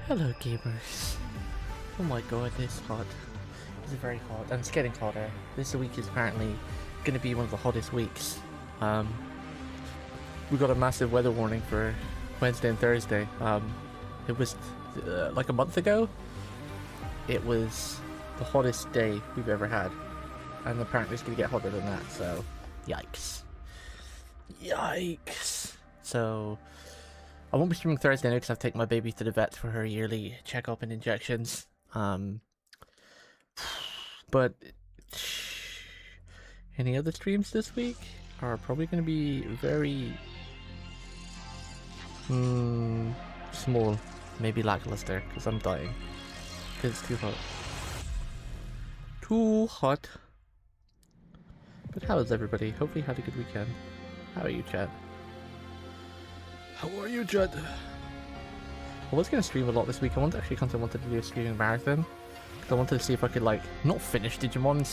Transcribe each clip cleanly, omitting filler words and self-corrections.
Hello gamers. Oh my god, it's hot. It's very hot and it's getting hotter. This week is apparently going to be one of the hottest weeks. We got a massive weather warning for Wednesday and Thursday. It was like a month ago. It was the hottest day we've ever had. And apparently it's going to get hotter than that, so yikes. Yikes. So I won't be streaming Thursday now because I've taken my baby to the vet for her yearly checkup and injections. But any other streams this week are probably going to be very small, maybe lackluster, because I'm dying. Because it's too hot. Too hot. But how is everybody? Hopefully you had a good weekend. How are you, Chad? How are you, Judd? I was going to stream a lot this week. I wanted to do a streaming marathon. Because I wanted to see if I could, like, not finish Digimon and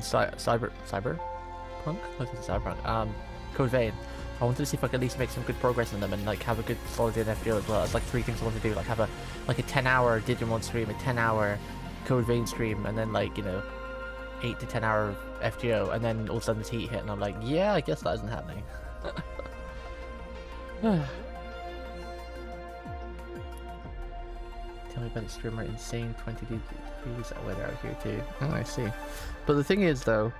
Cyberpunk? What is it, Cyberpunk? Code Vein. I wanted to see if I could at least make some good progress on them and, like, have a good solid day in FGO as well. It's like 3 things I want to do. Like, have a 10-hour Digimon stream, a 10-hour Code Vein stream, and then, like, you know, 8 to 10 hour FGO, and then all of a sudden this heat hit, and I'm like, yeah, I guess that isn't happening. Tell me about the streamer, insane 20 degrees weather out here too. Oh, I see. But the thing is, though,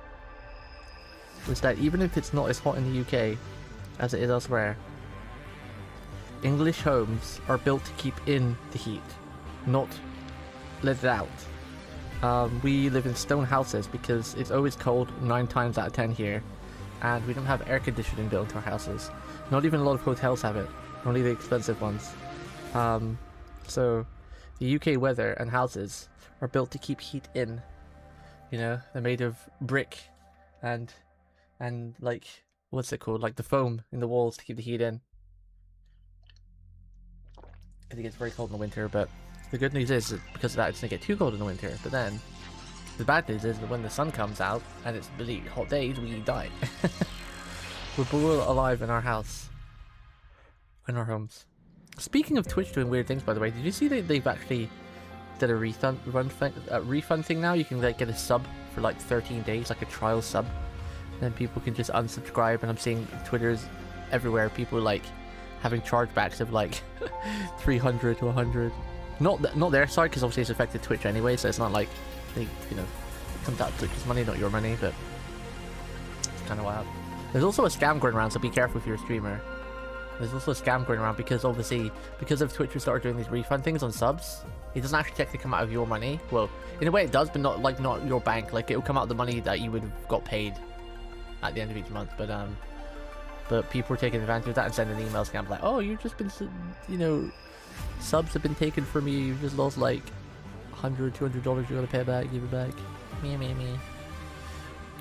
is that even if it's not as hot in the UK as it is elsewhere, English homes are built to keep in the heat, not let it out. We live in stone houses because it's always cold 9 times out of 10 here, and we don't have air conditioning built into our houses. Not even a lot of hotels have it, only the expensive ones. So the UK weather and houses are built to keep heat in. You know, they're made of brick and like, what's it called? Like the foam in the walls to keep the heat in. I think it's very cold in the winter, but the good news is that because of that, it's going to get too cold in the winter. But then, the bad news is that when the sun comes out and it's really hot days, we die. We're both alive in our house. In our homes. Speaking of Twitch doing weird things, by the way, did you see that they've actually did a refund thing now? You can like get a sub for like 13 days, like a trial sub. And then people can just unsubscribe, and I'm seeing Twitter's everywhere, people like having chargebacks of like 300 to 100. Not their side, because obviously it's affected Twitch anyway, so it's not like they, you know, it comes out of Twitch's money, not your money, but it's kind of wild. There's also a scam going around, so be careful if you're a streamer. There's also a scam going around because obviously, because of Twitch, we started doing these refund things on subs. It doesn't actually technically come out of your money. Well, in a way it does, but not your bank. Like, it'll come out of the money that you would have got paid at the end of each month. But people are taking advantage of that and sending emails scams like, oh, you've just been, you know, subs have been taken from you. You've just lost like $100, $200. You gotta pay it back, give it back. Me.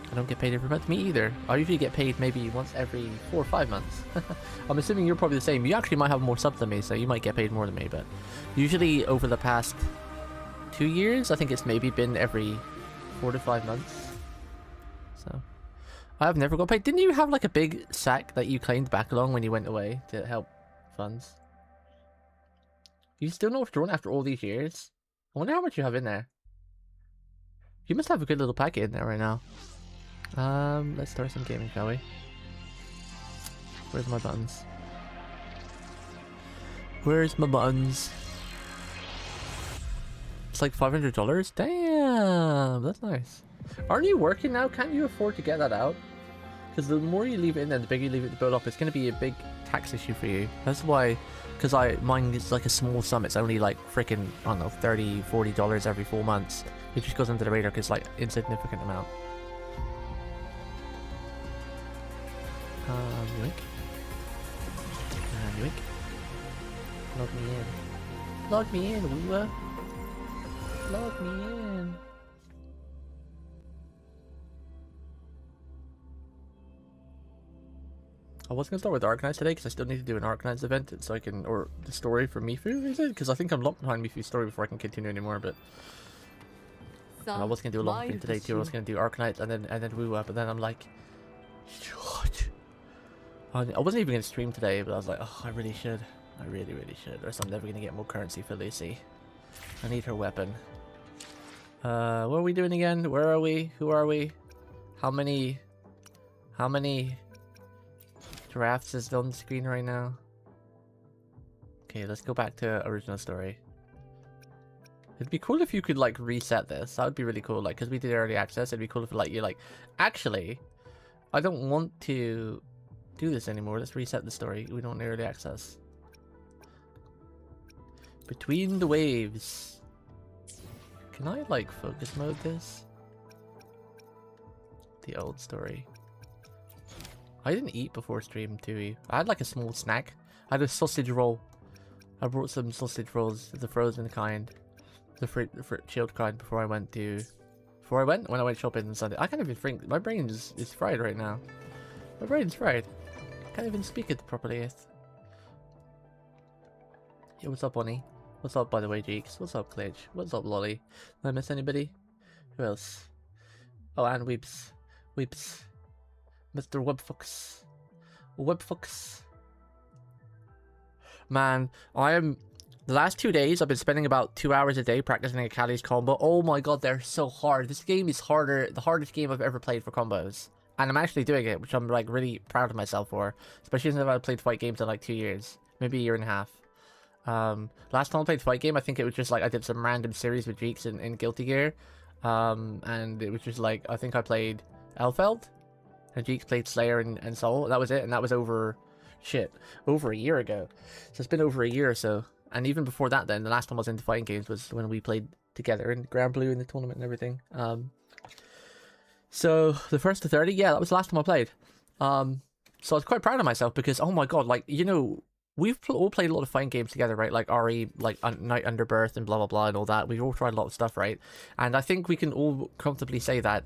I don't get paid every month. Me either. I usually get paid maybe once every 4 or 5 months. I'm assuming you're probably the same. You actually might have more subs than me, so you might get paid more than me. But usually over the past 2 years, I think it's maybe been every 4 to 5 months. So I've never got paid. Didn't you have like a big sack that you claimed back along when you went away to help funds? You still not withdrawn after all these years? I wonder how much you have in there. You must have a good little packet in there right now. Let's start some gaming, shall we? Where's my buttons? Where's my buttons? It's like $500? Damn, that's nice. Aren't you working now? Can't you afford to get that out? Because the more you leave it in there, the bigger you leave it to build up, it's going to be a big tax issue for you. That's why, because mine is like a small sum. It's only like freaking, I don't know, $30, $40 every 4 months. It just goes under the radar because it's like insignificant amount. Yoink. Yoink. Log me in. Log me in, Woo-wah. Log me in. I was going to start with Arknights today because I still need to do an Arknights event so I can, or the story from Mifu, is it? Because I think I'm locked behind Mifu's story before I can continue anymore, but I was going to do a long stream today too. I was going to do Arknights and then Woo-wah, but then I'm like, what? I wasn't even going to stream today, but I was like, oh, I really should. I really, really should. Or else I'm never going to get more currency for Lucy. I need her weapon. What are we doing again? Where are we? Who are we? How many drafts is on the screen right now? Okay, let's go back to original story. It'd be cool if you could like reset this. That would be really cool. Like, because we did early access, it'd be cool if like you're like, actually, I don't want to do this anymore. Let's reset the story. We don't need early access. Between the waves. Can I like focus mode this? The old story. I didn't eat before stream too. I had like a small snack. I had a sausage roll. I brought some sausage rolls, the frozen kind. The chilled kind before I went when I went shopping on Sunday. I can't even think. My brain is fried right now. My brain's fried. I can't even speak it properly yet. Yeah, what's up, Bonnie? What's up, by the way, Jeeks? What's up, Glitch? What's up, Lolly? Did I miss anybody? Who else? Oh, and Weeps. Weeps. Mr. Webfox. Webfox. Man, the last 2 days, I've been spending about 2 hours a day practicing Akali's combo. Oh my god, they're so hard. This game is the hardest game I've ever played for combos. And I'm actually doing it, which I'm like really proud of myself for. Especially since I've played fight games in like 2 years. Maybe a year and a half. Last time I played fight game, I think it was just like I did some random series with Jeeks in Guilty Gear. And it was just like, I think I played Elfeld. And Jeeks played Slayer and Soul. That was it, and that was over a year ago. So it's been over a year or so. And even before that then, the last time I was into fighting games was when we played together in Grand Blue in the tournament and everything. So the first to 30, yeah, that was the last time I played. So I was quite proud of myself because, oh my god, like, you know, we've all played a lot of fighting games together, right? Like RE, like Night Under Birth and blah blah blah and all that. We've all tried a lot of stuff, right? And I think we can all comfortably say that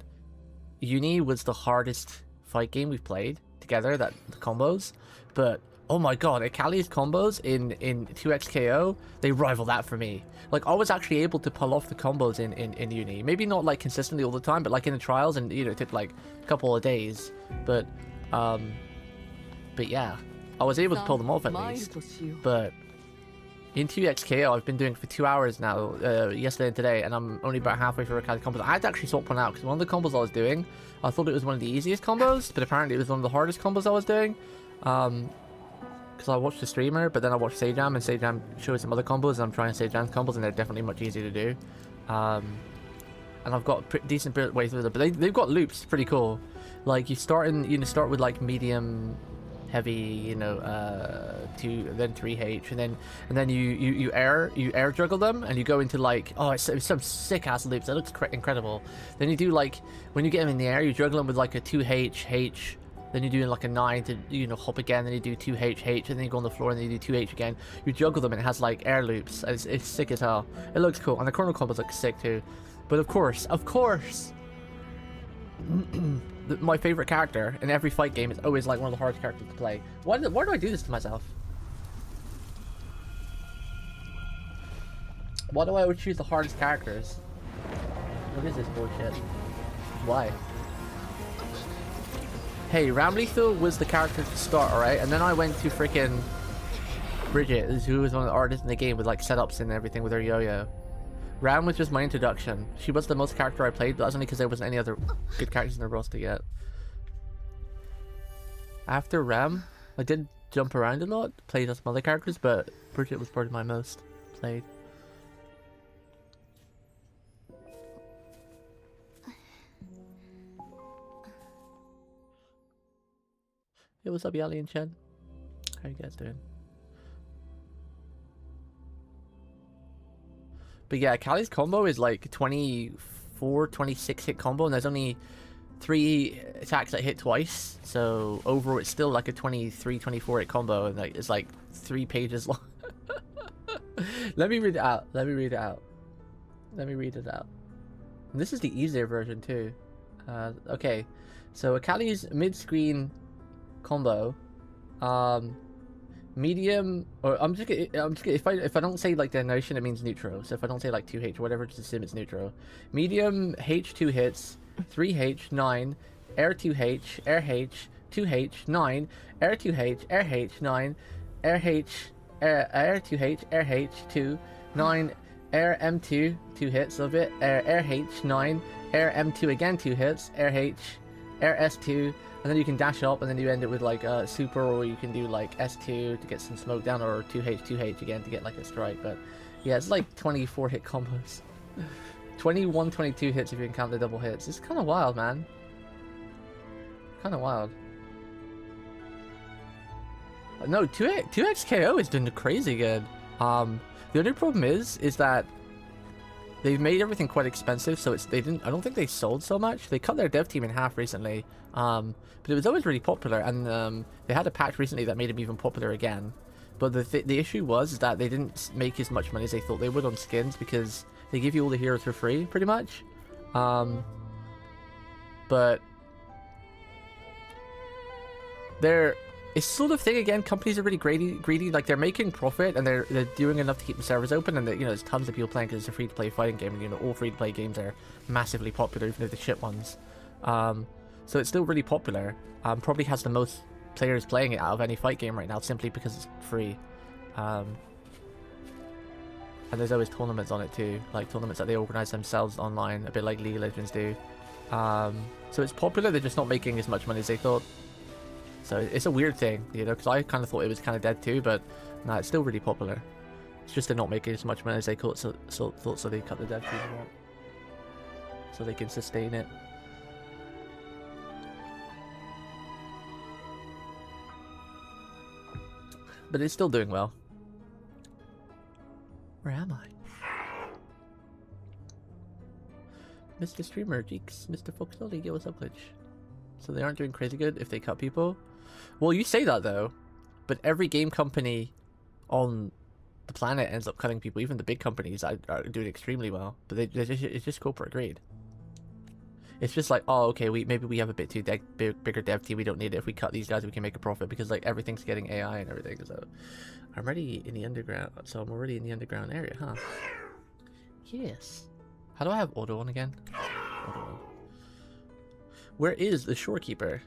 Uni was the hardest fight game we've played together, the combos. But oh my god, Akali's combos in 2xKO, they rival that for me. Like, I was actually able to pull off the combos in Uni. Maybe not like consistently all the time, but like in the trials, and you know, it took like a couple of days. But yeah, I was able to pull them off at least. But in 2xKO, I've been doing it for 2 hours now, yesterday and today, and I'm only about halfway through Akali combos. I had to actually swap one out, because one of the combos I was doing, I thought it was one of the easiest combos, but apparently it was one of the hardest combos I was doing. Because I watched the streamer, but then I watched Sajam, and Sajam shows some other combos, and I'm trying Sajam's combos, and they're definitely much easier to do. And I've got a decent way through them, but they've got loops, pretty cool. Like, you start with like medium, heavy, you know, 2, then 3H, and then you air juggle them, and you go into like, oh, it's some sick ass loops. That looks incredible. Then you do like, when you get them in the air, you juggle them with like a 2H H. Then you do like a 9 to, you know, hop again, then you do 2H, H, and then you go on the floor, and then you do 2H again. You juggle them, and it has like air loops. It's sick as hell. It looks cool, and the chrono combos look sick too. But of course, my favorite character in every fight game is always like one of the hardest characters to play. Why do I do this to myself? Why do I always choose the hardest characters? What is this bullshit? Why? Hey, Ram Lethal was the character to start, alright? And then I went to freaking Bridget, who was one of the artists in the game with like setups and everything with her yo-yo. Ram was just my introduction. She was the most character I played, but that's only because there wasn't any other good characters in the roster yet. After Ram, I did jump around a lot, played as some other characters, but Bridget was probably my most played. Hey, what's up, Yali and Chen? How you guys doing? But yeah, Kali's combo is like 24, 26 hit combo, and there's only 3 attacks that hit twice. So overall, it's still like a 23, 24 hit combo, and like it's like 3 pages long. Let me read it out. Let me read it out. Let me read it out. And this is the easier version too. Okay, so Akali's mid-screen combo, medium, or I'm just gonna, if I don't say like the notion, it means neutral. So if I don't say like 2H or whatever, just assume it's neutral. Medium H2 hits, 3H 9, air 2H, air H 2H 9, air 2H, air H 9, air H air 2H, air H 2, 9, air M2, 2 hits of it, air H 9, air M2 again 2 hits, air H, air S2, and then you can dash up, and then you end it with like super, or you can do like S2 to get some smoke down, or 2H 2H again to get like a strike. But yeah, it's like 24 hit combos. 21, 22 hits if you can count the double hits. It's kind of wild, man. Kind of wild. No, 2x KO is doing crazy good. The only problem is that they've made everything quite expensive, so I don't think they sold so much. They cut their dev team in half recently, but it was always really popular, and they had a patch recently that made them even popular again. But the issue was that they didn't make as much money as they thought they would on skins, because they give you all the heroes for free, pretty much. But it's sort of thing again. Companies are really greedy. Like, they're making profit, and they're doing enough to keep the servers open, and there's tons of people playing because it's a free-to-play fighting game, and all free-to-play games are massively popular, even if they're the shit ones. So it's still really popular. Probably has the most players playing it out of any fight game right now, simply because it's free. And there's always tournaments on it too, like tournaments that they organize themselves online, a bit like League of Legends do. So it's popular. They're just not making as much money as they thought. So it's a weird thing, because I kind of thought it was kind of dead too, but no, it's still really popular. It's just they're not making as much money as they thought, so they cut the dev team out, so they can sustain it. But it's still doing well. Where am I? Mr. Streamer, Geeks, Mr. Fox Lolly, what's up, Glitch? So they aren't doing crazy good if they cut people? Well, you say that though, but every game company on the planet ends up cutting people. Even the big companies are doing extremely well, but it's just corporate greed. It's just like, oh, okay, maybe we have a bit too bigger dev team, we don't need it. If we cut these guys, we can make a profit, because like everything's getting AI and everything. So I'm already in the underground. So I'm already in the underground area, huh? Yes. How do I have auto on again? Auto on. Where is the shorekeeper?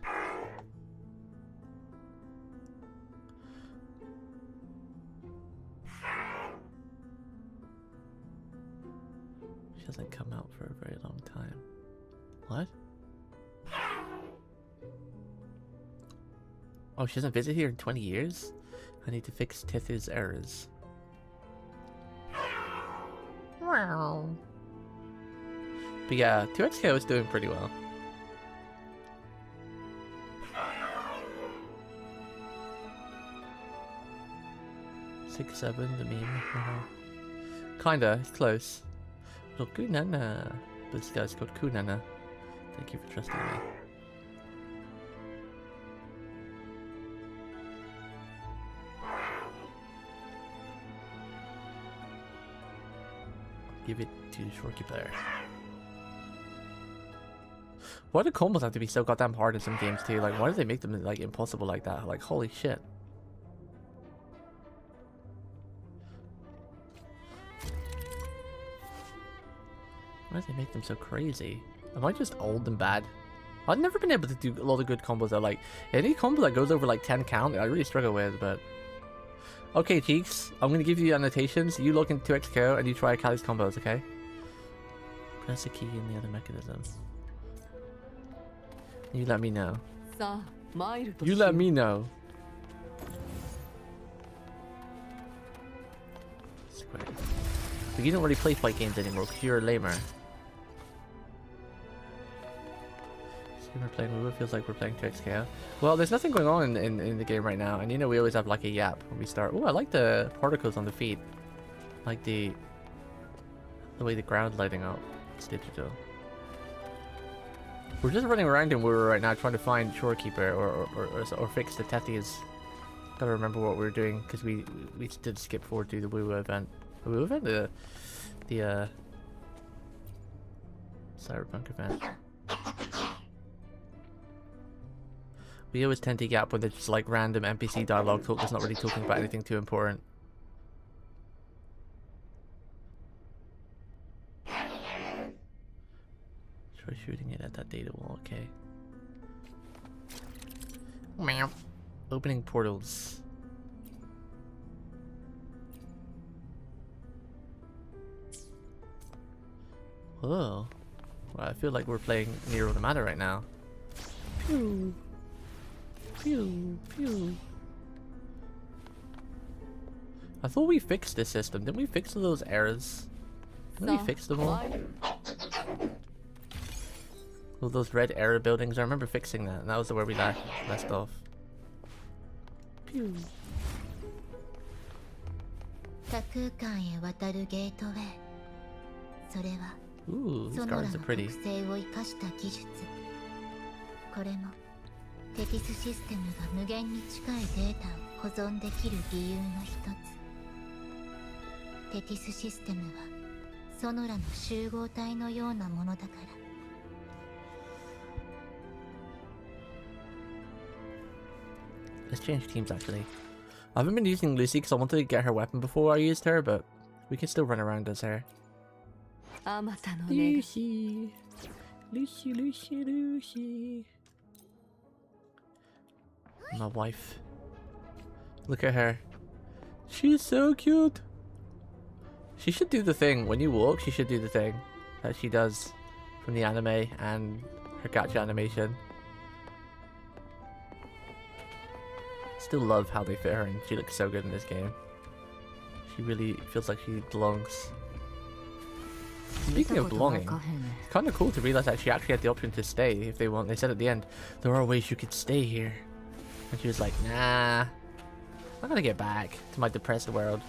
She hasn't come out for a very long time. What? Oh, she hasn't visited here in 20 years? I need to fix Tith's errors. Wow. But yeah, 2XKO is doing pretty well. Six, 7, the meme. Kinda, it's close. Look, Kunana. This guy's called Kunana. Thank you for trusting me. Give it to the shorekeeper. Why do combos have to be so goddamn hard in some games too? Like, why do they make them like impossible like that? Like, holy shit. Why do they make them so crazy? Am I just old and bad? I've never been able to do a lot of good combos though. Like, any combo that goes over like 10 count, I really struggle with, but... Okay, Cheeks, I'm gonna give you annotations. You log into 2XKO and you try Kali's combos, okay? Press the key in the other mechanism. You let me know. You let me know. Square. But you don't really play fight games anymore because you're a lamer. We're playing Wuthering, feels like we're playing 2XKO. Well, there's nothing going on in the game right now, and we always have like a yap when we start. Oh, I like the particles on the feet. I like the way the ground's lighting up. It's digital. We're just running around in Wuthering right now trying to find shorekeeper or fix the Tethies. Gotta remember what we were doing because we did skip forward to the Woo event. The Woo event? The Cyberpunk event. We always tend to gap when there's just like random NPC dialogue talk that's not really talking about anything too important. Try shooting it at that data wall, okay. Meow. Opening portals. Oh. Well, I feel like we're playing Nier Automata right now. Pew. Pew. Pew. I thought we fixed this system. Didn't we fix all those errors? Didn't we fix them all? All those red error buildings. I remember fixing that. And that was where we left off. Pew. Ooh, these gardens are pretty. これもテティスシステムが無限に近いデータを保存できる理由の一つ。テティスシステムはソノラの集合体のようなものだから。Let's change teams actually. I haven't been using Lucy because I wanted to get her weapon before I used her, but we can still run around as her. Lucy. Lucy, Lucy, Lucy. My wife. Look at her. She's so cute. She should do the thing. When you walk, she should do the thing that she does from the anime and her gacha animation. Still love how they fit her in. She looks so good in this game. She really feels like she belongs. Speaking of belonging, it's kind of cool to realize that she actually had the option to stay if they want. They said at the end, there are ways you could stay here. And she was like, nah, I'm gonna get back to my depressed world.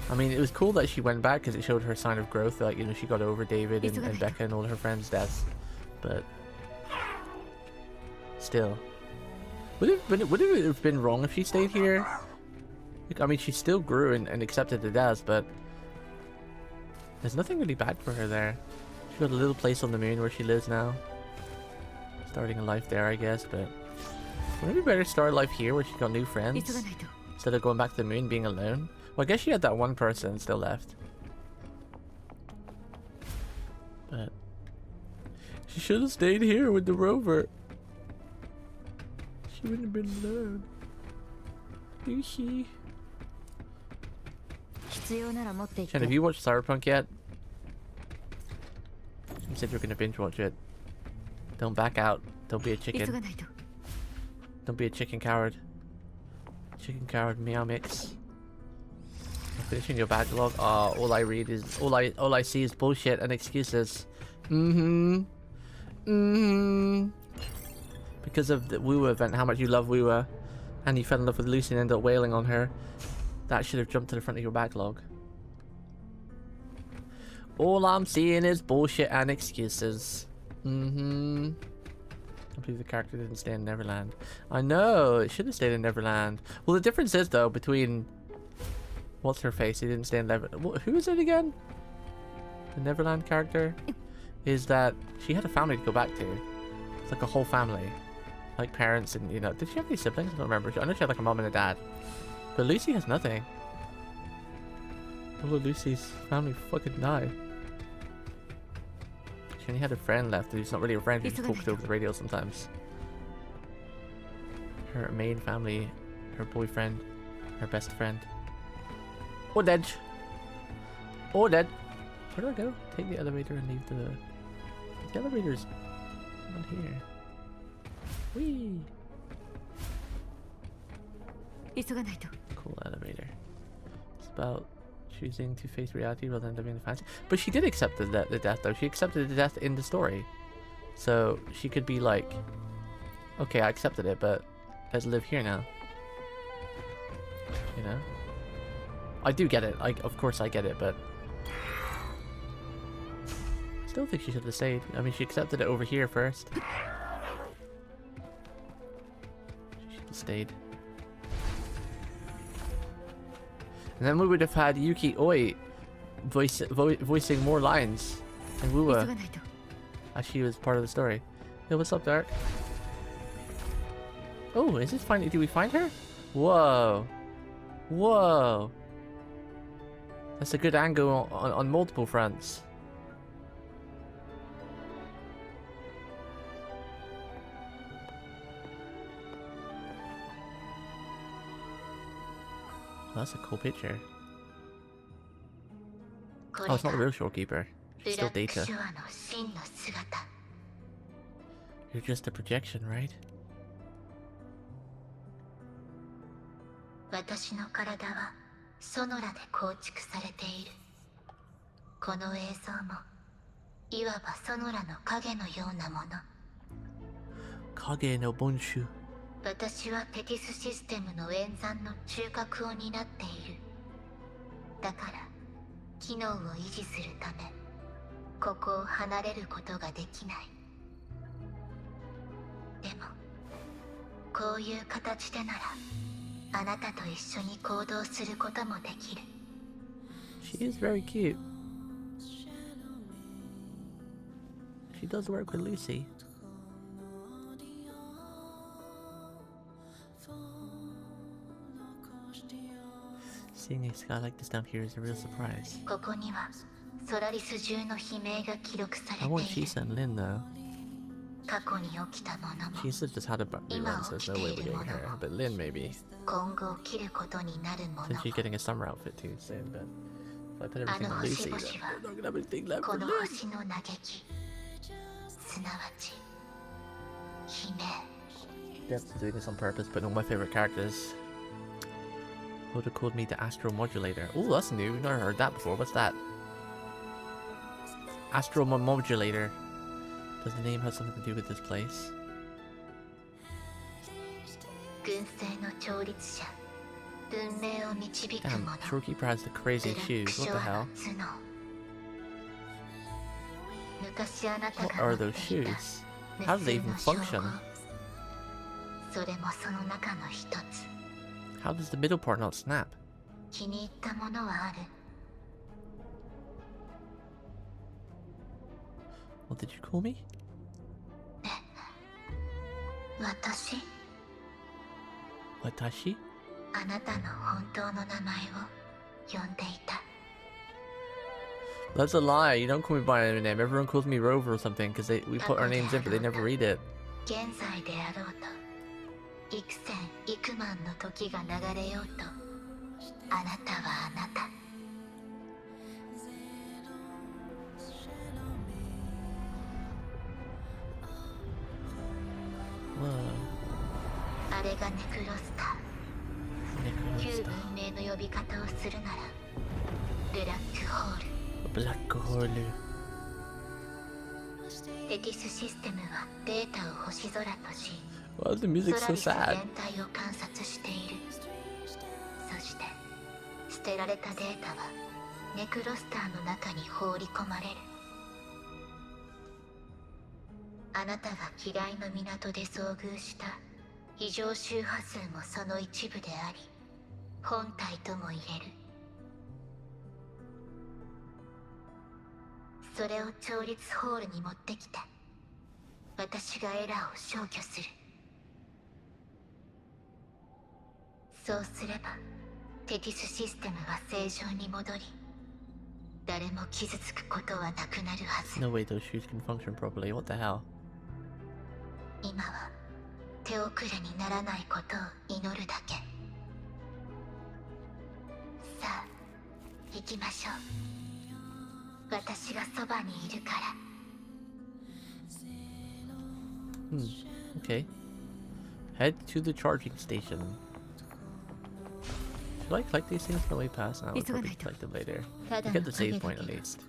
I mean, it was cool that she went back because it showed her sign of growth. Like, you know, she got over David and Becca and all her friends' deaths. But still, would it have been wrong if she stayed here? I mean, she still grew and accepted the deaths, but there's nothing really bad for her there. She got a little place on the moon where she lives now. Starting a life there, I guess, but wouldn't it be better to start a life here where she got new friends? Instead of going back to the moon being alone? Well, I guess she had that one person still left. But she should have stayed here with the rover. She wouldn't have been alone. Lucy. Chen, have you watched Cyberpunk yet? You said you're gonna binge watch it. Don't back out. Don't be a chicken. Don't be a chicken coward. Chicken coward meow mix. I'm finishing your backlog. All I read is all I see is bullshit and excuses. Because of the Woo event, how much you love Woo, and you fell in love with Lucy and ended up wailing on her. That should have jumped to the front of your backlog. All I'm seeing is bullshit and excuses. I believe the character didn't stay in Neverland. I know, it should have stayed in Neverland. Well, the difference is, though, between... What's her face? He didn't stay in Neverland. Who is it again? The Neverland character? Is that she had a family to go back to. It's like a whole family. Like parents and, you know... Did she have any siblings? I don't remember. I know she had like a mom and a dad. But Lucy has nothing. All of Lucy's family fucking died. She only had a friend left who's not really a friend, who just talks over the radio sometimes. Her main family, her boyfriend, her best friend. All dead. All dead. Where do I go? Take the elevator and leave the... The elevator's not here. Whee! Cool elevator. It's about choosing to face reality rather than living in the fantasy. But she did accept the death, though. She accepted the death in the story. So she could be like, okay, I accepted it, but let's live here now. You know? I do get it. Of course I get it, but... I still think she should have stayed. I mean, she accepted it over here first. She should have stayed. And then we would have had Yuki Oi voicing more lines and Wua as she was part of the story. Hey, what's up, Dark? Oh, is this finally... Did we find her? Whoa. Whoa. That's a good angle on multiple fronts. That's a cool picture. Oh, it's not the real shorekeeper. Still data. You're just a projection, right? 私の体はソノラで構築されている。この映像もいわばソノラの影のようなもの。影のボンシュ。私はテティスシステムの演算の中核を担っている。だから機能を維持するためここを離れることができない。でもこういう形でならあなたと一緒に行動することもできる。 She is very cute. She does work with Lucy. Seeing a sky like this down here is a real surprise. ここにはソラリス中の悲鳴が記録されて I い want る。 Shisa and Lin though. 過去に起きたものも Shisa just had a rerun, so there's no way we're getting her. But Lin maybe. 今後起きることになるもの Since も she's getting a summer outfit too soon, but if I put everything on あの Lucy, 星 then 々は we're not gonna have anything left こ for の Lin. 星の嘆き、すなわち悲鳴。 Definitely doing this on purpose, but one of my favorite characters. Would have called me the Astral Modulator. Oh, that's new. We've never heard that before. What's that? Astral Modulator. Does the name have something to do with this place? 軍政の調律者、文明を導く Damn, 者。 Shorekeeper has the craziest shoes. What the hell? 昔あなた What が are 持 those っていた shoes? How do they even 無数の function? 称号。それもその中の一つ。 How does the middle part not snap? 気に入ったものはある。 What did you call me? 私、 Watashi? あなたの本当の名前を呼んでいた。 That's a lie. You don't call me by my name. Everyone calls me Rover or something because we put our names in, but they never read it. 現在であろうと、幾千幾万の時が流れようと、あなたはあなた。 Whoa. あれがネクロスター。旧 Necrosta. 文明の呼び方をするならブラックホール。 Black hole. テティスシステムはデータを星空とし、 Why is the music ソ so ラリ sad? ス全体を観察している。そして捨てられたデータはネクロスターの中に放り込まれる。あなたが機雷の港で遭遇した異常周波数もその一部であり、本体とも言える。それを調律ホールに持ってきた。私がエラーを消去する。そうすればテティスシステムは正常に戻り、誰も傷つくことはなくなるはず。 No way those shoes can function properly. What the hell? 今は手遅れにならないことを祈るだけ。さあ行きましょう。私がそばにいるから。 Okay. Head to the charging station. Should I collect these things on the way past? No, I'll probably collect them later. To get the save point at least.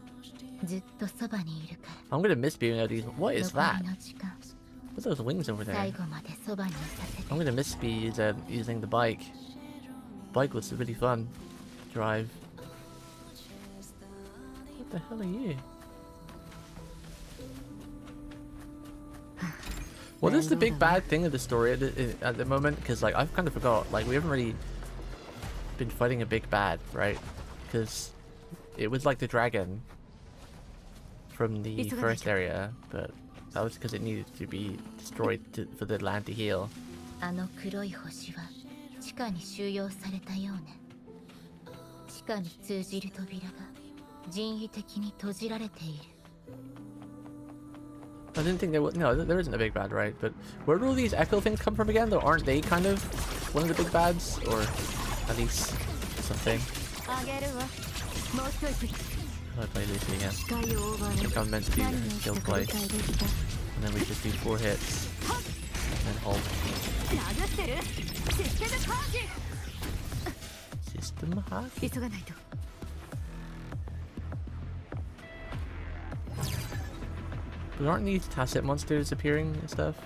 ずっとそばにいるから。 I'm gonna miss being able to use. What is 残 that? りの時間、 What's those wings over there? 最後までそばにいさせて。 I'm gonna miss using the bike. Bike was really fun. Drive. What the hell are you? What is the big bad thing of the story at the moment? Because like I've kind of forgot. Like we haven't really been fighting a big bad, right? Because it was like the dragon from the first area, but that was because it needed to be destroyed for the land to heal. あの黒い星は地下に収容されたようね。地下に通じる扉が人為的に閉じられている。 I didn't think there was. No, there isn't a big bad, right? But where do all these echo things come from again? Though, aren't they kind of one of the big bads, or at least something? How do I play Lucy again? I think I'm meant to do her skill twice. And then we just do 4 hits. And then hold. System hack? But aren't these tacit monsters appearing and stuff?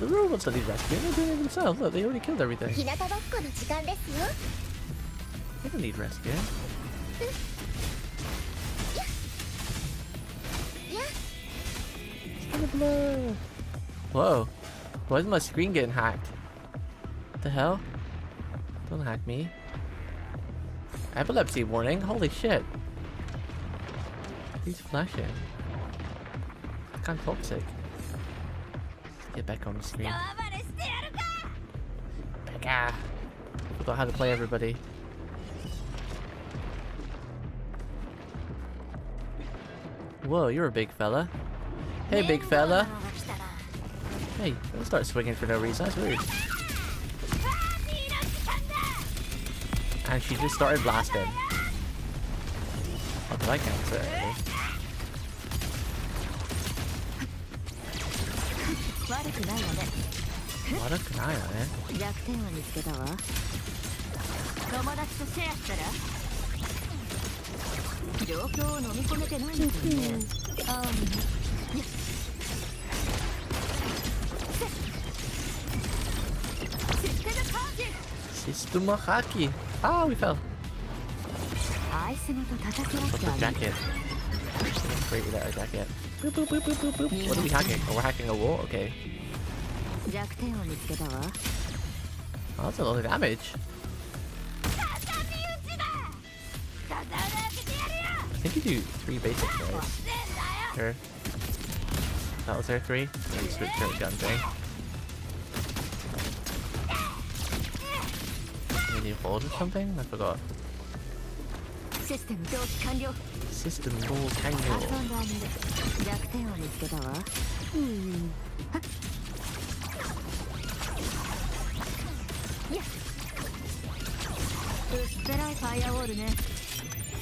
The robots are these rescuing, they're doing it themselves. Look, they already killed everything. They don't need rescuing. Whoa. Why is my screen getting hacked? What the hell? Don't hack me. Epilepsy warning? Holy shit. He's flashing. Kind of toxic. Let's get back on the screen. Back. Forgot how to play everybody. Whoa, you're a big fella. Hey, big fella. Hey, don't start swinging for no reason. That's weird. And she just started blasting. Oh, did I cancel it already? System haki. Ah, we fell. What's the jacket? Great with our jacket. Boop, boop, boop, boop, boop, boop. What are we hacking? Oh, we're hacking a wall? Okay. Oh, that's a lot of damage. I think you do 3 basics, right? Sure. That was her 3? Maybe switch her gun thing. Maybe you hold or something? I forgot. System door kanyo.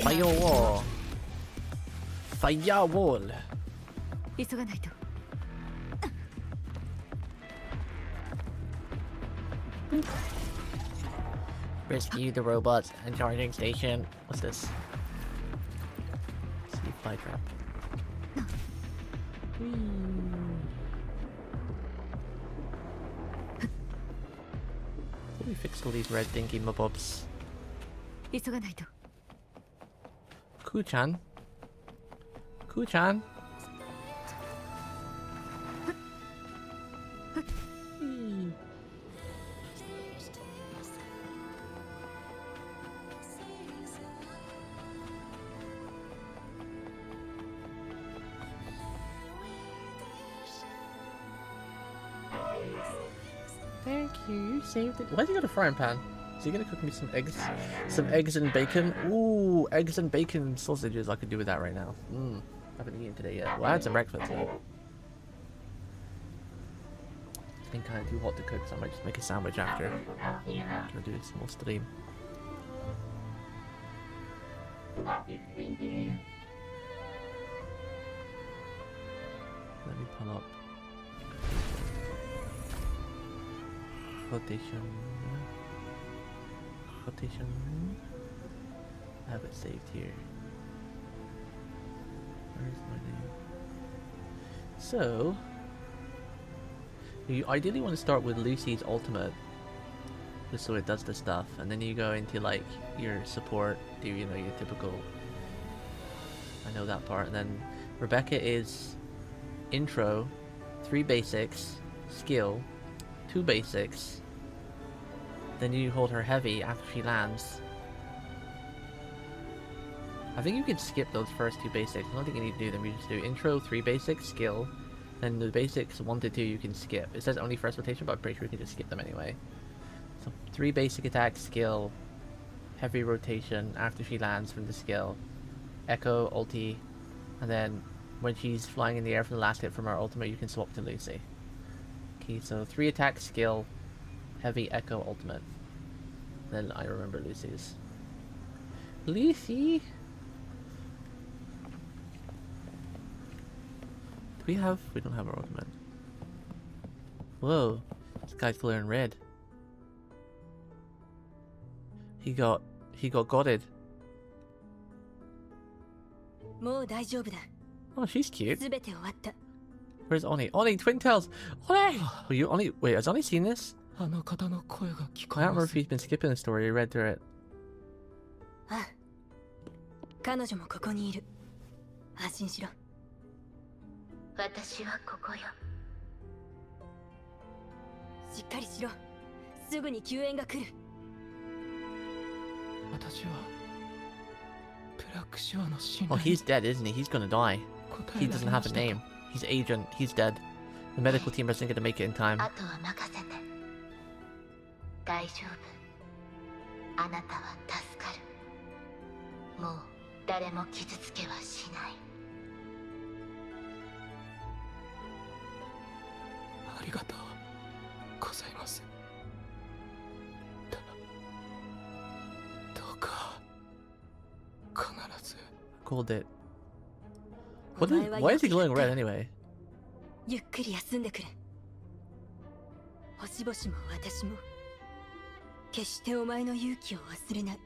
Firewall. Firewall. Rescue the robots and charging station. What's this? Sleep fly trap. We fixed all these red dinky mobobs. Ku-chan. Ku-chan. Thank you, you saved it. Why's he got a frying pan? Is he gonna cook me some eggs? Some eggs and bacon? Ooh, eggs and bacon sausages. I could do with that right now. Haven't eaten today yet. Well, I had some breakfast though. It's been kind of too hot to cook, so I might just make a sandwich after. I'm gonna do a small stream. Let me pull up. Rotation. I have it saved here. Where's my name? So, you ideally want to start with Lucy's ultimate, just so it does the stuff, and then you go into like your support, do you know your typical. I know that part, and then Rebecca is intro, 3 basics, skill, 2 basics. Then you hold her heavy after she lands. I think you can skip those first 2 basics. I don't think you need to do them. You just do intro, 3 basics, skill. Then the basics 1 to 2 you can skip. It says only first rotation, but I'm pretty sure you can just skip them anyway. So 3 basic attacks, skill, heavy rotation after she lands from the skill, echo, ulti, and then when she's flying in the air from the last hit from our ultimate, you can swap to Lucy. Okay, so 3 attack skill, heavy echo ultimate. Then I remember Lucy's. Lucy! Do we have? We don't have our ultimate. Whoa, this guy's glowing red. He got godded. Oh, she's cute. Where's Oni? Oni, twin tails! Oni! Oh, you Oni? Wait, has Oni seen this? I don't remember if he's been skipping the story or read through it. 彼女もここにいる。安心しろ。私はここよ。しっかりしろ。すぐに救援が来る。私はブラックシュアの信頼。 Oh, he's dead, isn't he? He's gonna die. He doesn't have a name. He's Agent. He's dead. The medical team isn't gonna make it in time. あとは任せて。大丈夫。あなたは助かる。もう誰も傷つけはしない。ありがとうございます。どうか必ず。Called it. Why is he glowing red anyway? ゆっくり休んでくれ。星々も私も決してお前の勇気を忘れない。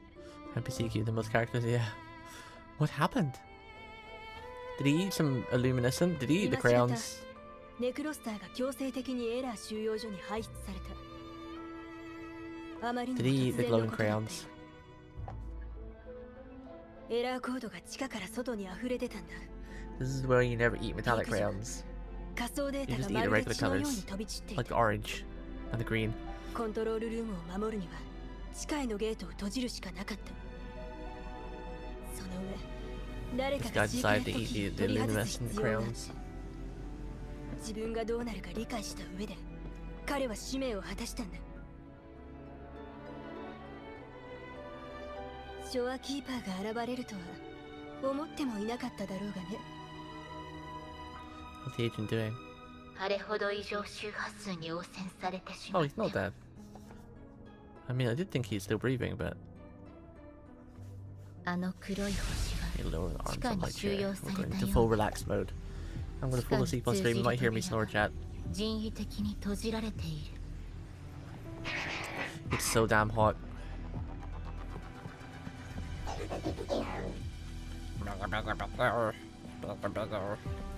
NPC the most characters, yeah. What happened? Did he eat some Illuminescent? Did he eat the crayons? ネクロスターが強制的にエラー収容所に排出された。あまりにも Did he eat 突 the 然の glowing ことだったよ。 crayons? エラーコードが地下から外に溢れ出たんだ。This is where you never eat metallic crayons. 仮想デー You タ just が eat ま the るで regular 血のように colors. 飛び散ってい Like た。 the orange and the green. コントロールルームを守るには地下へのゲートを閉じるしかなかった。その上、誰か This が guy シークレ decided ッ to ト eat キー the を取り外す Illuminescent 必要があった。 crayons. 自分がどうなるか理解した上で彼は使命を果たしたんだ。ショアキーパーが現れるとは思ってもいなかっただろうがね。 What's the agent doing? あれほど異常周波数に汚染されてし Oh, まっ he's た。 not dead. I mean, I did think he's still breathing, but あの黒い星 he は lower the 地 arms 下 on に my 収 chair. 容 We're され going た into よ full うな relax mode. I'm going to fall asleep on stream. You might hear me snore chat. 人為的に閉じられている。 It's so damn hot.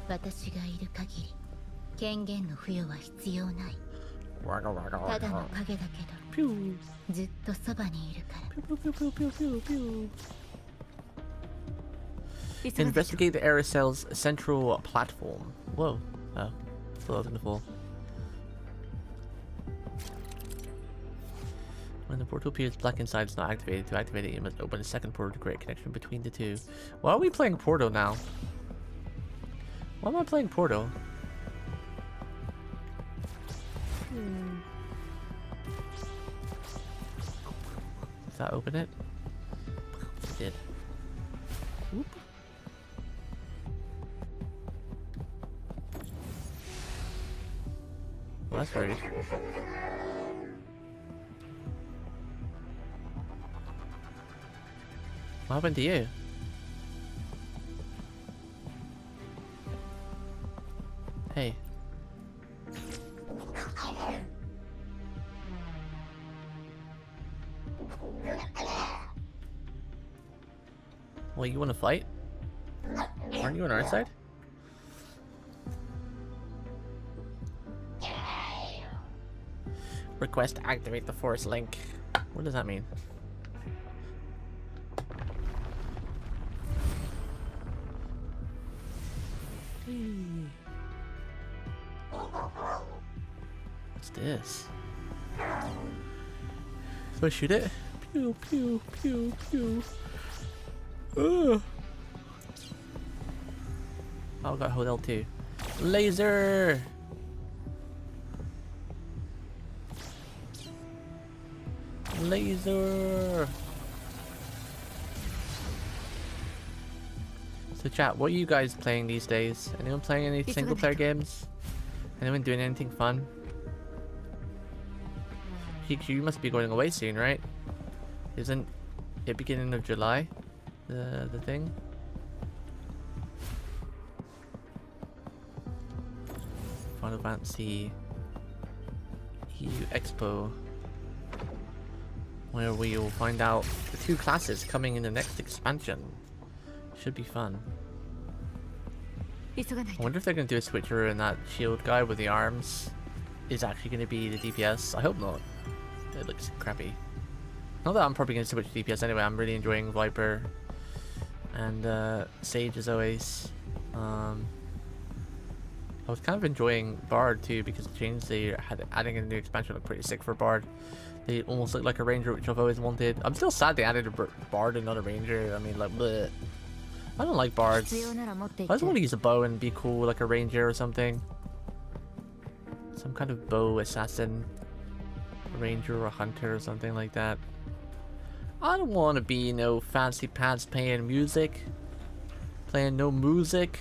私がいる限り権限の付与は必要ない。ただの影だけどずっとそばにいるから。 Investigate the Aerocel's central platform. Whoa. Oh. Thought I was gonna fall. When the portal appears black inside, it's not activated. To activate it, you must open a second portal to create a connection between the two. Why are we playing Portal now? Why am I playing Portal? Does that open it? It did. Whoop. Well, that's rude. What happened to you? Hey. Well, you want to fight? Aren't you on our side? Request to activate the force link. What does that mean? What's this? Do I shoot it? Pew pew pew pew. Ugh. Oh, I got hold L2. Laser! Laser! So chat, what are you guys playing these days? Anyone playing any single player games? Anyone doing anything fun? You must be going away soon, right? Isn't it beginning of July? The thing? Final Fantasy EU Expo, where we will find out the 2 classes coming in the next expansion. Should be fun. I wonder if they're going to do a switcheroo and that shield guy with the arms is actually going to be the DPS. I hope not. It looks crappy. Not that I'm probably going to switch to DPS anyway. I'm really enjoying Viper and Sage as always. I was kind of enjoying Bard too, because the change they had adding in the new expansion looked pretty sick for Bard. They almost look like a ranger, which I've always wanted. I'm still sad they added a Bard and not a ranger. I mean, like, bleh. I don't like bards. I just want to use a bow and be cool like a ranger or something. Some kind of bow assassin, a ranger or a hunter or something like that. I don't want to be no fancy pants playing music. Playing no music.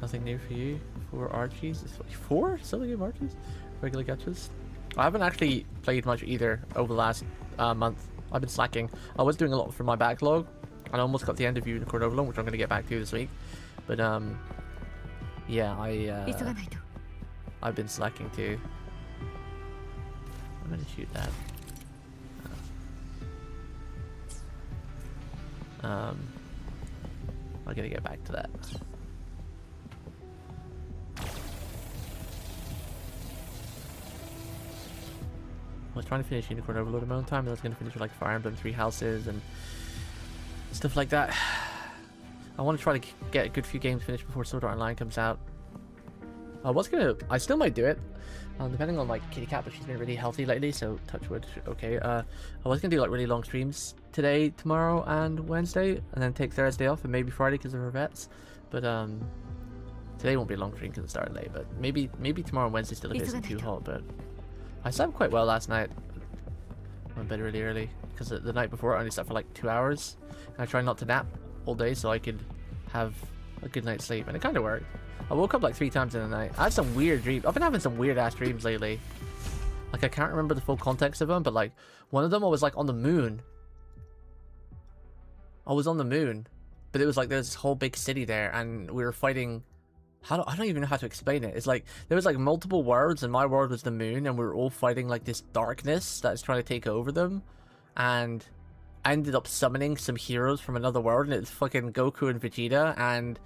Nothing new for you. 4 Archies? 4? Solo game Archies? Regular gachas? I haven't actually played much either over the last month. I've been slacking. I was doing a lot for my backlog, and I almost got the end of Unicorn Overlord, which I'm going to get back to this week. But yeah, I've been slacking too. I'm going to shoot that. I'm going to get back to that. I was trying to finish Unicorn Overlord in my own time, and I was going to finish with like Fire Emblem 3 Houses and stuff like that. I want to try to get a good few games finished before Sword Art Online comes out. I still might do it, depending on like Kitty Cat, but she's been really healthy lately, so touch wood. Okay, I was going to do like really long streams today, tomorrow, and Wednesday, and then take Thursday off, and maybe Friday because of her vets. But today won't be a long stream because it started late, but maybe tomorrow and Wednesday still if it isn't too hot. But I slept quite well last night. I went to bed really early because the night before I only slept for like 2 hours, and I tried not to nap all day so I could have a good night's sleep, and it kind of worked. I woke up like 3 times in the night. I had some weird dreams. I've been having some weird ass dreams lately. Like I can't remember the full context of them, but like one of them I was like on the moon. I was on the moon, but it was like there's this whole big city there, and we were fighting. I don't even know how to explain it. It's like there was like multiple worlds, and my world was the moon, and we were all fighting like this darkness that's trying to take over them. And I ended up summoning some heroes from another world, and it's fucking Goku and Vegeta and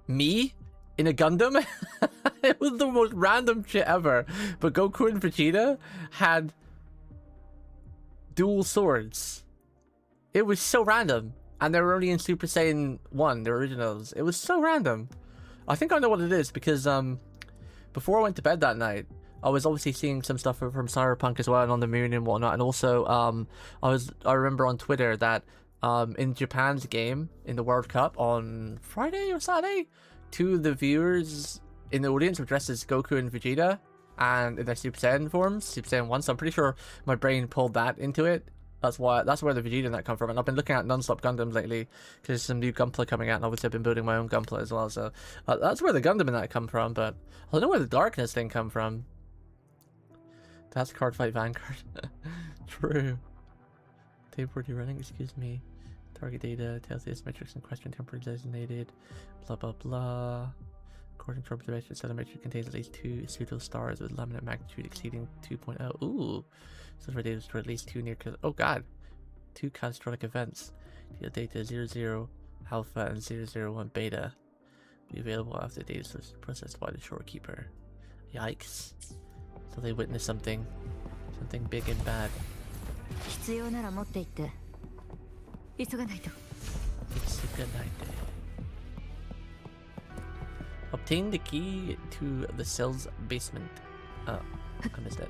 me in a Gundam. It was the most random shit ever. But Goku and Vegeta had dual swords. It was so random, and they were only in Super Saiyan 1, the originals. It was so random. I think I know what it is because before I went to bed that night, I was obviously seeing some stuff from Cyberpunk as well, and on the moon and whatnot. And also, I remember on Twitter that in Japan's game in the World Cup on Friday or Saturday, 2 of the viewers in the audience were dressed as Goku and Vegeta, and in their Super Saiyan forms, Super Saiyan 1. So I'm pretty sure my brain pulled that into it. That's where the Vegeta and that come from. And I've been looking at non-stop Gundams lately because there's some new Gunpla coming out, and obviously I've been building my own Gunpla as well. So that's where the Gundam and that come from. But I don't know where the darkness thing come from. That's card fight Vanguard. True. Tape already running. Excuse me. Target data tells the metrics in question temporarily designated. Blah blah blah. According to observation, the metric contains at least 2 pseudo stars with laminate magnitude exceeding 2.0. Ooh. So for data for at least 2 near. Oh god. 2 catastrophic events. The data 00 alpha and 001 beta be available after the data source is processed by the shorekeeper. Yikes. So they witnessed something big and bad. It's a good night. Obtain the key to the cell's basement. Oh, I missed it.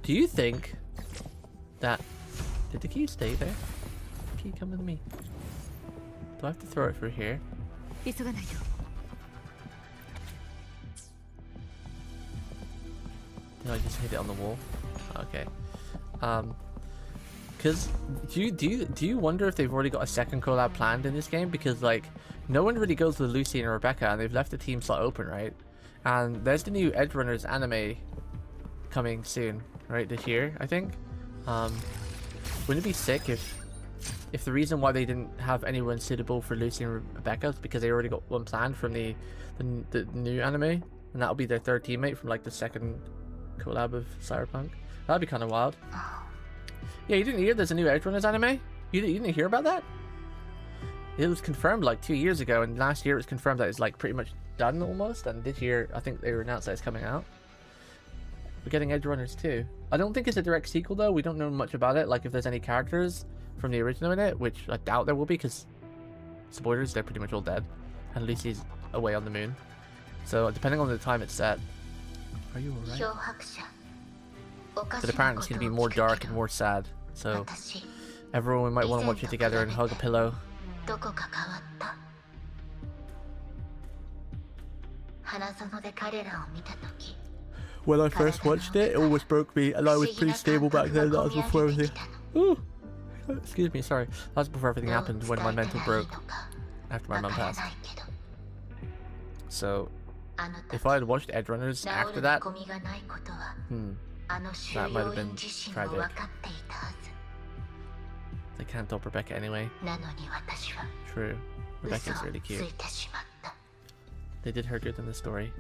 Do you think that... Did the key stay there? The key come with me. Do I have to throw it through here? No, I just hit it on the wall. Okay. Because do you wonder if they've already got a second collab planned in this game? Because like no one really goes with Lucy and Rebecca, and they've left the team slot open, right? And there's the new Edge Runners anime coming soon, right? This year, I think. Wouldn't it be sick if the reason why they didn't have anyone suitable for Lucy and Rebecca is because they already got one planned from the new anime, and that'll be their third teammate from like the second collab of Cyberpunk? That'd be kind of wild. Yeah, you didn't hear there's a new Edge Runners anime? You didn't hear about that? It was confirmed like 2 years ago, and last year it was confirmed that it's like pretty much done almost, and this year I think they announced that it's coming out. We're getting Edge Runners too. I don't think it's a direct sequel though. We don't know much about it, like if there's any characters from the original in it, which I doubt there will be because, spoilers, they're pretty much all dead. And Lucy's away on the moon. So depending on the time it's set. Are you alright? But apparently it's going to be more dark and more sad. So everyone might want to watch it together and hug a pillow. When I first watched it, it almost broke me, and I was pretty stable back then. That was before everything. Ooh. Excuse me, sorry. That was before everything happened, when my mental broke after my mum passed. So, if I had watched Edge Runners after that, that might have been tragic. They can't top Rebecca anyway. True. Rebecca's really cute. They did her good in the story.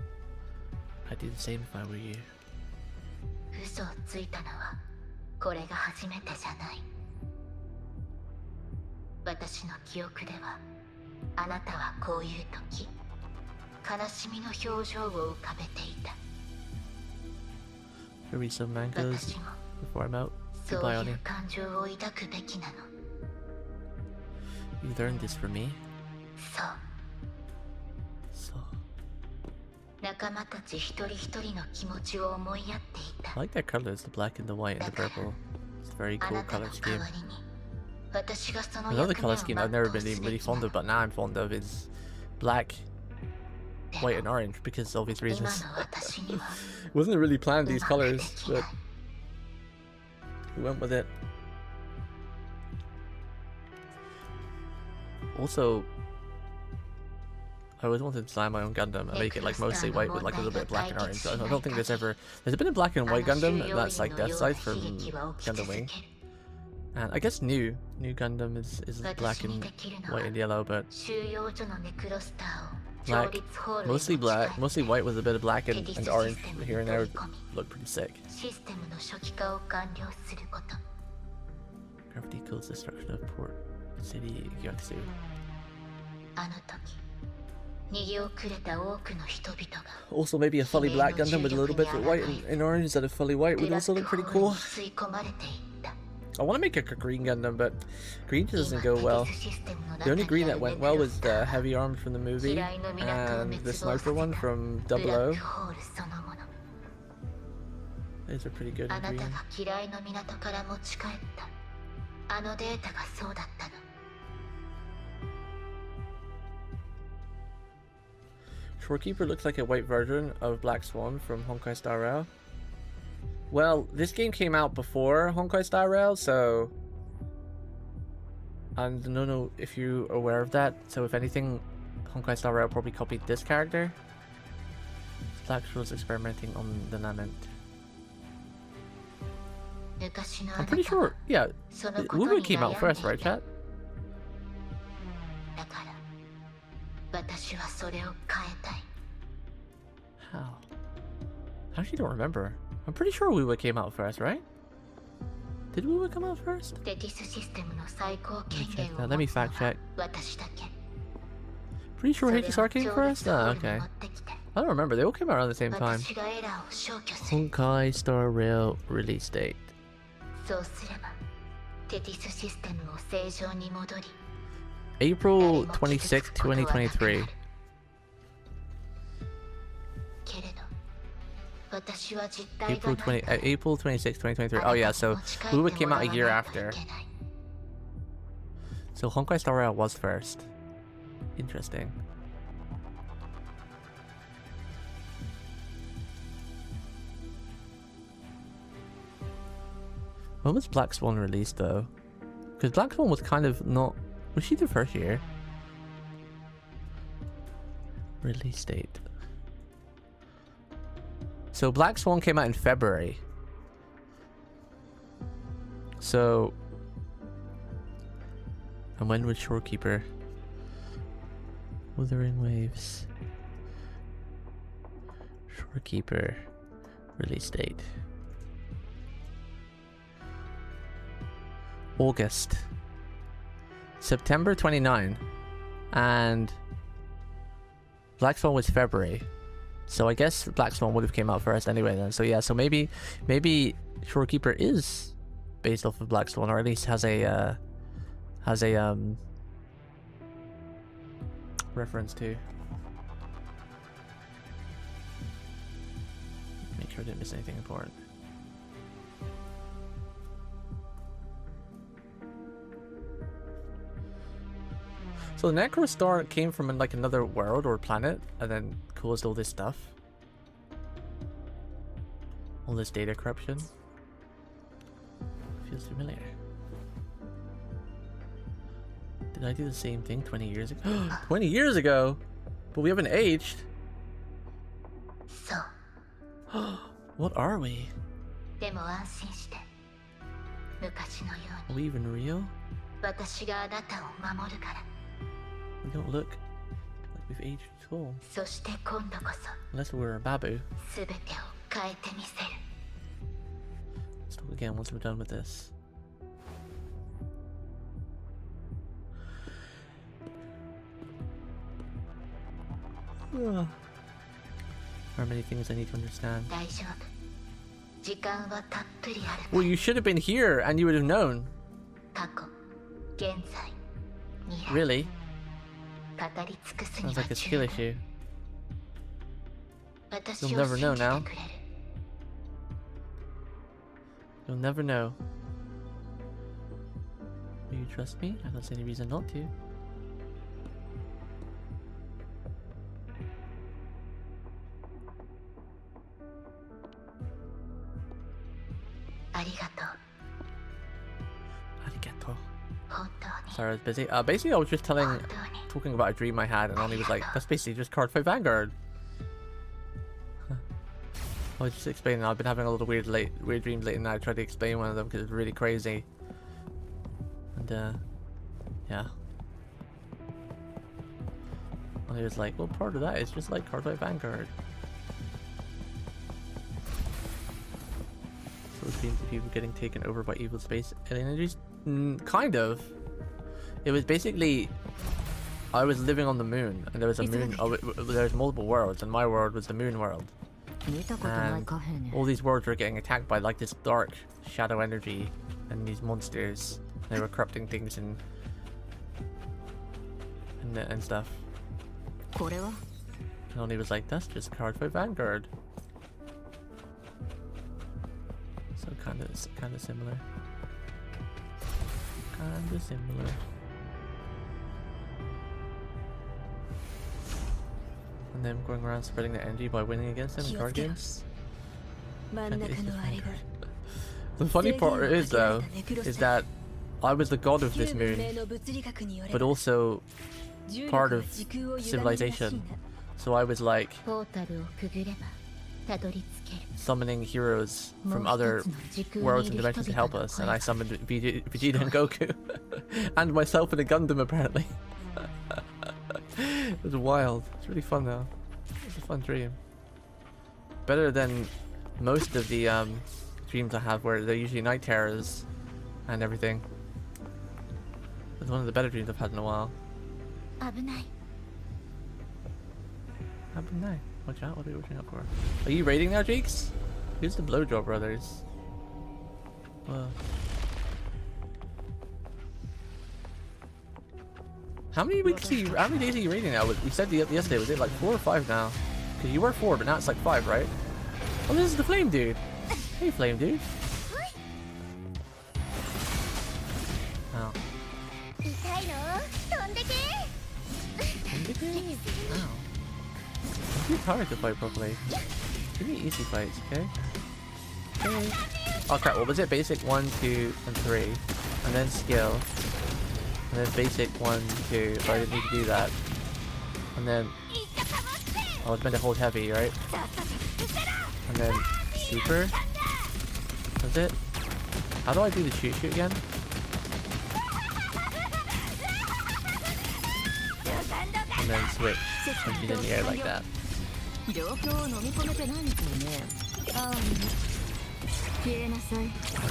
I'd do the same if I were you. Should read some mangas before I'm out. Goodbye, Oni. You learned this for me? So. I like their colors, the black and the white and the purple. It's a very cool color scheme. Another color scheme I've never been really fond of, but now I'm fond of, is black, white and orange, because of obvious reasons. Wasn't really planned these colors, but we went with it. Also, I always wanted to design my own Gundam and make it like mostly white with like a little bit of black and orange. I don't think there's been a black and white Gundam, and that's like Death Sight from Gundam Wing. And I guess new Gundam is black and white and yellow, but black, mostly black, mostly white with a bit of black and orange here and there would look pretty sick. Gravity kills destruction of Port City Gyatsu. Also, maybe a fully black Gundam with a little bit of white and orange instead of fully white would also look pretty cool. I want to make a green Gundam, but green just doesn't go well. The only green that went well was the heavy armed from the movie and the sniper one from 00. These are pretty good in green. Shorekeeper looks like a white version of Black Swan from Honkai Star Rail. Well, this game came out before Honkai Star Rail, so I don't know if you're aware of that. So if anything, Honkai Star Rail probably copied this character. Black Swan's experimenting on the Nament. I'm pretty sure, yeah, Wuthering came out first, right, chat? How? I actually don't remember. I'm pretty sure Wuwa came out first, right? Did Wuwa come out first? Let me check that. Let me fact check. Pretty sure HSR came first? Ah, okay. I don't remember. They all came out around the same time. Honkai Star Rail release date. April 26, 2023. April 26, 2023. Oh yeah, so Wuwa came out a year after. So Honkai Star Rail was first. Interesting. When was Black Swan released though? Because Black Swan was kind of not... Was she the first year? Release date. So Black Swan came out in February. So... And when was Shorekeeper? Wuthering Waves. Shorekeeper. Release date. August. September 29. And Black Swan was February. So I guess Black Swan would have came out first anyway then. So yeah, so maybe Shorekeeper is based off of Black Swan, or at least has a reference to. Make sure I didn't miss anything important. So the Necro Star came from like another world or planet and then caused all this stuff. All this data corruption. Feels familiar. Did I do the same thing 20 years ago? 20 years ago? But we haven't aged. So. What are we? でも安心して。昔のよう Are we even real? に私があなたを守るから。 We don't look like we've aged at all. そして今度こそ Unless we're a babu. 全てを変えてみせる。 Let's talk again once we're done with this. There are many things I need to understand. 大丈夫。時間はたっぷりある。 Well, you should have been here and you would have known. 過去、現在、未来。 Really? 語り尽くすに Sounds は like a 十 skill 分。 issue. 私 You'll を never 信 know じ now. てくれる。 You'll never know. Will you trust me? I don't see any reason not to. ありがとう。 Arigato. 本当に。 Sorry, I was busy. Basically, I was just 本当に。 talking about a dream I had, and Oni was like, "That's basically just Card Fight Vanguard." I was just explaining. I've been having a lot of weird dreams lately, and I tried to explain one of them because it's really crazy. And yeah. Oni was like, "Well, part of that is just like Card Fight Vanguard." So it seems people getting taken over by evil space alien energies. Kind of. It was basically, I was living on the moon, and there was a moon. There's multiple worlds, and my world was the moon world. And all these worlds were getting attacked by like this dark shadow energy, and these monsters. They were corrupting things and stuff. And Oni was like, "That's just Card Fight Vanguard." So kind of similar. Kind of similar. And then going around spreading the energy by winning against them in card games. And it's just Vanguard. The funny part is though, is that I was the god of this moon, but also part of civilization. So I was like ポータルをくぐればたどり着ける。 summoning heroes from other worlds and dimensions to help us, and I summoned Vegeta and Goku, and myself in a Gundam apparently. It was wild. It's really fun though. It was a fun dream. Better than most of the dreams I have, where they're usually night terrors and everything. It's one of the better dreams I've had in a while. 危ない。 Happened now. Watch out, what are you watching out for? Are you raiding now, Jakes? Who's the Blowjob Brothers? Whoa. How many days are you raiding now? We said yesterday, was it like 4 or 5 now? Because you were 4, but now it's like 5, right? Oh, this is the Flame Dude. Hey, Flame Dude. Oh. 痛いの？飛んでけ！ Ow. It's too hard to fight properly. Give me easy fights, okay? Okay. Oh crap, what was it? Basic 1, 2, and 3. And then skill. And then basic 1, 2, but I didn't need to do that. And then... I was meant to hold heavy, right? And then super. That's it. How do I do the shoot again? And then switch. And she's in the air like that. I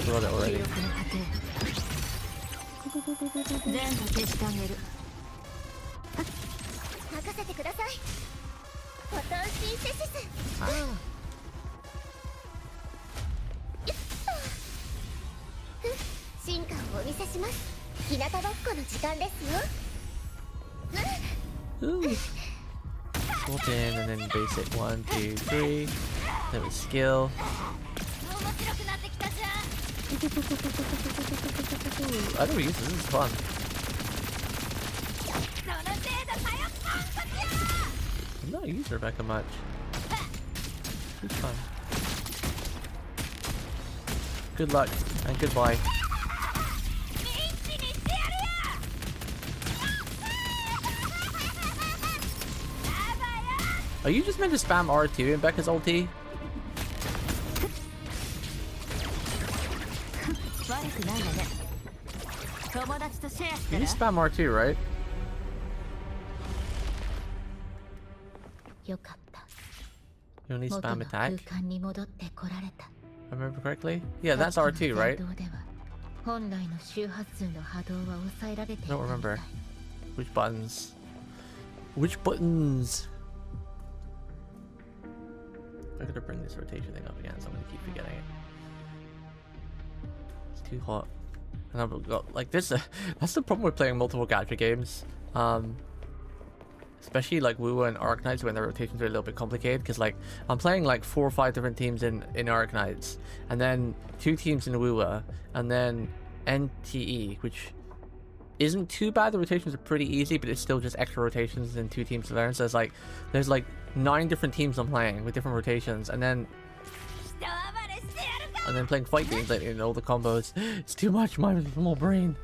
saw that already. Ah. 進化をお見せします。日向ぼっこの時間ですよ。Ooh. Swap in and then basic 1, 2, 3. Then with skill. I never used this. This is fun. I've not used Rebecca much. It's fun. Good luck and goodbye. Are you just meant to spam R2 in Becca's ulti? You just spam R2, right? You only spam attack? If I remember correctly? Yeah, that's R2, right? I don't remember. Which buttons? Which buttons? I gotta bring this rotation thing up again, so I'm gonna keep forgetting it. It's too hot. And I've got like this. That's the problem with playing multiple gacha games. Especially like Wuwa and Arknights when the rotations are a little bit complicated. Because like I'm playing like 4 or 5 different teams in Arknights, and then 2 teams in Wuwa, and then NTE, which isn't too bad. The rotations are pretty easy, but it's still just extra rotations and 2 teams to learn. So it's like there's like 9 different teams I'm playing with different rotations, and then playing fight games like in all the combos. It's too much, my small brain.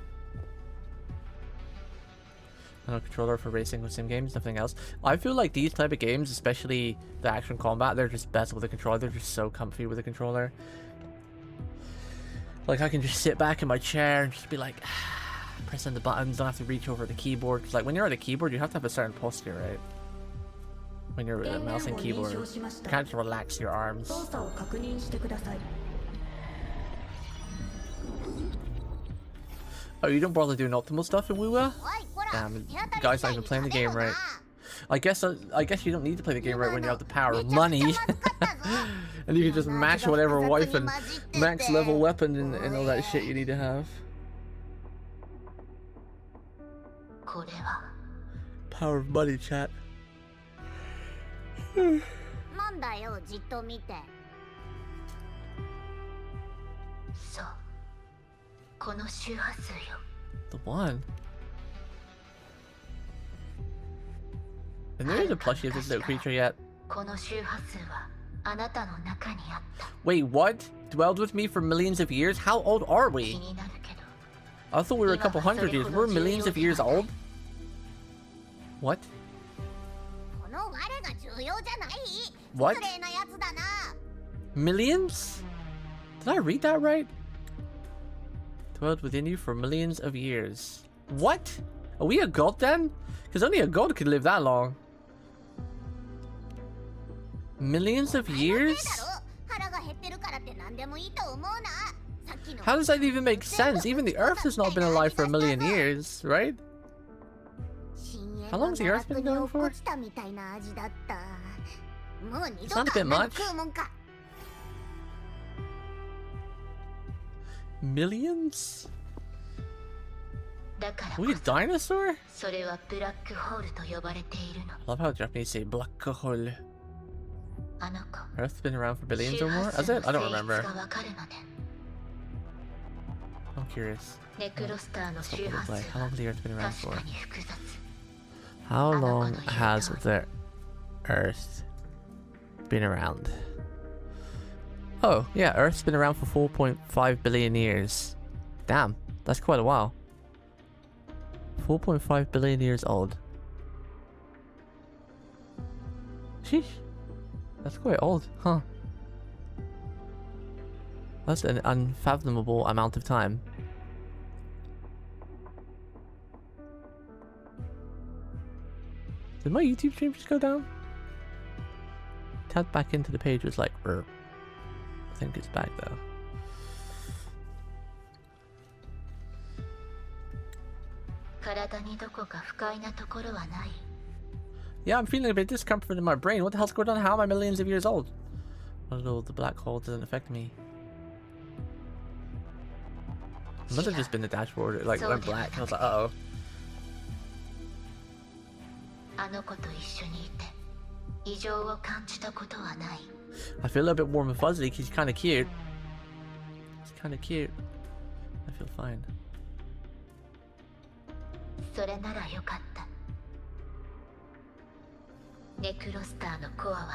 I know controller for racing with sim games, nothing else. I feel like these type of games, especially the action combat, they're just best with a controller. They're just so comfy with a controller. Like I can just sit back in my chair and just be like pressing the buttons, don't have to reach over the keyboard. Cause like when you're at a keyboard, you have to have a certain posture, right? When you're with a mouse and keyboard, you can't just relax your arms. Oh, you don't bother doing optimal stuff in Wuwa? Damn, the guy's not even playing the game right. I guess you don't need to play the game right when you have the power of money. And you can just mash whatever wife and max level weapon and all that shit you need to have. Power of money, chat. The one. And there is a plushie of this little creature yet. Wait, what? Dwelled with me for millions of years? How old are we? I thought we were a couple hundred years. We're millions of years old? What? What? Millions? Did I read that right? Dwelled within you for millions of years. What? Are we a god then? Because only a god could live that long. Millions of years? How does that even make sense? Even the Earth has not been alive for a million years, right? How long has the Earth been going for? It's not a bit much. Millions? Are we a dinosaur? I love how Japanese say black hole. Earth's been around for billions or more? Has it? I don't remember. I'm curious. How long has the Earth been around for? How long has the Earth been around? Oh, yeah, Earth's been around for 4.5 billion years. Damn, that's quite a while. 4.5 billion years old. Sheesh. That's quite old, huh? That's an unfathomable amount of time. Did my YouTube stream just go down? Tapped back into the page, was like, I think it's back though. Yeah, I'm feeling a bit discomfort in my brain. What the hell's going on? How am I millions of years old? I don't know, the black hole doesn't affect me. It must have just been the dashboard. It like went black. I was like, uh-oh. I feel a little bit warm and fuzzy because he's kind of cute. He's kind of cute. I feel fine.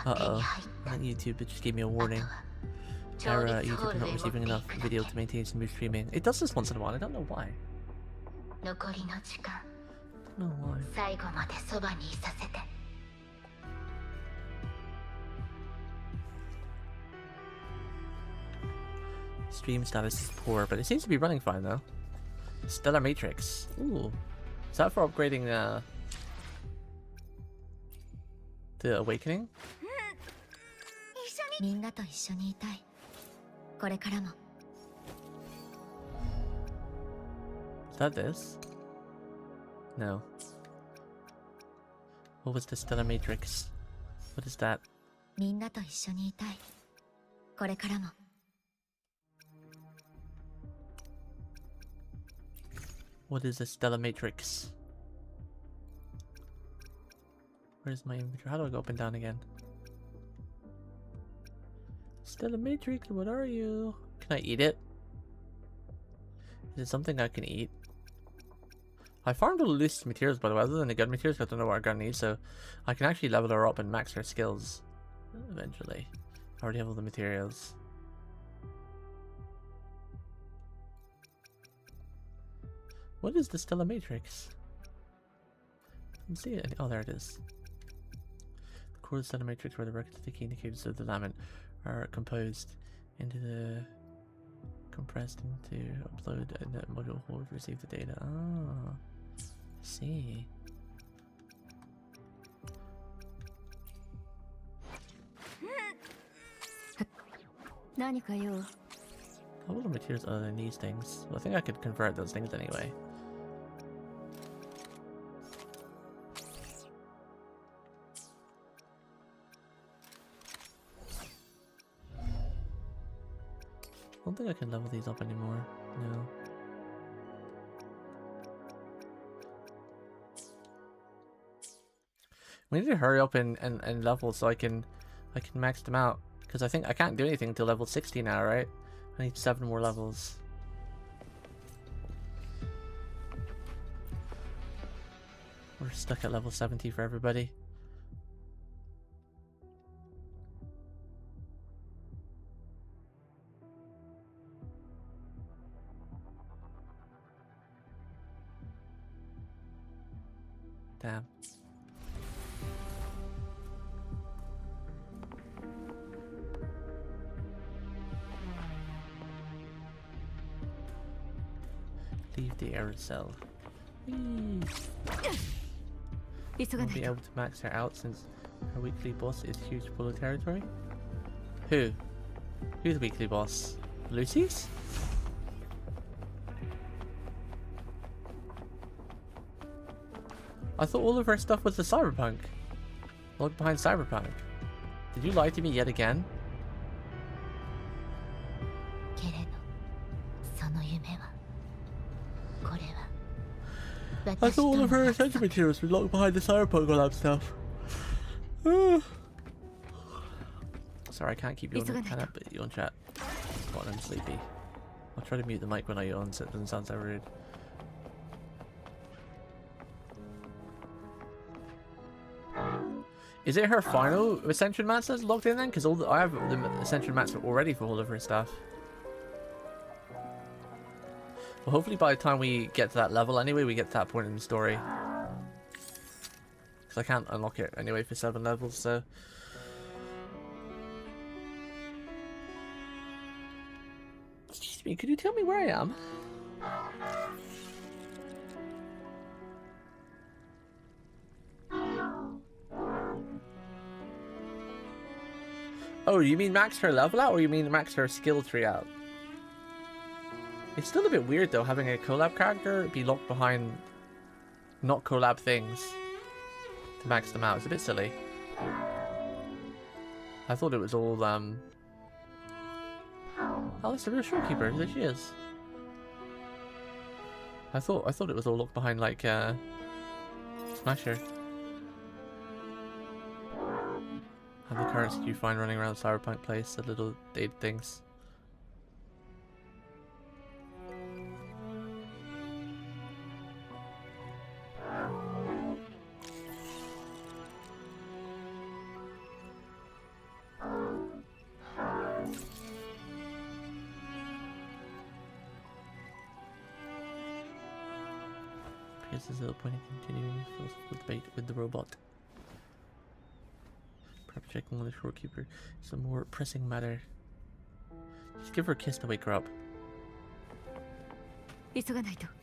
Uh-oh. I think YouTube just gave me a warning. Error, YouTube is not receiving enough video to maintain smooth streaming. It does this once in a while, I don't know why. I don't know why. Stream status is poor, but it seems to be running fine though. Stellar Matrix. Ooh. Is that for upgrading the Awakening? Is that this? No. What was the Stellar Matrix? What is that? What is the Stellar Matrix? Where's my inventory? How do I go up and down again? Stellar Matrix, what are you? Can I eat it? Is it something I can eat? I farmed all the least materials, by the way, other than the gun materials. I don't know what our gun needs, so I can actually level her up and max her skills eventually. I already have all the materials. What is the Stellar Matrix? I can see it. Oh, there it is. The core of the Stellar Matrix, where the records of the key indicators of the lament are composed into the compressed into upload and the module hold to receive the data. Ah, see. How are the materials other than these things? Well, I think I could convert those things anyway. I don't think I can level these up anymore. No. We need to hurry up and level so I can max them out, because I think I can't do anything until level 60 now, right? I need 7 more levels. We're stuck at level 70 for everybody. Damn. Leave the error cell. Whee. Won't be able to max her out since her weekly boss is huge full of territory. Who? Who's the weekly boss? Lucy's? I thought all of her stuff was the Cyberpunk. Look behind Cyberpunk. Did you lie to me yet again? I thought all of her essential materials were locked behind the Cyberpunk lab stuff. Sorry, I can't keep yawning. Can I put you on chat? God, I'm sleepy. I'll try to mute the mic when I yawn so it doesn't sound so rude. Is it her final Ascension mats that's locked in then? Because I have the Ascension mats already for all of her stuff. Well, hopefully by the time we get to that level anyway, we get to that point in the story. Because I can't unlock it anyway for 7 levels, so... Excuse me, could you tell me where I am? Oh, you mean max her level out, or you mean max her skill tree out? It's still a bit weird though, having a collab character be locked behind not collab things to max them out. It's a bit silly. I thought it was all oh, that's the real shopkeeper. There she is. I thought it was all locked behind like Smasher. And the currency you find running around Cyberpunk Place, the little data things. Because there's a little point in continuing philosophical debate with the robot. Perhaps checking on the shopkeeper. Some more pressing matter. Just give her a kiss to wake her up.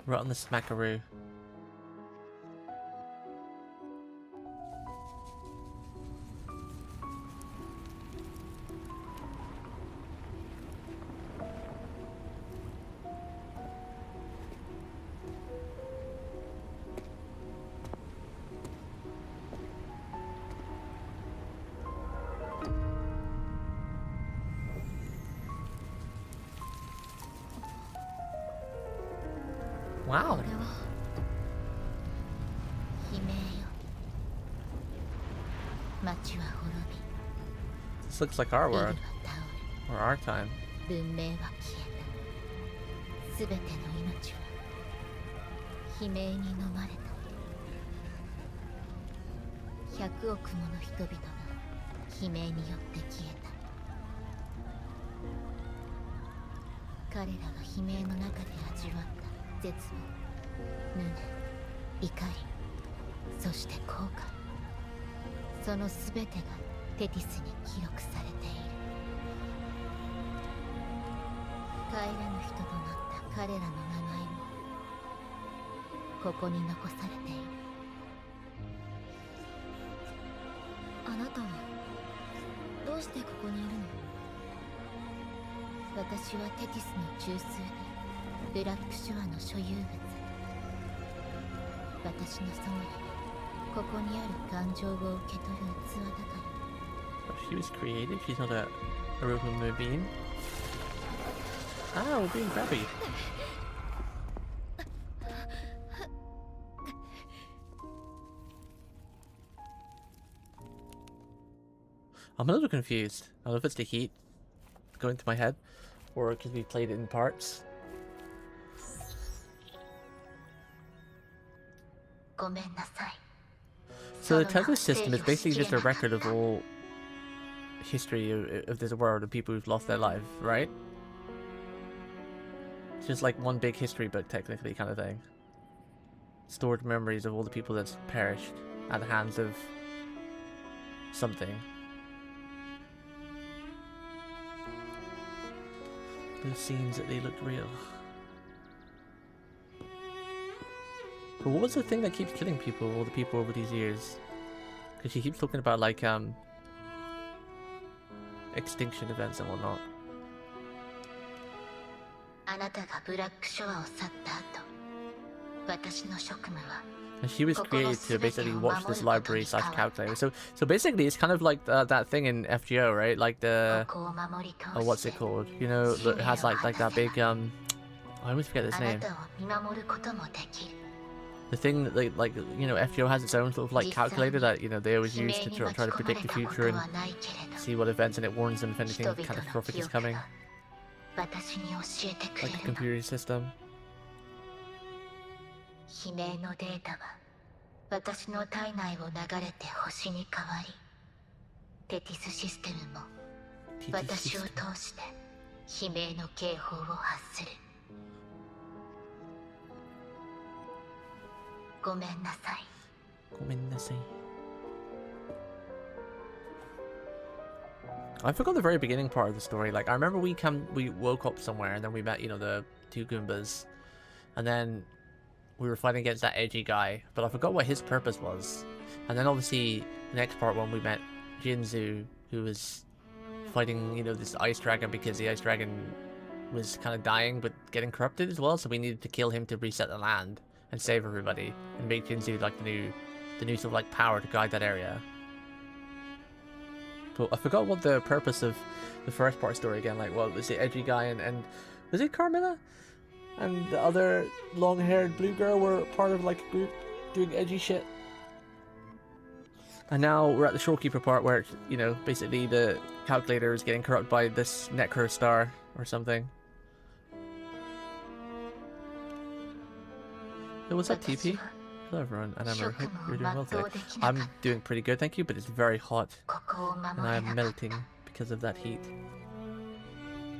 Right on the smackaroo. Wow. This looks like our world. Or our time. She was creative, she's not a robot being. Ah, we're being grabby. I'm a little confused. I don't know if it's the heat going to my head, or because we played it in parts. So the tether system is basically just a record of all history of this world of people who've lost their life, right? It's just like one big history book, technically, kind of thing. Stored memories of all the people that's perished at the hands of something. Those scenes that they looked real. But what was the thing that keeps killing people, all the people over these years? Because she keeps talking about like extinction events and whatnot. And she was created to basically watch this library / calculator. So basically it's kind of like that thing in FGO, right? Like the what's it called? You know, it has like that big I always forget its name. The thing that like you know, FGO has its own sort of like calculator that, you know, they always use to try to predict the future and see what events, and it warns them if anything catastrophic is coming. Like a computer system. テティスシステムも TT 私を system. 通して悲鳴の警報を発する。ごめんなさい。ごめんなさい. I forgot the very beginning part of the story. Like, I remember we woke up somewhere and then we met, you know, the two Goombas. And then we were fighting against that edgy guy. But I forgot what his purpose was. And then obviously, the next part when we met Jinzu, who was fighting, you know, this ice dragon because the ice dragon was kind of dying but getting corrupted as well. So we needed to kill him to reset the land and save everybody. And make Jinzu like the new sort of like power to guide that area. But I forgot what the purpose of the first part story again. Like, well, was the edgy guy and was it Carmilla? And the other long-haired blue girl were part of like a group doing edgy shit. And now we're at the Shorekeeper part where, you know, basically the calculator is getting corrupted by this Necro star or something. Hey, what's up, TP? Hello everyone, and Amaru. Hope you're doing well today. I'm doing pretty good, thank you, but it's very hot. And I'm melting because of that heat.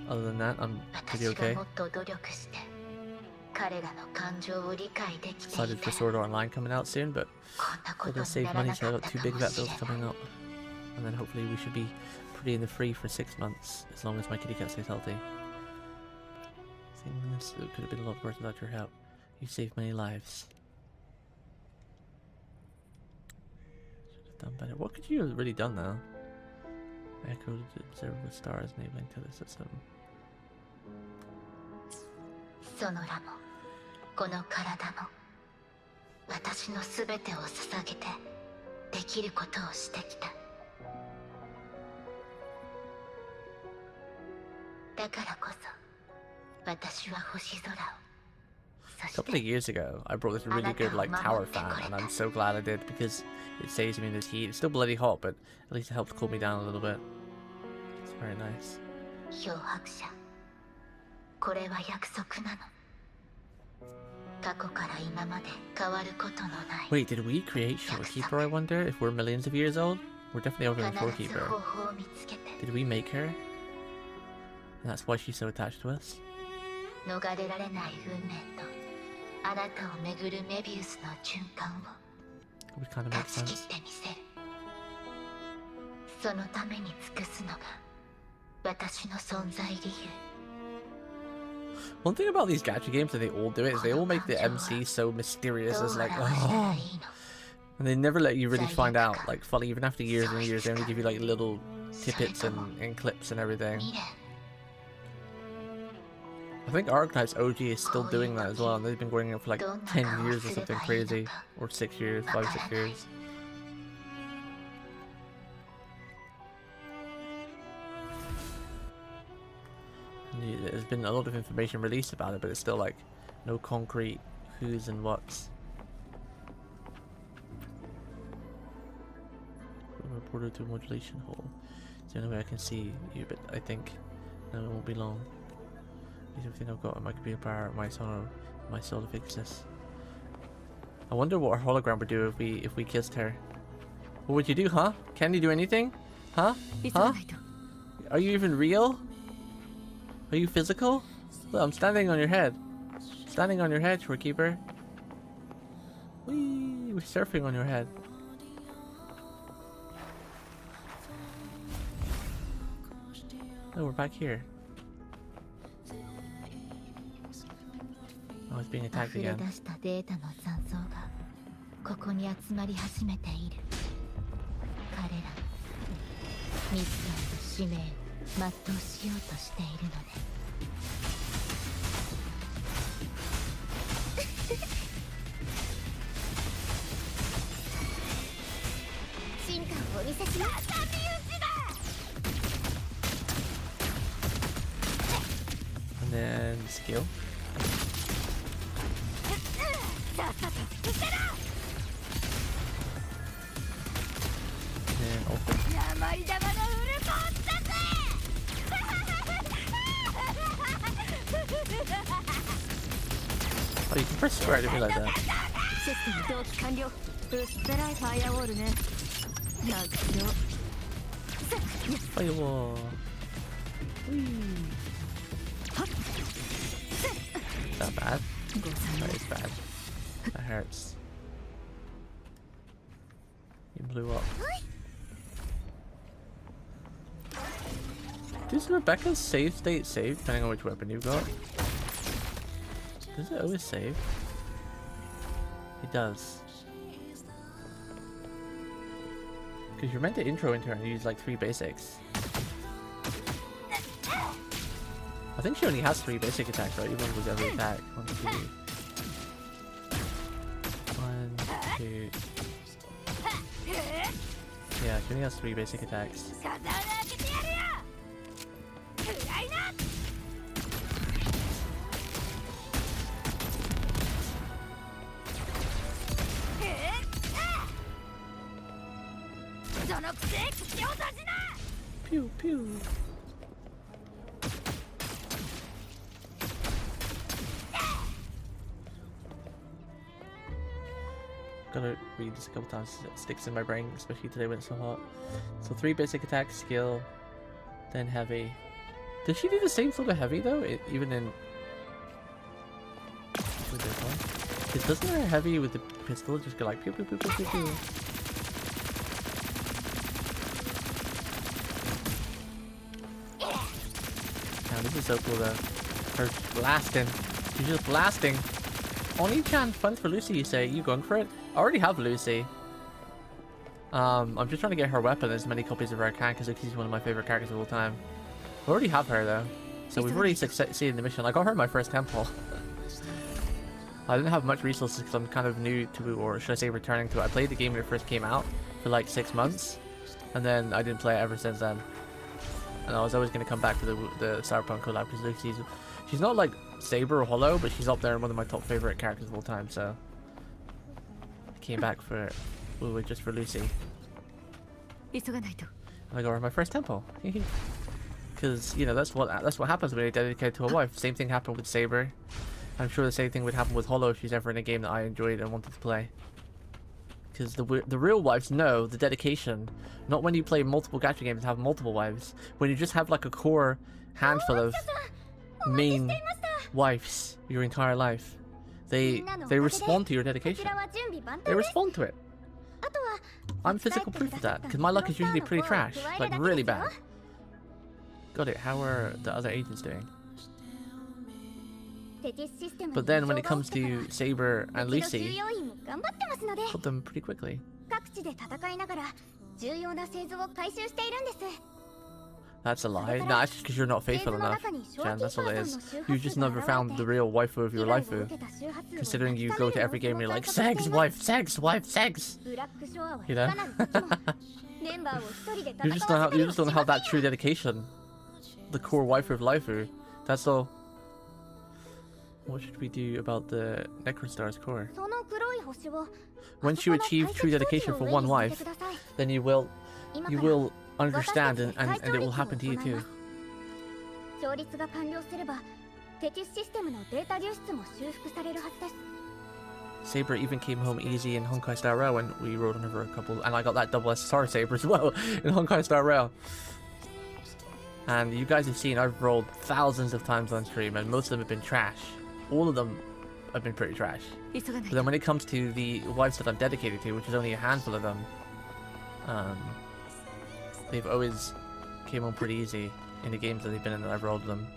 Other than that, I'm pretty okay. Excited for Sword Art Online coming out soon, but I'm gonna save money, so I got 2 big vet bills coming up. And then hopefully we should be pretty in the free for 6 months, as long as my kitty cat stays healthy. Things that could have been a lot worse without your help. You saved many lives. Should have done better. What could you have really done now? Echo to observe the stars enabling to the system. その名もこの体も私のすべてを捧げてできることをしてきた。だからこそ私は星空を。 A couple of years ago, I brought this really good like tower fan, and I'm so glad I did because it saves me in this heat. It's still bloody hot, but at least it helps cool me down a little bit. It's very nice. 漂白者、これは約束なの。過去から今まで変わることのない。 Wait, did we create Shorekeeper? I wonder if we're millions of years old. We're definitely older than 必ず Shorekeeper. 方法を見つけて Did we make her? And that's why she's so attached to us. 逃れられない運命とあなたを巡るメビウスの循環を Would kind of 断 make ち切っ sense. てみせる。そのために尽くすのが私の存在理由。 One thing about these gacha games that they all do it is they all make the MC so mysterious. It's like, oh, and they never let you really find out, like, fully, even after years and years. They only give you like little tidbits and clips and everything. I think Archetypes OG is still doing that as well, and they've been going on for like 10 years or something crazy, or 6 years, 5, 6 years. There's been a lot of information released about it, but it's still like no concrete who's and what's. From a portal to a modulation hole. It's the only way I can see you, but I think no, it won't be long. Use everything I've got, my computer power, my soul to fix this. I wonder what our hologram would do if we kissed her. What would you do, huh? Can you do anything? Huh? Huh? Are you even real? Are you physical? Look, I'm standing on your head. Standing on your head, Shorekeeper. Whee! We're surfing on your head. Oh, we're back here. Oh, it's being attacked again. 溢れ出したデータの残像がここに集まり始めている。彼らミッションと使命を全うしようとしているので。進化をお見せします。And then skill. And then open. Oh, you can press square, I didn't realize that. システム同期完了。薄っぺらいファイアウォールね。なくしよう。Firewall. Is that bad? That is bad. That hurts. You blew up. Does Rebecca's save state save depending on which weapon you've got? Does it always save? It does. Because you're meant to intro into her and use like 3 basics. I think she only has 3 basic attacks, right? Even with every attack. 1, 2. 1, 2. Yeah, she only has 3 basic attacks. Pew pew. Gotta read this a couple times, it sticks in my brain, especially today when it's so hot. So 3 basic attacks, skill, then heavy. Did she do the same sort of heavy though? Even in this one? Because doesn't her heavy with the pistol just go like pew pew pew pew pew pew? Damn, this is so cool though. Her blasting. She's just blasting. Oni-chan, fun for Lucy, you say. You going for it? I already have Lucy. I'm just trying to get her weapon as many copies of her as I can because she's one of my favorite characters of all time. I already have her though. So we've already succeeded in the mission. I got her in my first temple. I didn't have much resources because I'm kind of new to, or should I say returning to it. I played the game when it first came out for like 6 months. And then I didn't play it ever since then. And I was always going to come back to the Cyberpunk collab because she's not like Saber or Hollow, but she's up there in one of my top favorite characters of all time. So I came back for just for Lucy. And I got her my first temple. Because you know that's what happens when you dedicate to a wife. Same thing happened with Saber. I'm sure the same thing would happen with Hollow if she's ever in a game that I enjoyed and wanted to play. Because the real wives know the dedication. Not when you play multiple gacha games and have multiple wives. When you just have like a core handful of main wives your entire life. They respond to your dedication. They respond to it. I'm physical proof of that. Because my luck is usually pretty trash. Like really bad. Got it. How are the other agents doing? But then when it comes to Saber and Lucy, put them pretty quickly. That's a lie. Nah, that's just because you're not faithful enough, Jan, that's all it is. You just never found the real waifu of your waifu. Considering you go to every game and you're like, Segs, wife, Segs, wife, Segs! You know? you just don't have that true dedication. The core waifu of waifu. That's all. What should we do about the Necrostar's core? Once you achieve true dedication for one wife, then you will understand and it will happen to you too. Saber even came home easy in Honkai Star Rail when we rode on her for a couple, and I got that double SSR Saber as well in Honkai Star Rail. And you guys have seen I've rolled thousands of times on stream and most of them have been trash. All of them have been pretty trash. But then when it comes to the wives that I'm dedicated to, which is only a handful of them, they've always came home pretty easy in the games that they've been in that I've rolled them.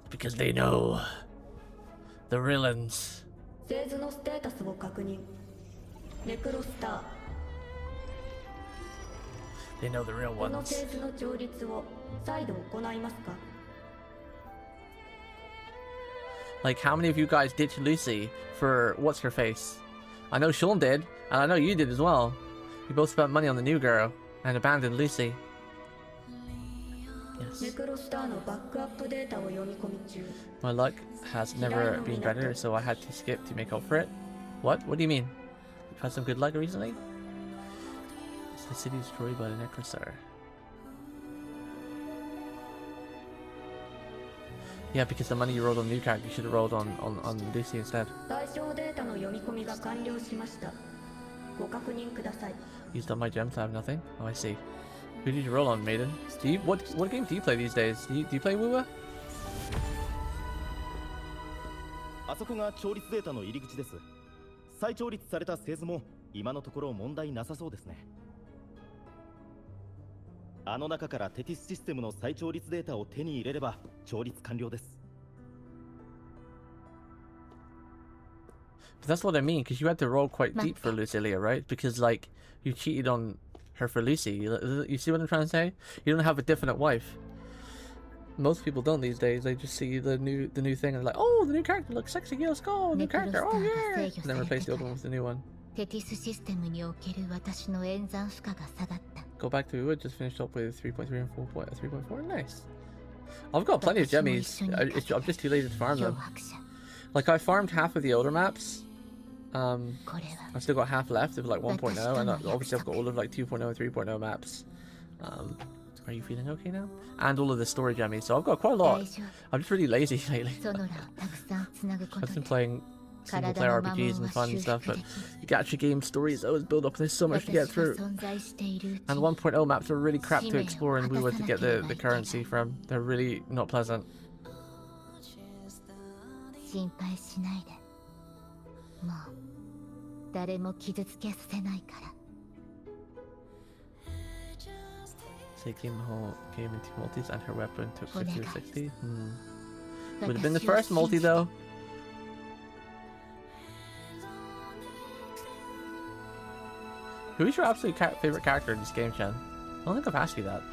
Because they know the villains. They know the real ones. Like, how many of you guys ditched Lucy for what's her face? I know Sean did, and I know you did as well. You both spent money on the new girl and abandoned Lucy. Yes. My luck has never been better, so I had to skip to make up for it. What? What do you mean? You've had some good luck recently? Is the city destroyed by the Necrostar? Yeah, because the money you rolled on the new character, you should have rolled on Lucy instead. Used up my gems, I have nothing. Oh, I see. Who did you roll on, Maiden? Do you, what game do you play these days? Do you play Wuwa? あそこが調律データの入り口です。再調律された製図も今のところ問題なさそうですね。あの中からテティスシステムの再調律データを手に入れれば調律完了です。But that's what I mean, because you had to roll quite deep for Lucilia, right? Because, like, you cheated on her for Lucy. You see what I'm trying to say? You don't have a definite wife. Most people don't these days. They just see the new thing and they're like, oh, the new character looks sexy. Let's go, new character. Oh yeah, and then replace the old one with the new one. Go back to it. Just finished up with 3.3 and 3.4. Nice. I've got plenty of gemmies. I'm just too lazy to farm them. Like I farmed half of the older maps. I've still got half left of like 1.0, and obviously I've got all of like 2.0 and 3.0 maps. Are you feeling okay now? And all of the story gemmies, so I've got quite a lot. I'm just really lazy lately. I've been playing single player RPGs and fun stuff, but the gacha game stories always build up. There's so much to get through. And 1.0 maps are really crap to explore, and we were to get the currency from. They're really not pleasant. Taking the whole game into multis and her weapon took 50 to 60. Would have been the first multi though. Who is your absolute favorite character in this game, Chen? I don't think I've asked you that.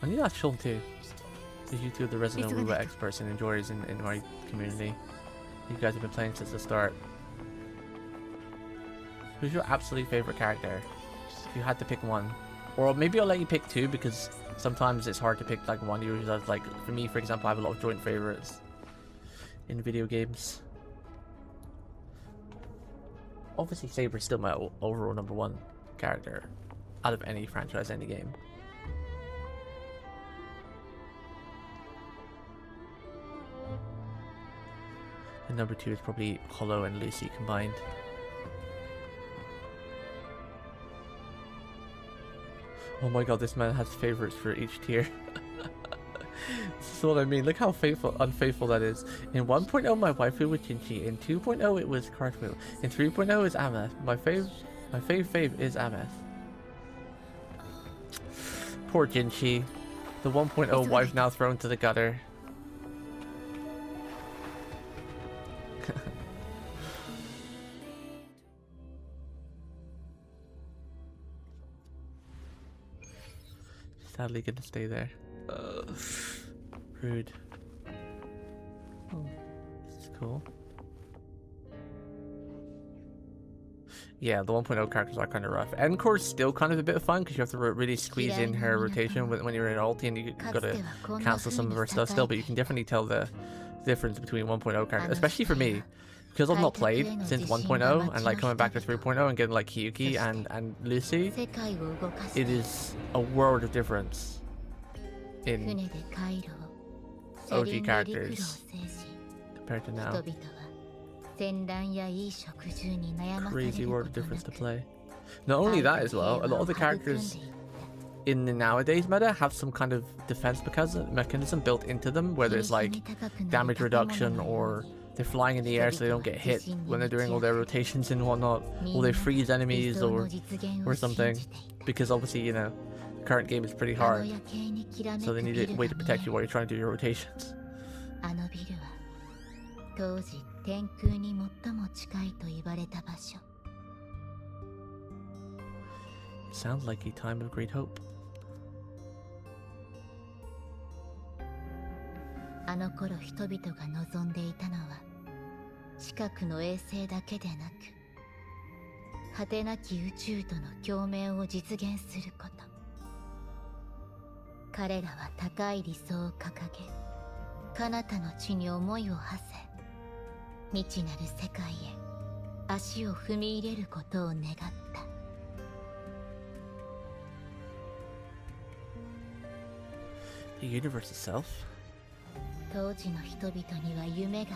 I need to ask Shuln too. Because you two are the resident Wuwa experts and enjoyers in my community. You guys have been playing since the start. Who's your absolute favorite character? If you had to pick one, or maybe I'll let you pick two because sometimes it's hard to pick like one. Usually, like for me, for example, I have a lot of joint favorites in video games. Obviously, Saber's still my overall #1 character out of any franchise, any game. And #2 is probably Hollow and Lucy combined. Oh my god, this man has favorites for each tier. This is what I mean. Look how unfaithful that is. In 1.0, my waifu was Jinchi. In 2.0, it was Cartwheel. In 3.0, is Ameth. My fave is Ameth. Poor Jinchi. The 1.0 wife now thrown to the gutter. Sadly gonna stay there. Rude. Oh, this is cool. Yeah, the 1.0 characters are kind of rough. Encore's still kind of a bit of fun because you have to really squeeze in her rotation when you're in ulti, and you gotta cancel some of her stuff still, but you can definitely tell the difference between 1.0 characters, especially for me. Because I've not played since 1.0 and like coming back to 3.0 and getting like Hiyuki and Lucy, it is a world of difference in OG characters compared to now. Crazy world of difference to play. Not only that as well, a lot of the characters in the nowadays meta have some kind of defense mechanism built into them, whether it's like damage reduction or they're flying in the air so they don't get hit when they're doing all their rotations and whatnot, or they freeze enemies or something, because obviously, you know, the current game is pretty hard, so they need a way to protect you while you're trying to do your rotations. Sounds like a time of great hope. あの頃人々が望んでいたのは近くの衛星だけでなく果てなき宇宙との共鳴を実現すること。彼らは高い理想を掲げ、彼方の地に思いを馳せ、未知なる世界へ足を踏み入れることを願った。The universe itself? 当時の人々には夢があ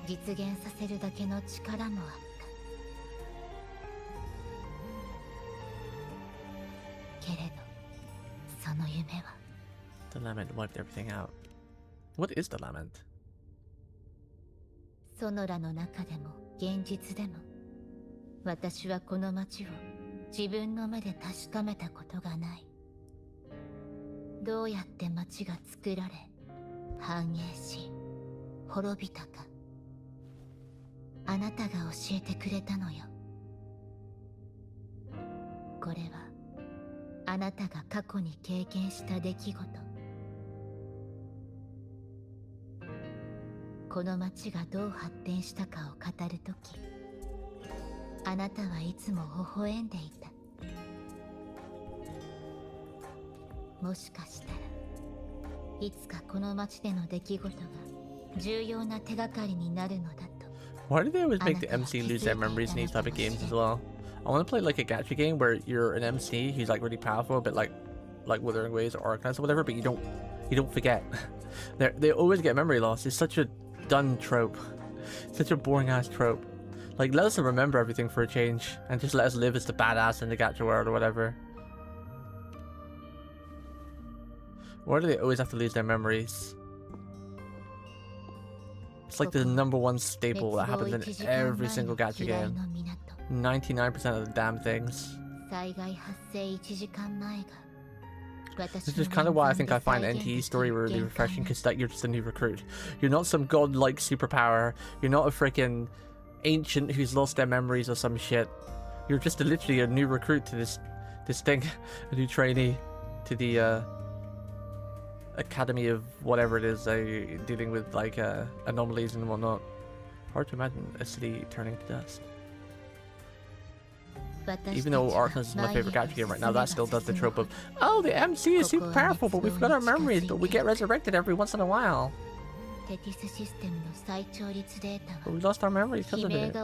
り、実現させるだけの力もあっけれどその夢は The lament wiped everything out. What is the lament? ソノラの中でも現実でも私はこの町を自分の目で確かめたことがない。どうやって町が作られ繁栄し滅びたかあなたが教えてくれたのよ。これはあなたが過去に経験した出来事。この町がどう発展したかを語るときあなたはいつも微笑んでいた。もしかしたらいつかこの町での出来事が重要な手がかりになるのだと。 Why do they always make the MC lose their memories in these type of games as well? I want to play like a gacha game where you're an MC who's like really powerful, but like Wuthering Waves or Arcanines or whatever, but you don't forget. They always get memory loss. It's such a done trope, such a boring ass trope. Like, let us remember everything for a change, and just let us live as the badass in the gacha world or whatever. Why do they always have to lose their memories? It's like the #1 staple that happens in every single gacha game. 99% of the damn things. This is kind of why I think I find NTE's story really refreshing, because like you're just a new recruit. You're not some godlike superpower. You're not a freaking ancient who's lost their memories or some shit. You're just literally a new recruit to this thing, a new trainee to the academy of whatever it is, dealing with like anomalies and whatnot. Hard to imagine a city turning to dust. Even though Arcanines is my favorite gacha game right now, that still does the trope of, oh, the MC is super powerful, but we forgot our memories, but we get resurrected every once in a while. But we lost our memories because of it.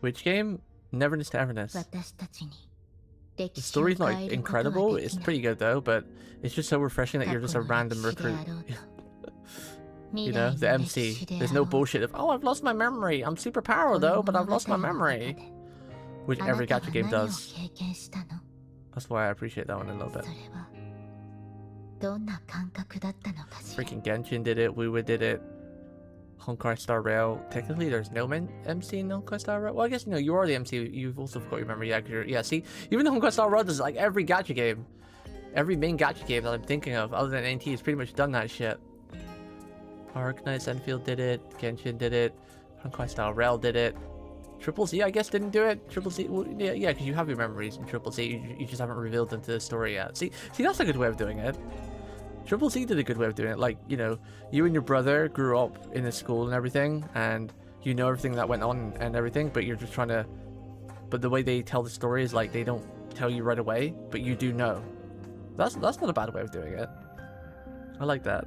Which game? Neverness to Everness. The story's not incredible, it's pretty good though, but it's just so refreshing that you're just a random recruit. You know, the MC. There's no bullshit of, oh, I've lost my memory. I'm super powerful though, but I've lost my memory. Which every gacha game does. That's why I appreciate that one a little bit. Freaking Genshin did it, Wuwa did it. Honkai Star Rail. Technically, there's no MC in Honkai Star Rail. Well, I guess, you know, you are the MC. You've also got your memory. Yeah, see? Even Honkai Star Rail does like every gacha game. Every main gacha game that I'm thinking of, other than NT, has pretty much done that shit. Arcanines Enfield did it. Genshin did it. Honkai Star Rail did it. Triple Z, I guess, didn't do it. Triple Z, well, yeah, because you have your memories in Triple Z. You just haven't revealed them to the story yet. See, that's a good way of doing it. Triple Z did a good way of doing it. Like, you know, you and your brother grew up in a school and everything, and you know everything that went on and everything, but you're just trying to... But the way they tell the story is like, they don't tell you right away, but you do know. That's not a bad way of doing it. I like that.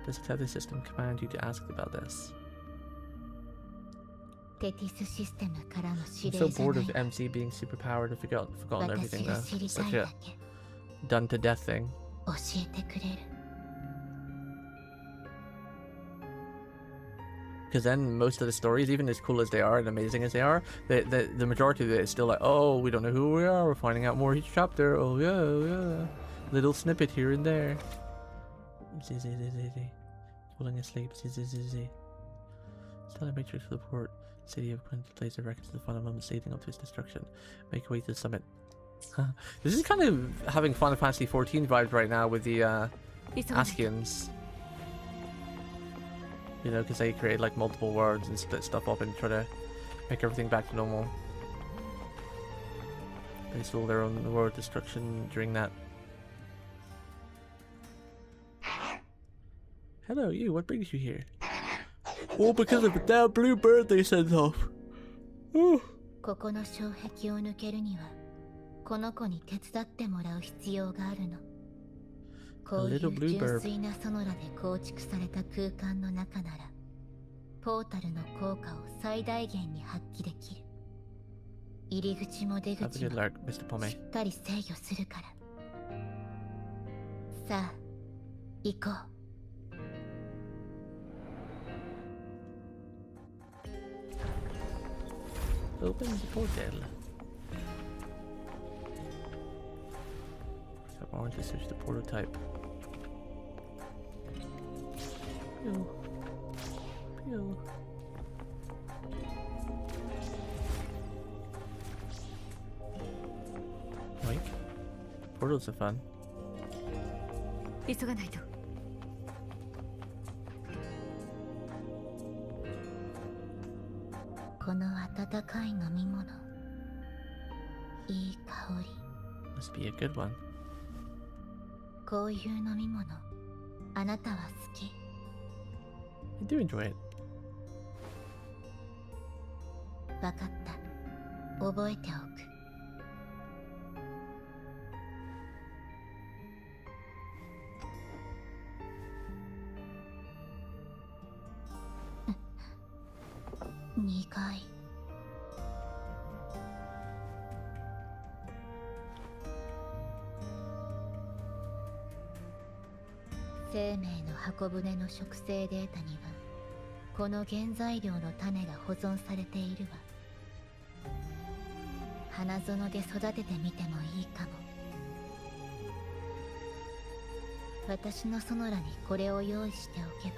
Does the tether system command you to ask about this? I'm so bored of MC being superpowered and forgotten everything though. It's such a done to death thing. Because then most of the stories, even as cool as they are and amazing as they are, the majority of it is still like, oh, we don't know who we are, we're finding out more each chapter, oh yeah. Little snippet here and there. Falling asleep. Stellar Matrix report. City of Quint plays a record to the final moments leading up to its destruction. Make your way to the summit. This is kind of having Final Fantasy XIV vibes right now with the Ascians. You know, because they create like multiple worlds and split stuff up and try to make everything back to normal. They saw their own world destruction during that. Hello, you. What brings you here? All because of a damn blue bird they sent off. Ooh. A little blue bird. Have a good luck, Mr. Pome. Open the portal. I want to switch the prototype. Pew. Pew. Like, portals are fun. 急がないと。この温かい飲み物、いい香り。 Must be a good one. こういう飲み物、あなたは好き。 I do enjoy it. わかった。覚えておく。苦い。生命の箱舟の植生データにはこの原材料の種が保存されているわ。花園で育ててみてもいいかも。私のソノラにこれを用意しておけ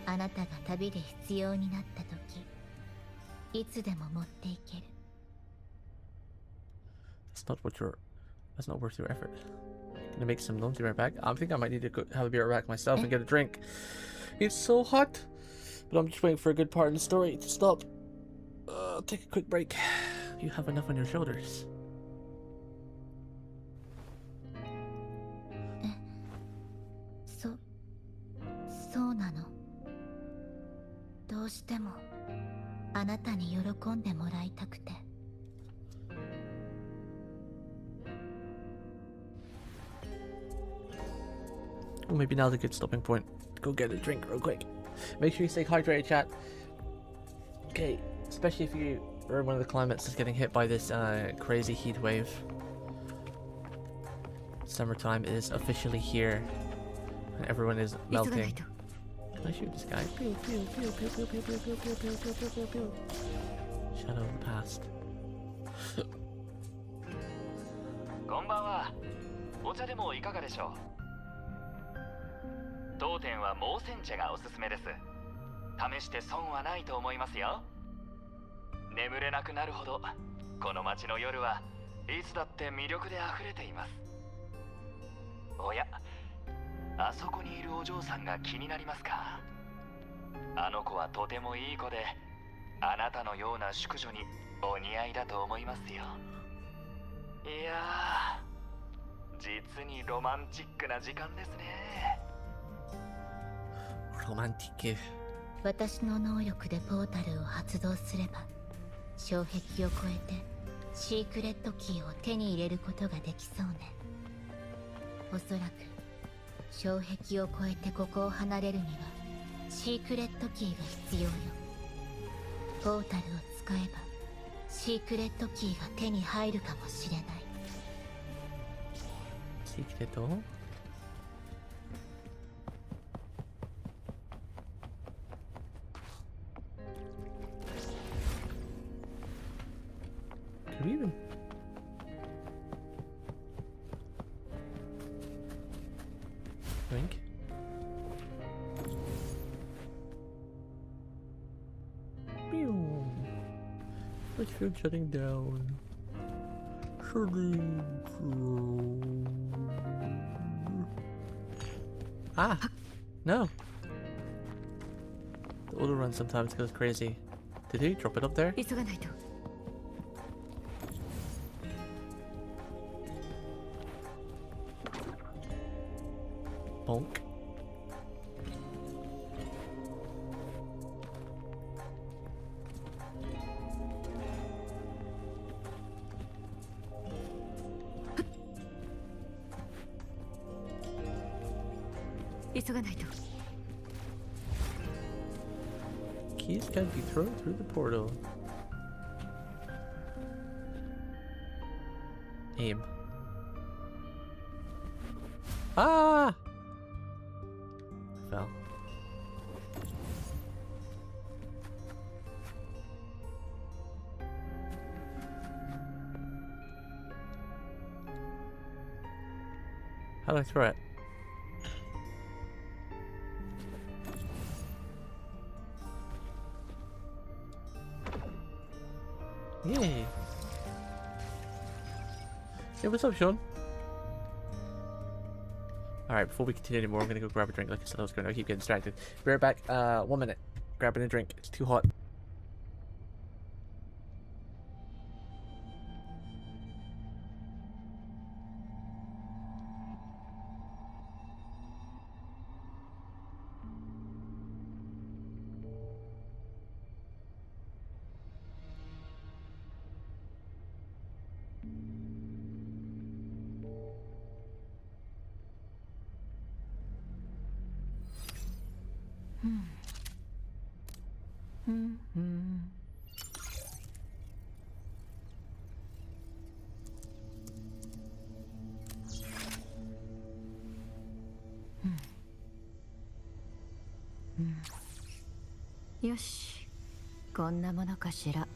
ば、あなたが旅で必要になった時、いつでも持っていける。 That's not worth your effort. Gonna make some noise, be right back. I think I might need to go have a beer back myself and get a drink. It's so hot, but I'm just waiting for a good part in the story to stop. I'll take a quick break. You have enough on your shoulders. そうなの。どうしてもあなたに喜んでもらいたくて。Well, maybe now's a good stopping point. Go get a drink real quick. Make sure you stay hydrated, chat. Okay, especially if you are in one of the climates that's getting hit by this crazy heat wave. Summertime is officially here, and everyone is 急がない melting. と。 Can I shoot this guy? Pew, pew, pew, pew, pew, pew, pew, pew, pew, pew, pew, pew, pew. Shadow of the past. こんばんは。お茶でもいかがでしょう。当店は猛煎茶がおすすめです。試して損はないと思いますよ。眠れなくなるほどこの街の夜はいつだって魅力で溢れています。おや、あそこにいるお嬢さんが気になりますか。あの子はとてもいい子で、あなたのような淑女にお似合いだと思いますよ。いやー、実にロマンチックな時間ですね。Romantic. 私の能力でポータルを発動すれば、障壁を越えてシークレットキーを手に入れることができそうね。おそらく障壁を越えてここを離れるにはシークレットキーが必要よ。ポータルを使えばシークレットキーが手に入るかもしれない。 Secret. Could we even... Drink? Pew. Switchfield shutting down. Shutting down. Ah! No! The auto run sometimes goes crazy. Did he drop it up there? 急がないと。 Bonk. Keys can be thrown through the portal. Aim. Ah! Fell. How do I throw it? Yay! Hey, what's up, Sean? Alright, before we continue anymore, I'm gonna go grab a drink. Like I said, I was gonna keep getting distracted. Be right back. 1 minute. Grabbing a drink. It's too hot.よし、こんなものかしら。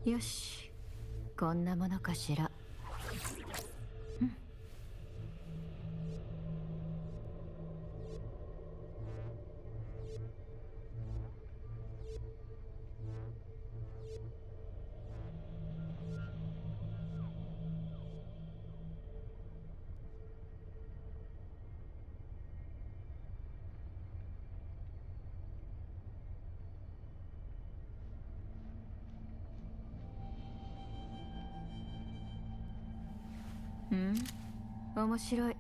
よし、こんなものかしら。面白い。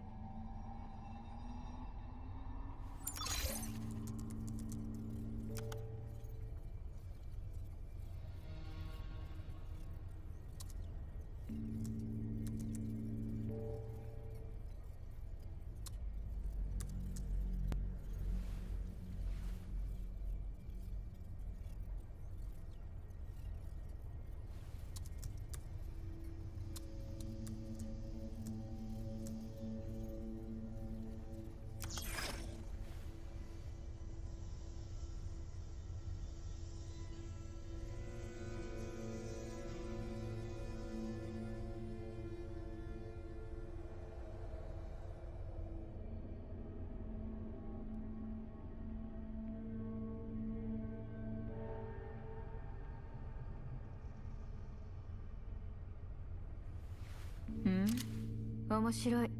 面白い。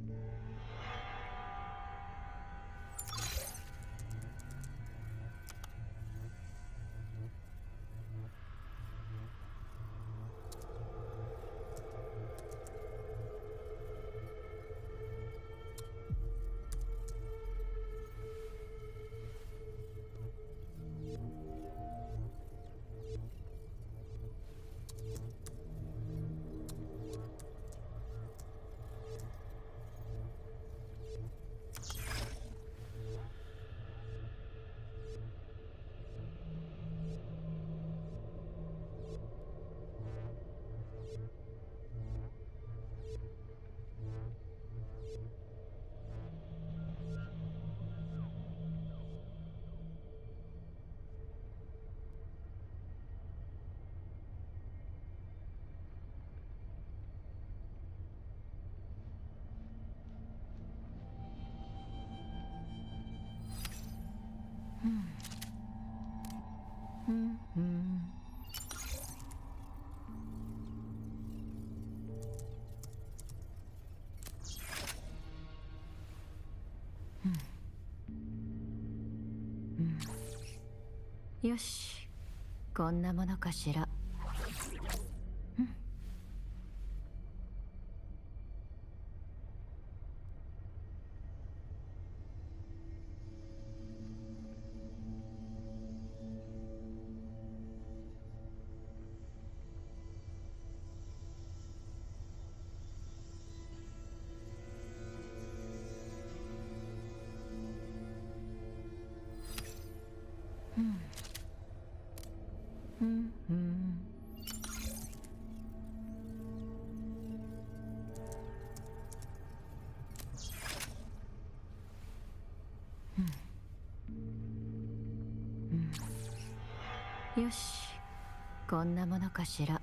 よし、こんなものかしら。よし、こんなものかしら。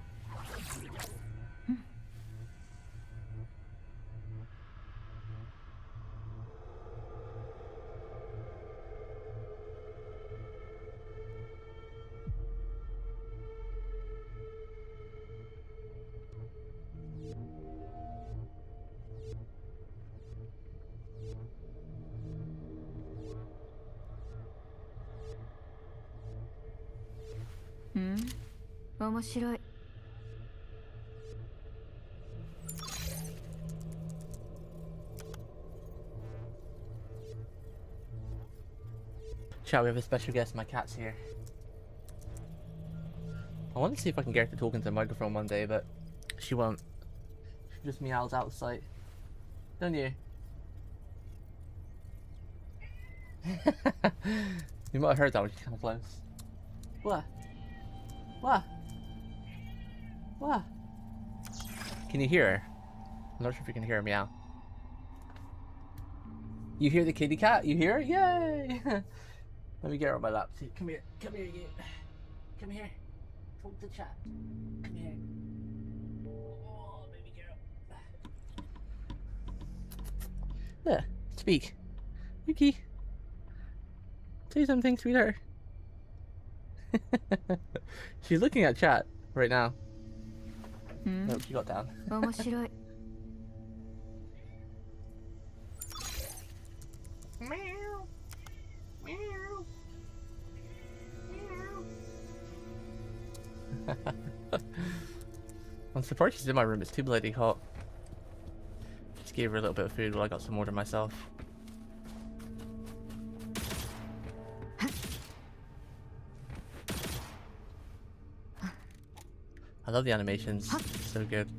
面白い。Chat, we have a special guest. My cat's here. I want to see if I can get her to talk into the microphone one day, but she won't. She just meows out of sight. Don't you? You might have heard that when she's kind of close. What? What? What? Can you hear her? I'm not sure if you can hear her meow. You hear the kitty cat? You hear her? Yay! Let me get her on my lap. Come here. Come here, you. Come here. Talk to chat. Come here. Oh, baby girl. There. Speak. Yuki. Say something, sweetheart. She's looking at chat right now. Nope, she got down. 面白い。I'm surprised she's in my room. It's too bloody hot. Just gave her a little bit of food while I got some water myself. I love the animations. So good.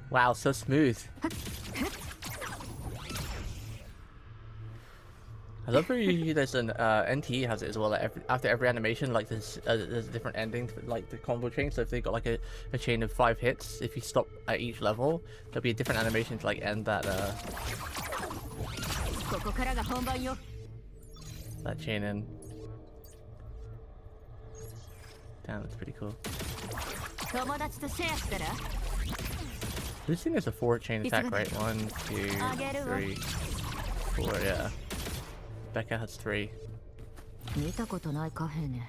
Wow, so smooth. I love how there's an NTE has it as well. Like after every animation, like there's a different ending to, like the combo chain. So if they got like a chain of 5 hits, if you stop at each level, there'll be a different animation to like end that that chain in. Damn, that's pretty cool. This thing is a 4 chain attack, right? 1, 2, 3, 4. Yeah. Becca has 3. 見たことない貨幣ね。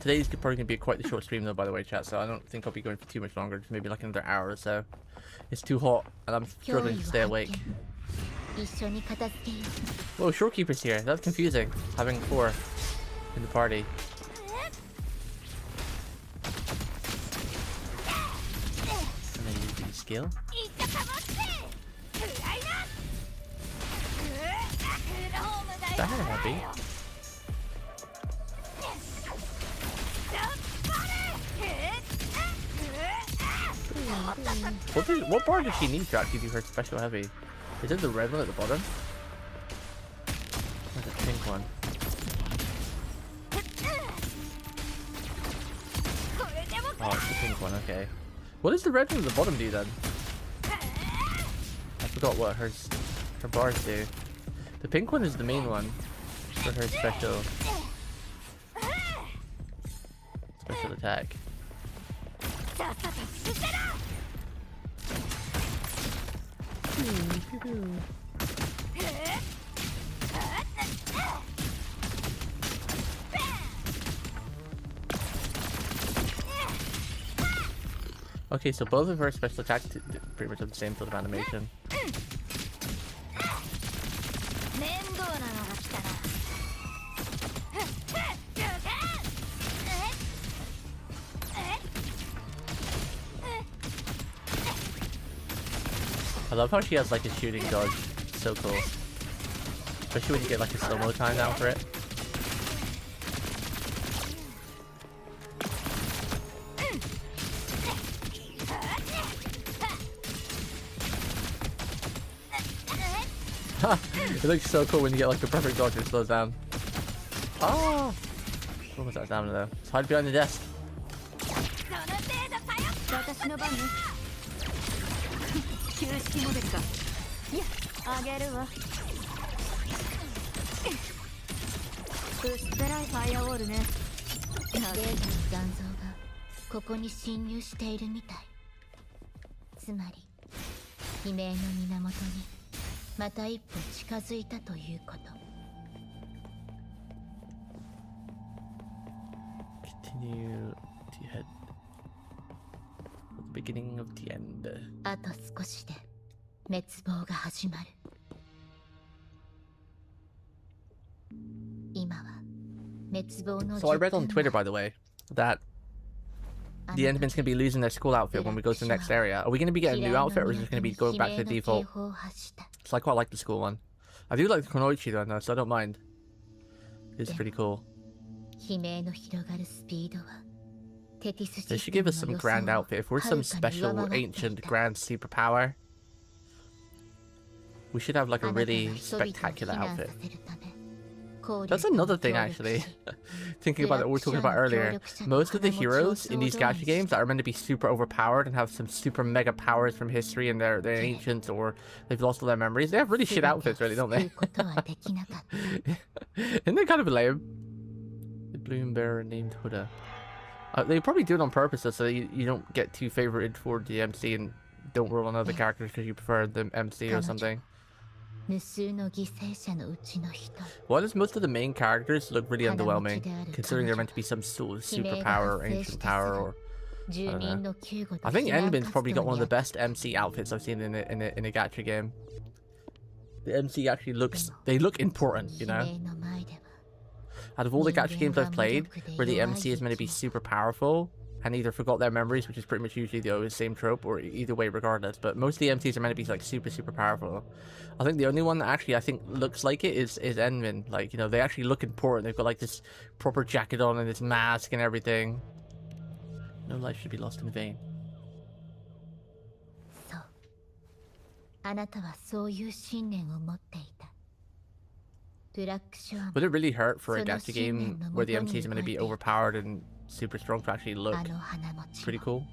Today's probably going to be quite the short stream though, by the way, chat, so I don't think I'll be going for too much longer, just maybe like another hour or so. It's too hot, and I'm struggling to stay awake. Whoa, Shorekeeper's here. That's confusing, having 4 in the party. And then you do skill. Is that her happy? What bar does she need to actually do her special heavy? Is it the red one at the bottom? Or the pink one? Oh, it's the pink one, okay. What does the red one at the bottom do then? I forgot what her bars do. The pink one is the main one for her special attack. Okay, so both of her special attacks pretty much have the same sort of animation. I love how she has like a shooting dodge. So cool. Especially when you get like a slow-mo time down for it. It looks so cool when you get like the perfect dodge and slows down. Oh! Almost that stamina though. It's hide behind the desk. 私の番ね旧式モデルかいやあげるわ薄っぺらいファイアウォールねレーザー残像がここに侵入しているみたい。つまり悲鳴の源にまた一歩近づいたということ。 Continue to head the beginning of the end. あと少しで滅亡が始まる。今は滅亡の So I read on Twitter, by the way, that the Endmen's going to be losing their school outfit when we go to the next area. Are we going to be getting a new outfit, or is it going to be going back to the default? So I quite like the school one. I do like the Kunoichi though, so I don't mind. It's pretty cool. They should give us some grand outfit. If we're some special, ancient, grand superpower, we should have like a really spectacular outfit. That's another thing, actually. Thinking about it, we were talking about earlier. Most of the heroes in these gacha games that are meant to be super overpowered and have some super mega powers from history, and they're ancient or they've lost all their memories, they have really shit outfits, really, don't they? Isn't they kind of lame? The Bloom Bearer named Huda. They probably do it on purpose, though, so you don't get too favorited for the MC and don't roll on other characters because you prefer the MC or something. Why does most of the main characters look really underwhelming, considering they're meant to be some sort of superpower or ancient power, or I don't know. I think Endman's probably got one of the best MC outfits I've seen in a gacha game. The MC actually they look important, you know? Out of all the gacha games I've played, where the MC is meant to be super powerful, and either forgot their memories, which is pretty much usually the same trope, or either way regardless, but most of the MCs are meant to be like super powerful. I think the only one that actually I think looks like it is Enmin. Like, you know, they actually look important. They've got like this proper jacket on and this mask and everything. No life should be lost in vain. Would it really hurt for a gacha game where the MCs are meant to be overpowered and super strong to actually look pretty cool?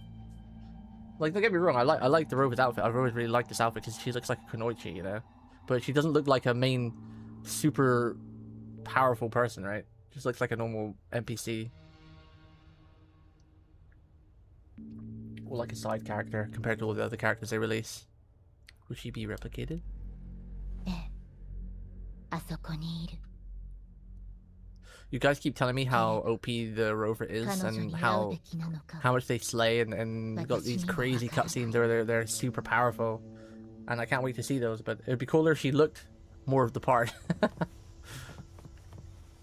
Like, don't get me wrong, I like the Rover's outfit. I've always really liked this outfit because she looks like a Kunoichi, you know? But she doesn't look like a main super powerful person, right? Just looks like a normal NPC. Or like a side character compared to all the other characters they release. Would she be replicated? You guys keep telling me how OP the Rover is and how much they slay, and got these crazy cutscenes where they're super powerful, and I can't wait to see those. But it'd be cooler if she looked more of the part.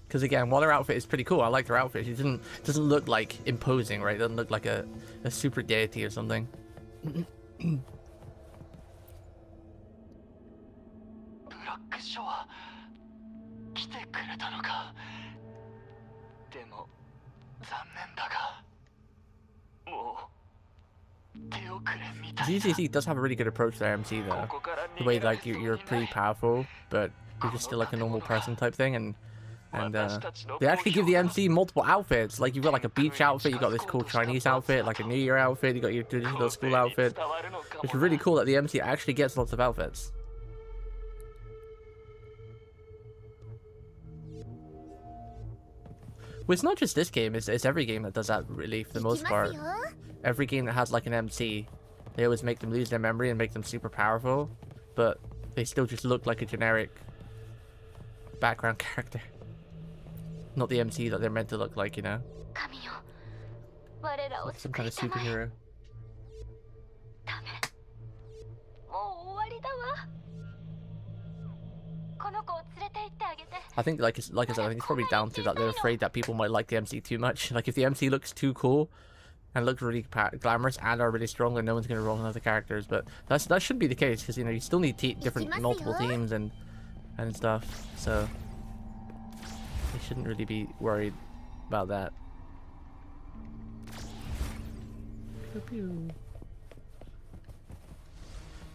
Because again, while her outfit is pretty cool, I like her outfit. She doesn't look like imposing, right? It doesn't look like a super deity or something. GCC does have a really good approach to their MC though. The way like you're pretty powerful, but you're just still like a normal person type thing, and they actually give the MC multiple outfits. Like you've got like a beach outfit, you got this cool Chinese outfit, like a New Year outfit, you got your traditional school outfit. It's really cool that the MC actually gets lots of outfits. Well, it's not just this game, it's every game that does that really for the most part. Every game that has like an MC, they always make them lose their memory and make them super powerful, but they still just look like a generic background character. Not the MC that they're meant to look like, you know? Like some kind of superhero. I think, like I said, I think it's probably down to that they're afraid that people might like the MC too much. Like, if the MC looks too cool and looks really glamorous and are really strong, then no one's going to roll on other characters. But that shouldn't be the case, because, you know, you still need multiple teams and stuff. So you shouldn't really be worried about that.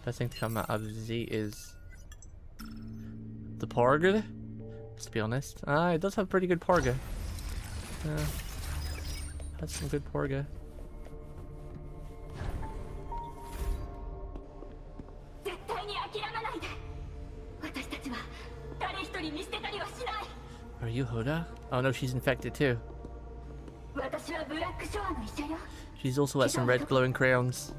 Best thing to come out of Z is the Porga. To be honest, it does have pretty good Porga. That's some good Porga. Are you Hoda? Oh no, she's infected too. She's also got some red glowing crayons.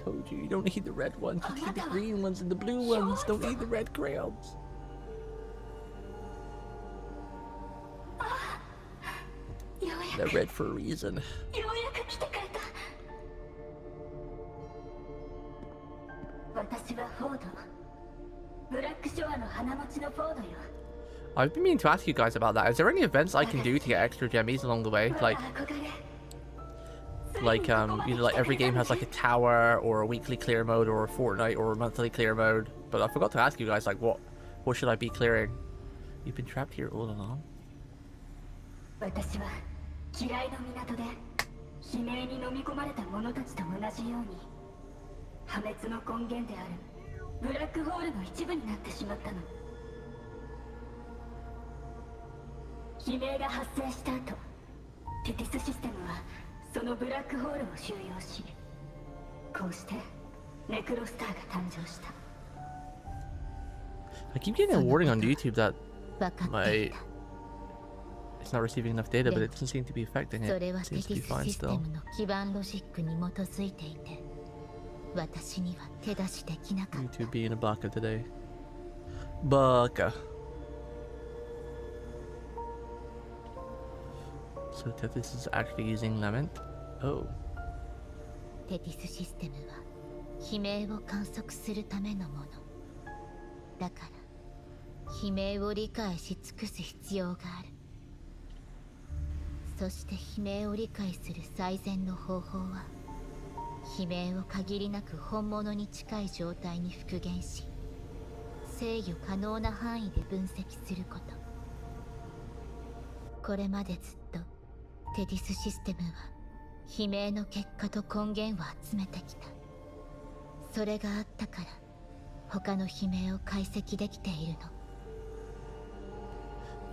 Told you, you don't need the red ones, you need the green ones and the blue ones. Don't need the red crayons. They're red for a reason. I've been meaning to ask you guys about that. Is there any events I can do to get extra gemmies along the way? Like either like every game has like a tower or a weekly clear mode or a fortnight or a monthly clear mode. But I forgot to ask you guys, like what should I be clearing? You've been trapped here all along. I keep getting a warning on YouTube that it's not receiving enough data, but it doesn't seem to be affecting it. It seems to be fine still. YouTube being a baka today. Baka. So Tethys is actually using Lament. Oh. Tethys system は悲鳴を観測するためのもの。だから悲鳴を理解し尽くす必要がある。そして悲鳴を理解する最善の方法は、悲鳴を限りなく本物に近い状態に復元し、制御可能な範囲で分析すること。これまでずっとテディスシステムは悲鳴の結果と根源を集めてきた。それがあったから他の悲鳴を解析できているの。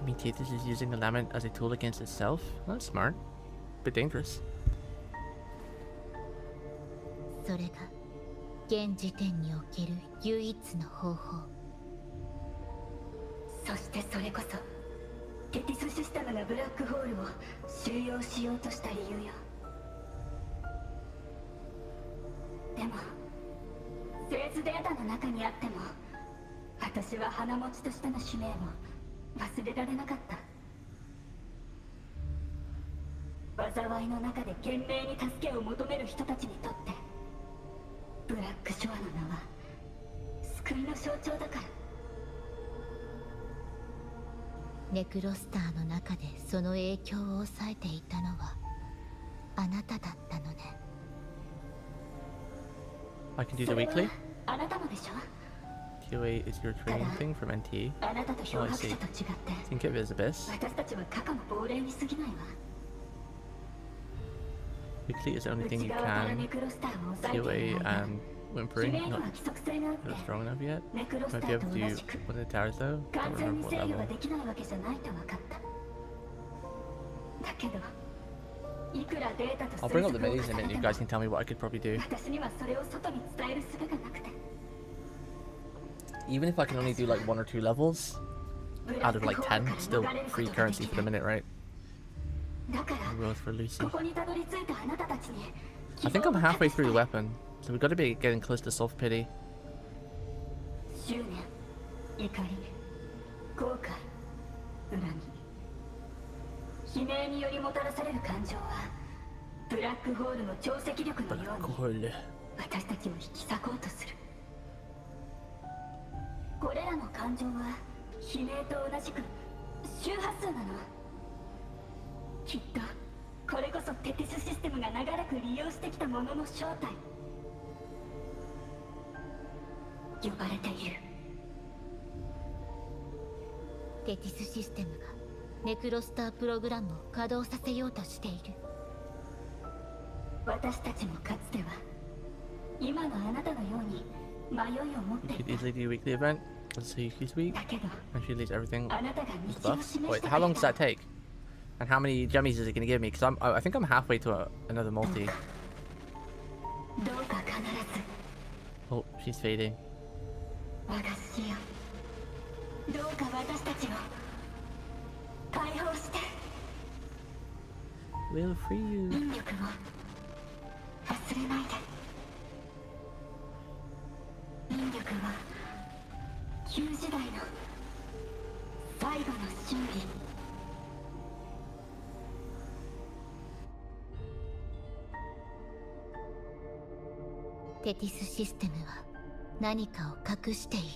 You mean Tethys is using the Lament as a tool against itself? That's smart. But dangerous. それが現時点における唯一の方法。そしてそれこそテティスシステムがブラックホールを収容しようとした理由よ。でも製図データの中にあっても、私は花持ちとしての使命を忘れられなかった。災いの中で懸命に助けを求める人たちにとってブラックショアの名は救いの象徴だから。ネクロスターの中でその影響を抑えていたのはあなただったのね。I can do the weekly. あなたのでしょ。QA is your training thing from NT. Oh, I see. Think of it as Abyss. Weekly is the only thing you can. QA and Whimpering, not strong enough yet. Might be able to do one of the towers though. Don't remember what level. I'll bring up the minis in it and you guys can tell me what I could probably do. Even if I can only do like 1 or 2 levels out of like 10, it's still free currency for the minute, right? Growth for Lucy. I think I'm halfway through the weapon, so we've got to be getting close to soft pity. Black hole. これらの感情は悲鳴と同じく周波数なの。きっとこれこそテティスシステムが長らく利用してきたものの正体。呼ばれている。テティスシステムがネクロスタープログラムを稼働させようとしている。私たちもかつては今のあなたのように迷いを持っていた。You could easily do a weekly event. Let's see, she's weak. だけど And she leaves everything あなたが with 道を buffs. 示 Wait, した how か long ら does that take? And how many jummies is it going to give me? Because I think I'm halfway to another multi. どうか必ず Oh, she's fading. 我が死よどうか私たちを解放して We'll free you. 引力を忘れないで引力は旧時代の最後の真理テティスシステムは何かを隠している。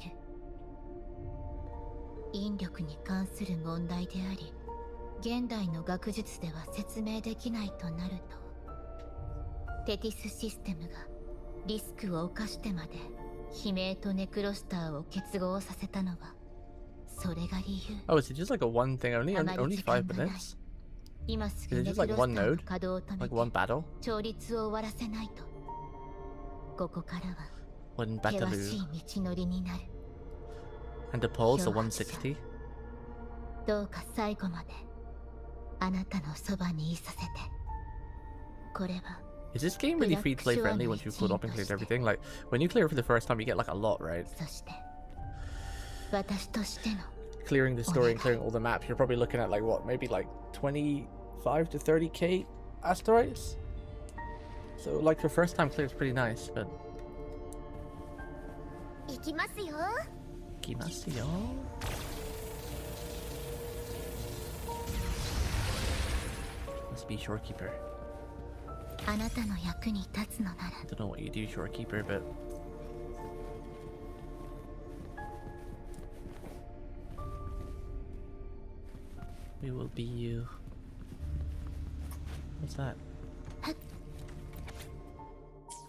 引力に関する問題であり、現代の学術では説明できないとなると、テティスシステムがリスクを冒してまで悲鳴とネクロスターを結合させたのは、それが理由。 Oh, is it just like a one thing? Only あまり 5 時間がない。 minutes? 今す Is ぐ it ネ just ク like ロスタ one ーの node? 稼働を止め Like て one battle? 調律を終わらせないと、ここからは One 険し battle. い道のりになる。 And the pulse, the 160? どうか最後まであなたのそばにいさせて。これは Is this game really free to play friendly once you've pulled up and cleared everything? Like, when you clear it for the first time, you get like a lot, right? そして私としての Clearing the story and clearing all the maps, you're probably looking at like what, maybe like 25 to 30k asteroids? So, like, for first time clear, it's pretty nice, but. 行きますよ。 Kimasu-yo. Must be Shorekeeper. あなたの役に立つのなら I don't know what you do, Shorekeeper, but. We will be you. What's that?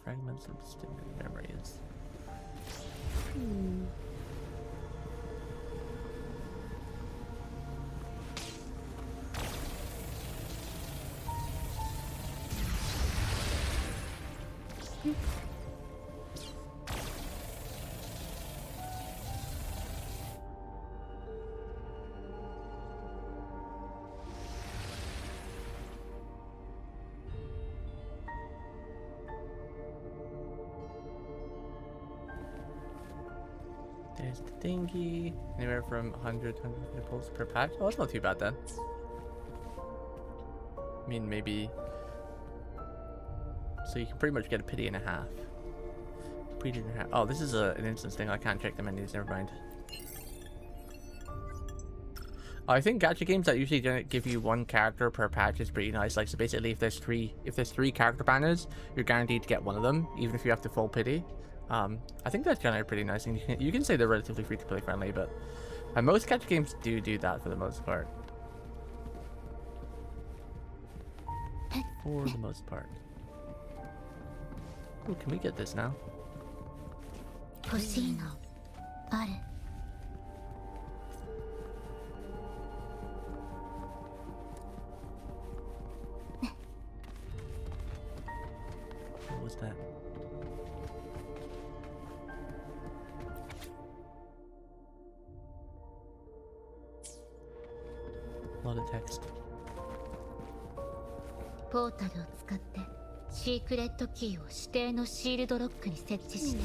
Fragments of distinct memories. There's the dinghy. Anywhere from 100 pulls per patch. Oh, that's not too bad then. I mean, maybe. So you can pretty much get a pity and a half. Pity and a half. Oh, this is an instance thing. I can't check the menus. Never mind. I think gacha games that usually don't give you one character per patch is pretty nice. Like, so basically, if there's three character banners, you're guaranteed to get one of them, even if you have to full pity. I think that's generally pretty nice, and you can say they're relatively free to play friendly, but most gacha games do that for the most part. For the most part. Ooh, can we get this now? 欲しいのある。 What was that? A lot of text. ポータルを使ってシークレットキーを指定のシールドロックに設置して、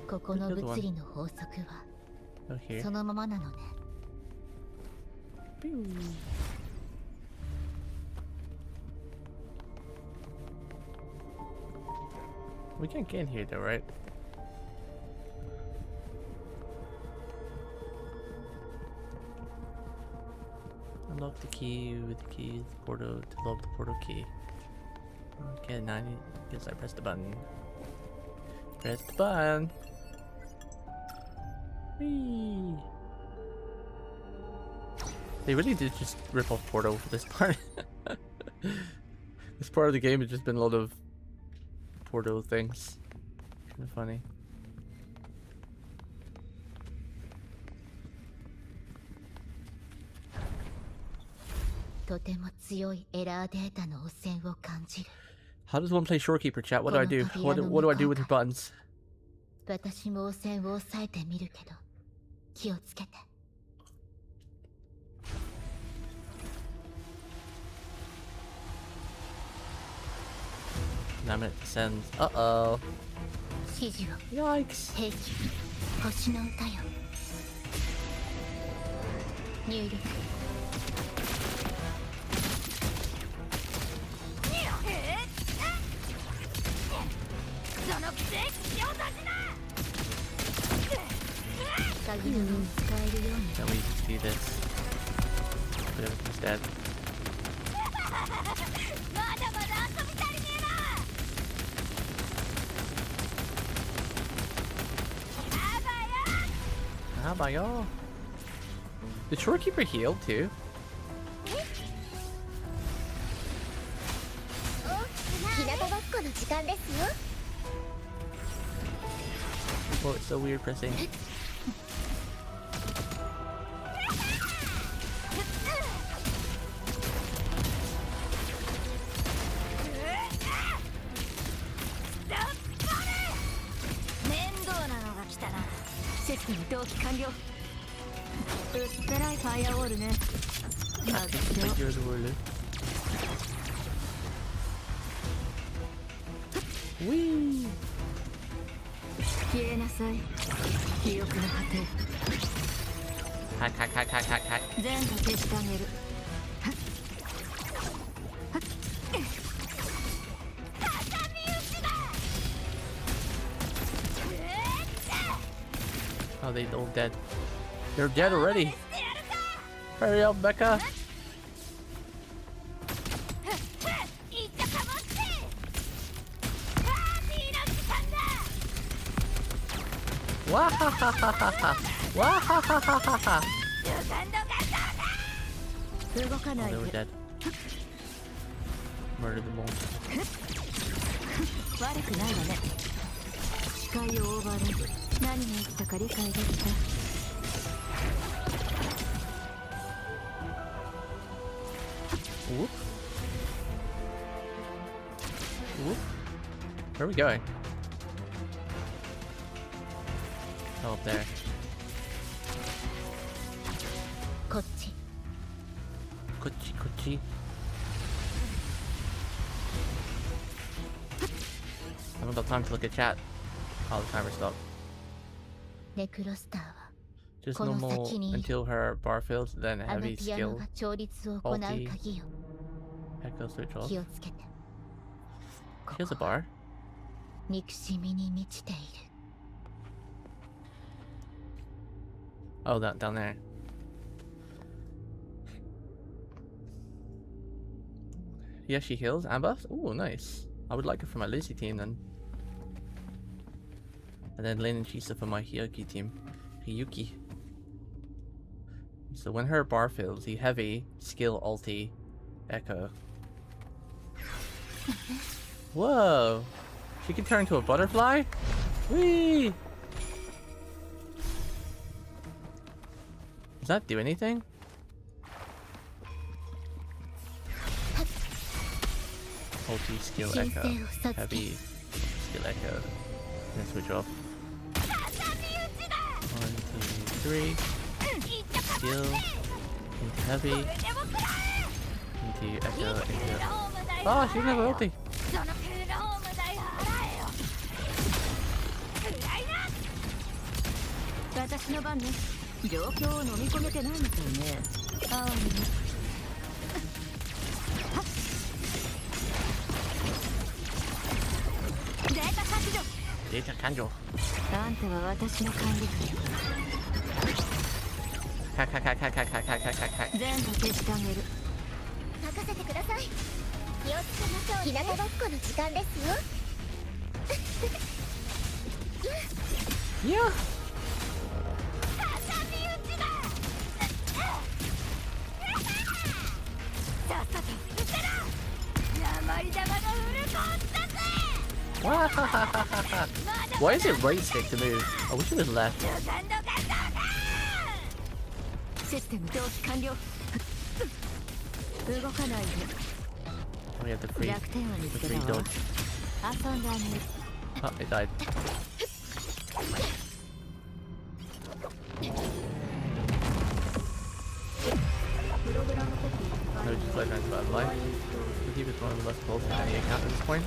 ここの物理の法則は Oh, here. そのままなのね。 Pew. We can't get in here though, right? Unlock the key with the key, the portal to lock the portal key. Okay, 90. Guess I pressed the button. Press the button. Whee. They really did just rip off Portal for this part. This part of the game has just been a lot of Portal things. Kind of funny. とても強いエラーデータの汚染を感じる。 How does one play Shorekeeper, chat? What do I do? What do I do with the buttons? 私も汚染を抑えてみるけど、気をつけて。 Now I'm gonna descend. Uh-oh. 指示を Yikes. 兵器星の歌よ。入力。鍵の使えるように。 Then we see this. But everything's dead. まだまだ遊び足りねえな。 How about y'all? Did Shorekeeper heal too? 日向ぼっこの時間ですよ。 Oh, it's so weird pressing. Figures were Wee! 消えなさい。記憶の果て。 Hack, hack, hack, hack, hack, hack. 全部消してあげる。 Oh, they all dead. They're dead already. Hurry up, Becca. Wahahahaha. Wahahahaha. 動か Oh, ない they were で。 dead. Murdered them all. 悪くないわね。視界をオーバーライド。何が起きたか理解できた。 Whoop. Whoop. Where are we going? Oh, up there. こっち。 Kuchi, kuchi. I haven't got time to look at chat. Oh, the timer stopped. ネクロスターは Just この normal 先に until her bar fills, then あの heavy ピアノ skill. が調律を行う鍵よ。 Echo switch off. 気をつけて。こ Here's a こは bar. 憎しみに満ちている。 Oh, that down there. Yeah, she heals and buffs. Oh, nice. I would like it for my Lucy team then. And then Lin and Chisa for my Hiyuki team. Hiyuki. So when her bar fills, the heavy, skill, ulti, echo. Whoa! She can turn into a butterfly? Whee! Does that do anything? Ulti, skill, echo. Heavy, skill, echo. Then switch off. 1, 2, 3. Skill. Into heavy. Into echo. Into. Oh, she didn't have an ulti. そのクールホーム代払えよ。暗いな。私の番ね。状況を飲み込めてないみたいね。ああね。データ削除。 Data Kanjo. あんたは私の管理下よ。 Hack, hack, hack, hack, hack, hack, hack, hack, hack, hack. 全部消してあげる。任せてください。気をつけましょう。日向ぼっこの時間ですよ。 Yeah. さっさと捨てろ。鉛玉がフルコースだぜ。 Why is it right stick to move? I wish it was left. システム同期完了。動かないで。 We have the free 弱点を見つけ dodge. たわ。遊んであげる。 Oh, it died. is one of the most pulled from any account at this point.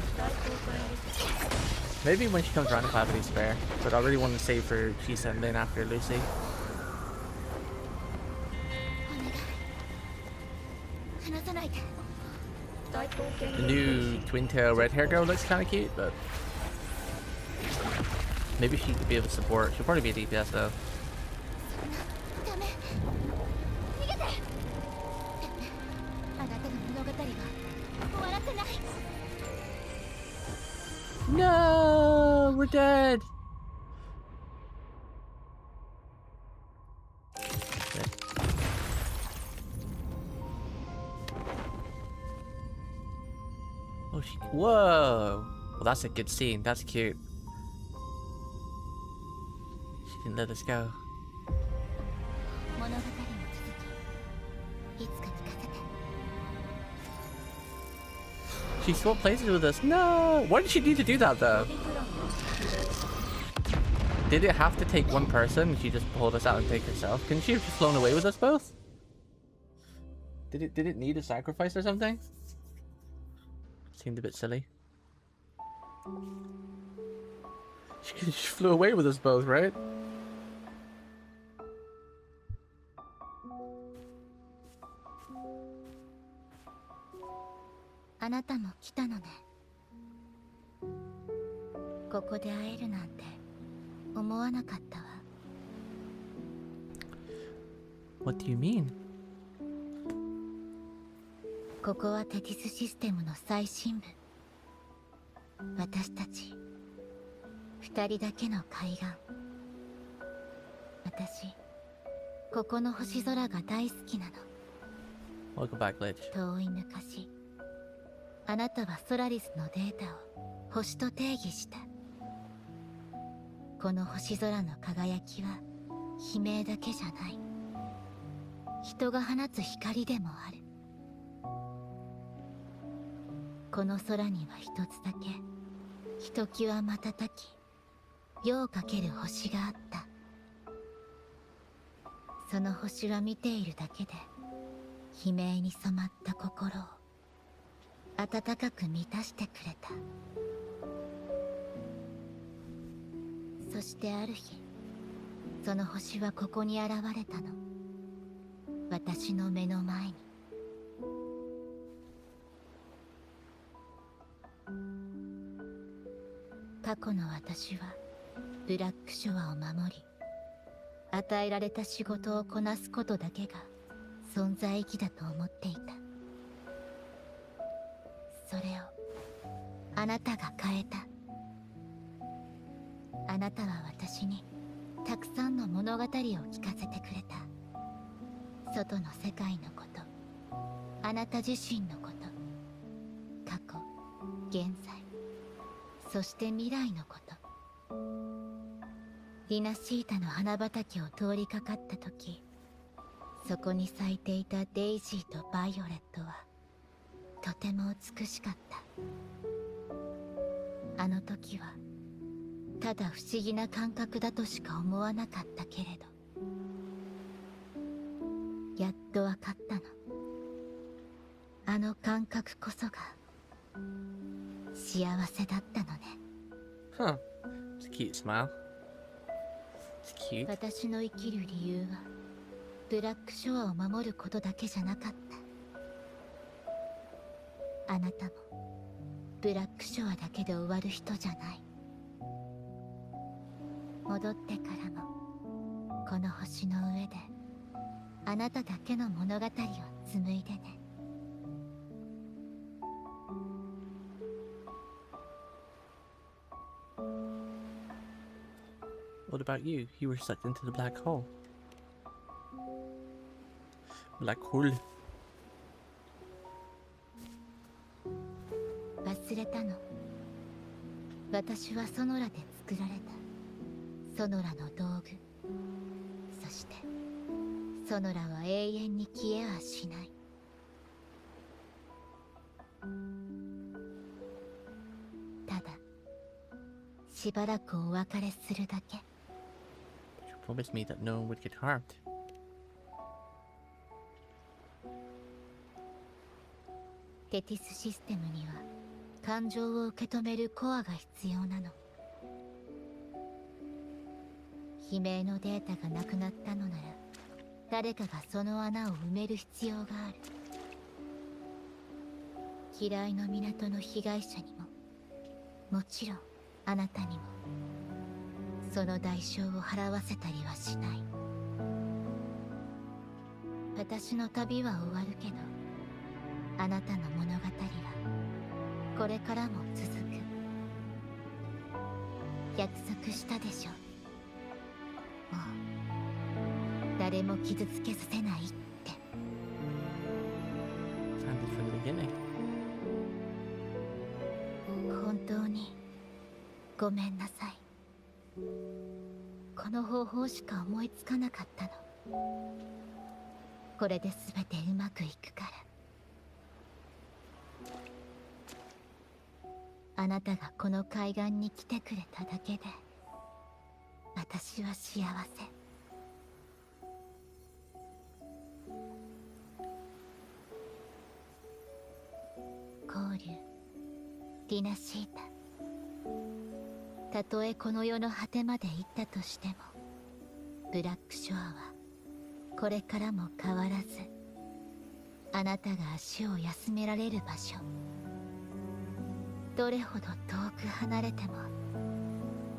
Maybe when she comes around if I have any spare, but I really want to save for Chisa and then after Lucy. The new twin tail red hair girl looks kind of cute, but maybe she could be able to support. She'll probably be a DPS though. No, we're dead. Oh, whoa. Well, that's a good scene. That's cute. She didn't let us go. She swapped places with us. No! Why did she need to do that though? Did it have to take one person and she just pulled us out and take herself? Couldn't she have just flown away with us both? Did it need a sacrifice or something? Seemed a bit silly. She flew away with us both, right? What do you mean? ここはテティスシステムの最深部。私たち二人だけの海岸。私ここの星空が大好きなの。 Welcome back, Lich. 遠い昔、あなたはソラリスのデータを星と定義した。この星空の輝きは悲鳴だけじゃない。人が放つ光でもある。この空には一つだけ、ひときわ瞬き、夜をかける星があった。その星は見ているだけで、悲鳴に染まった心を温かく満たしてくれた。そしてある日、その星はここに現れたの。私の目の前に。過去の私はブラックショアを守り、与えられた仕事をこなすことだけが存在意義だと思っていた。それをあなたが変えた。あなたは私にたくさんの物語を聞かせてくれた。外の世界のこと、あなた自身のこと、過去、現在、そして未来のこと。リナシータの花畑を通りかかった時、そこに咲いていたデイジーとバイオレットはとても美しかった。あの時はただ不思議な感覚だとしか思わなかったけれど、やっとわかったの。あの感覚こそが幸せだったのね。Huh. It's a cute smile. It's cute. 私の生きる理由はブラックショアを守ることだけじゃなかった。あなたもブラックショアだけで終わる人じゃない。戻ってからもこの星の上であなただけの物語を紡いでね。What about you? You were sucked into the black hole. Black hole. 忘れたの。私はソノラで作られたソノラの道具。そしてソノラは永遠に消えはしない。ただしばらくお別れするだけ。You promised me that no one would get harmed. テティスシステムには感情を受け止めるコアが必要なの。悲鳴のデータがなくなったのなら誰かがその穴を埋める必要がある。嫌いの港の被害者にも、もちろんあなたにもその代償を払わせたりはしない。私の旅は終わるけど、あなたの物語はこれからも続く。約束したでしょ。もう誰も傷つけさせないって。 Sounded from the beginning. 本当にごめんなさい。この方法しか思いつかなかったの。これで全てうまくいくから。あなたがこの海岸に来てくれただけで私は幸せ。交流ディナシータ。たとえこの世の果てまで行ったとしても、ブラックショアはこれからも変わらずあなたが足を休められる場所。どれほど遠く離れても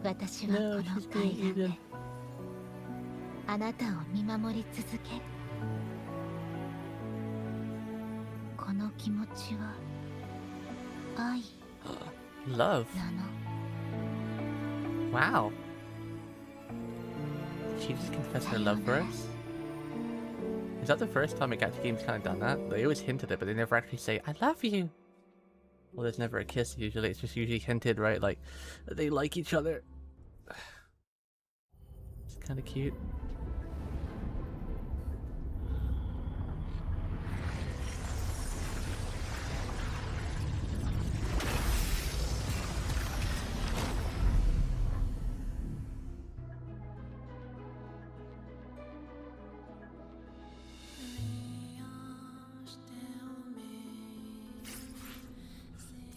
私はこの海岸であなたを見守り続ける。この気持ちは愛 Love. なの。 Wow. Did she just confess her love for us? Is that the first time a gacha game's kind of done that? They always hinted it, but they never actually say, I love you. Well, there's never a kiss usually, it's just usually hinted, right? Like, they like each other. It's kind of cute.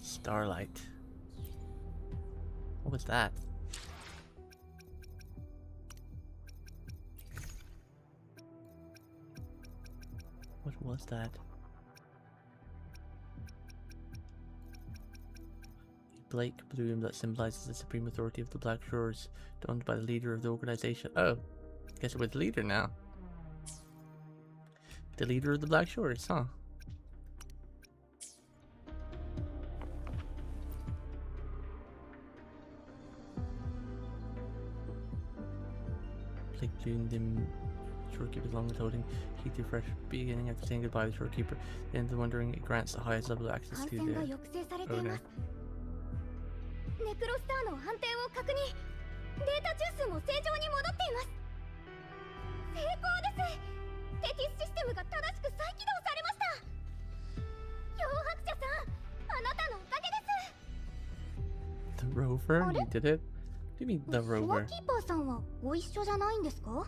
Starlight. What was that? What was that? A Blake bloom that symbolizes the supreme authority of the Black Shores, donned by the leader of the organization. Oh, guess it was the leader now. The leader of the Black Shores, huh? Blake bloom, the shorekeeper's long withholding, keep the fresh beginning after saying goodbye to the shorekeeper. The end of the wandering, it grants the highest level of access to the owner. ネクロスターの判定を確認。データ中枢も正常に戻っています。成功です。テティスシステムが正しく再起動されました。漂白者さん、あなたのおかげです。 The rover? You did it? What do you mean, the ショア rover? キーパーさんはご一緒じゃないんですか？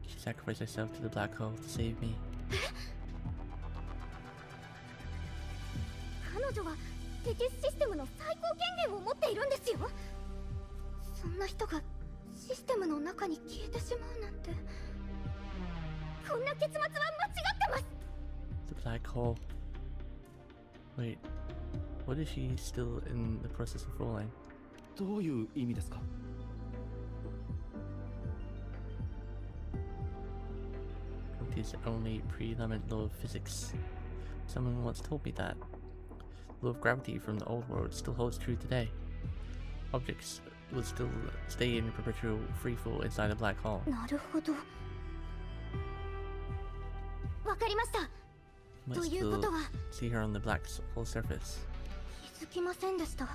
She sacrificed herself to the black hole to save me. 彼女はテティスシステムの最高権限を持っているんですよ。そんな人がシステムの中に消えてしまうなんて、こんな結末は間違ってます。 The black hole. Wait, what is she still in the process of falling? どういう意味ですか？ It is only pre-element law of physics. Someone once told me that. The law of gravity from the old world still holds true today. Objects will still stay in perpetual freefall inside a black hole. なるほど。わかりました。 You might というこ still とは see her on the black hole surface. 気づきませんでした。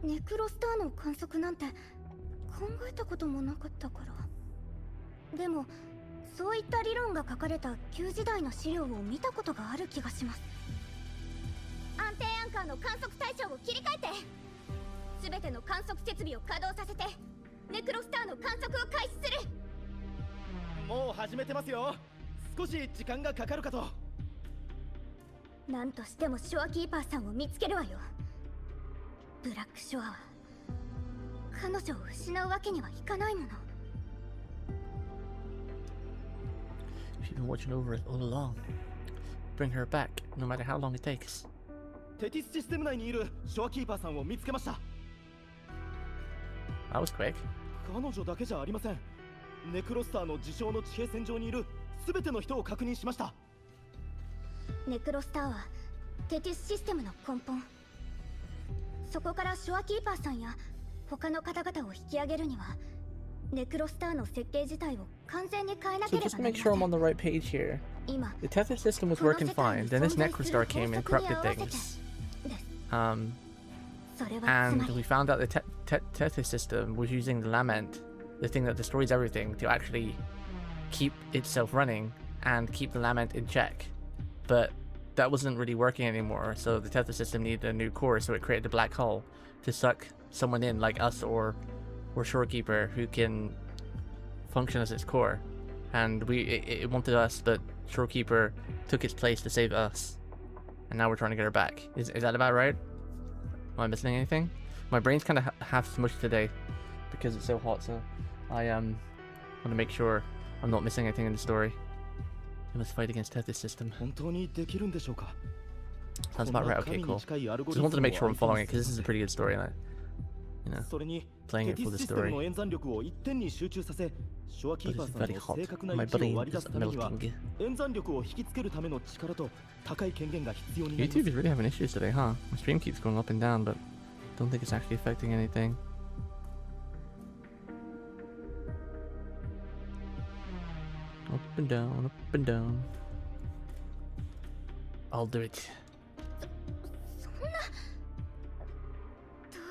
ネクロスターの観測なんて考えたこともなかったから。でもそういった理論が書かれた旧時代の資料を見たことがある気がします。安定アンカーの観測対象を切り替えて、全ての観測設備を稼働させてネクロスターの観測を開始する。もう始めてますよ。少し時間がかかるかと。なんとしてもショアキーパーさんを見つけるわよ。ブラックショアは彼女を失うわけにはいかないもの。 She's been watching over it all along. Bring her back, no matter how long it takes. テティスシステム内にいるショアキーパーさんを見つけました。 That was quick. 彼女だけじゃありません。ネクロスターの自称の地平線上にいる全ての人を確認しました。ネクロスターはテティスシステムの根本。そこからショアキーパーさんや他の方々を引き上げるにはネクロスターの設計自体を完全に変えな So けれ just ば to な make り sure I'm ま on the right page here. せん。今 The tether system was working fine, then this Necrostar came and corrupted things. それはつ And まり we found out the tether system was using the lament, the thing that destroys everything, to actually keep itself running and keep the lament in check. But that wasn't really working anymore, so the tether system needed a new core, so it created a black hole to suck someone in like us or Shorekeeper who can function as its core. And it wanted us, but Shorekeeper took its place to save us. And now we're trying to get her back. Is that about right? Am I missing anything? My brain's kind of half smushed today because it's so hot, so I want to make sure I'm not missing anything in the story. We must fight against Tether system. 本当にできるんでしょうか。 Sounds about right. Okay, cool. Just wanted to make sure I'm following it because this is a pretty good story, and you know, それに playing テ it ティ for ス the システム story. の演算力を一点に集中させ、ショアキ But ーパ it's ーさん very の hot. 正確な My 位置を brain 割り出 is すためには melting. 演算力を引きつけるための力と高い権限が必要になります。 YouTube is really having issues today, huh? My stream keeps going up and down, but don't think it's actually affecting anything. Up and down, up and down. I'll do it.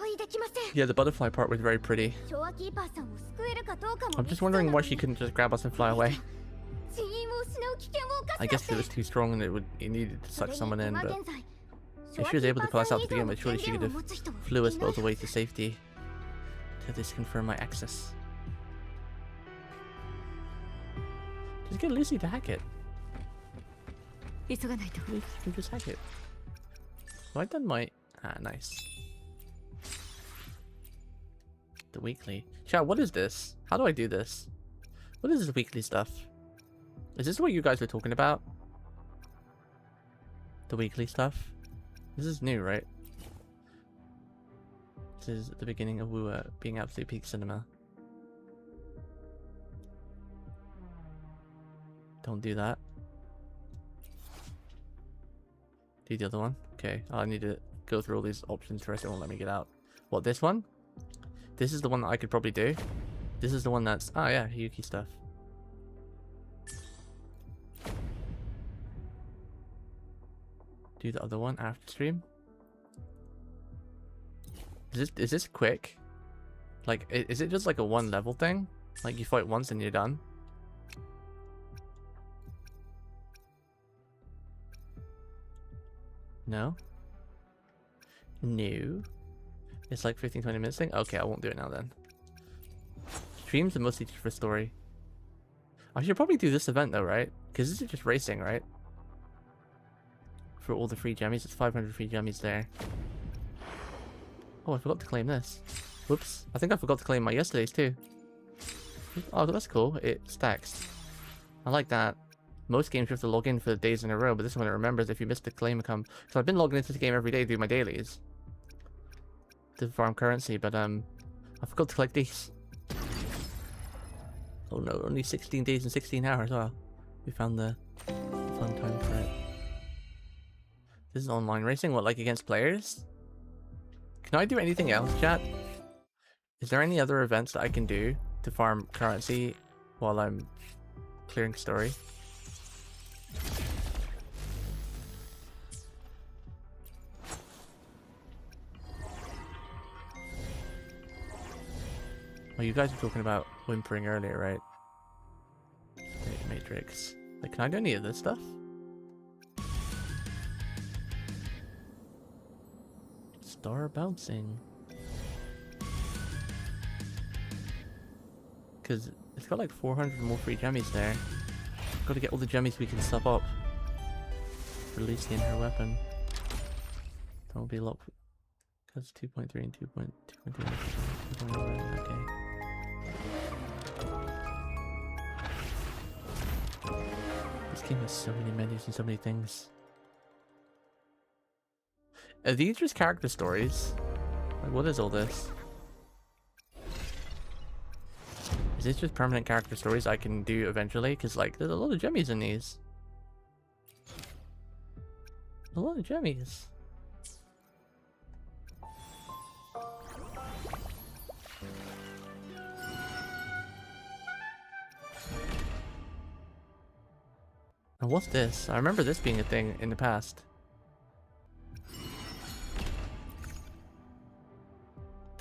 同意できません。 Yeah, the butterfly part was very pretty. ショアキーパーさんを救えるかどうかも I'm just wondering why she couldn't just grab us and fly away. 人員を失う危険を冒 I し guess it was too strong and it needed to suck someone in, but if she was able to pull us out to begin with, surely she could have flew us both away to safety. To this confirm my access. Just get Lucy to hack it. 急がないと。 Lucy can just hack it. Have I done my... Ah, nice. The weekly. Chat, what is this? How do I do this? What is this weekly stuff? Is this what you guys were talking about? The weekly stuff? This is new, right? This is the beginning of Wu being absolute peak cinema. Don't do that. Do the other one. Okay, I need to go through all these options first. It won't let me get out. What, this one? This is the one that I could probably do. This is the one that's... Oh yeah, Yuki stuff. Do the other one after stream. Is this quick? Like, is it just like a one level thing? Like you fight once and you're done? No? No. It's like 15-20 minutes thing? Okay, I won't do it now then. Streams are mostly just for story. I should probably do this event though, right? Because this is just racing, right? For all the free gemmies, it's 500 free gemmies there. Oh, I forgot to claim this. Whoops. I think I forgot to claim my yesterday's too. Oh, that's cool. It stacks. I like that. Most games you have to log in for the days in a row, but this one it remembers if you missed the claim come. So I've been logging into the game every day to do my dailies. To farm currency, but I forgot to collect these. Oh no, only 16 days and 16 hours. Oh, we found the fun time for it. This is online racing? What, like against players? Can I do anything else, chat? Is there any other events that I can do to farm currency while I'm clearing story? Oh, you guys were talking about whimpering earlier, right? Matrix. Like, can I do any of this stuff? Star bouncing. Because it's got like 400 more free gemmies there. Got to get all the gemmies we can sub up. for Lucy and her weapon. That will be a lot. Because 2.3 and 2.3. Okay. This game has so many menus and so many things. Are these just character stories? Like, what is all this? Is this just permanent character stories I can do eventually? Because, like, there's a lot of jemmies in these. A lot of jemmies. And what's this? I remember this being a thing in the past.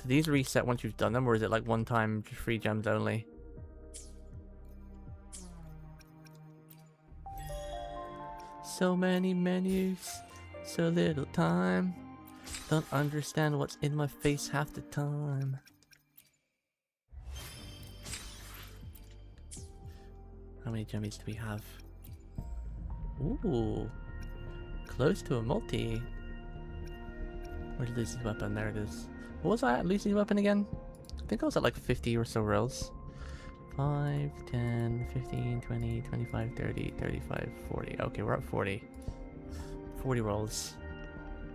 Do these reset once you've done them, or is it like one time, just free gems only? So many menus, so little time. Don't understand what's in my face half the time. How many jemmies do we have? Ooh, close to a multi. Where's Lucy's weapon? There it is. What was I at Lucy's weapon again? I think I was at like 50 or so rolls. 5, 10, 15, 20, 25, 30, 35, 40. Okay, we're at 40. 40 rolls.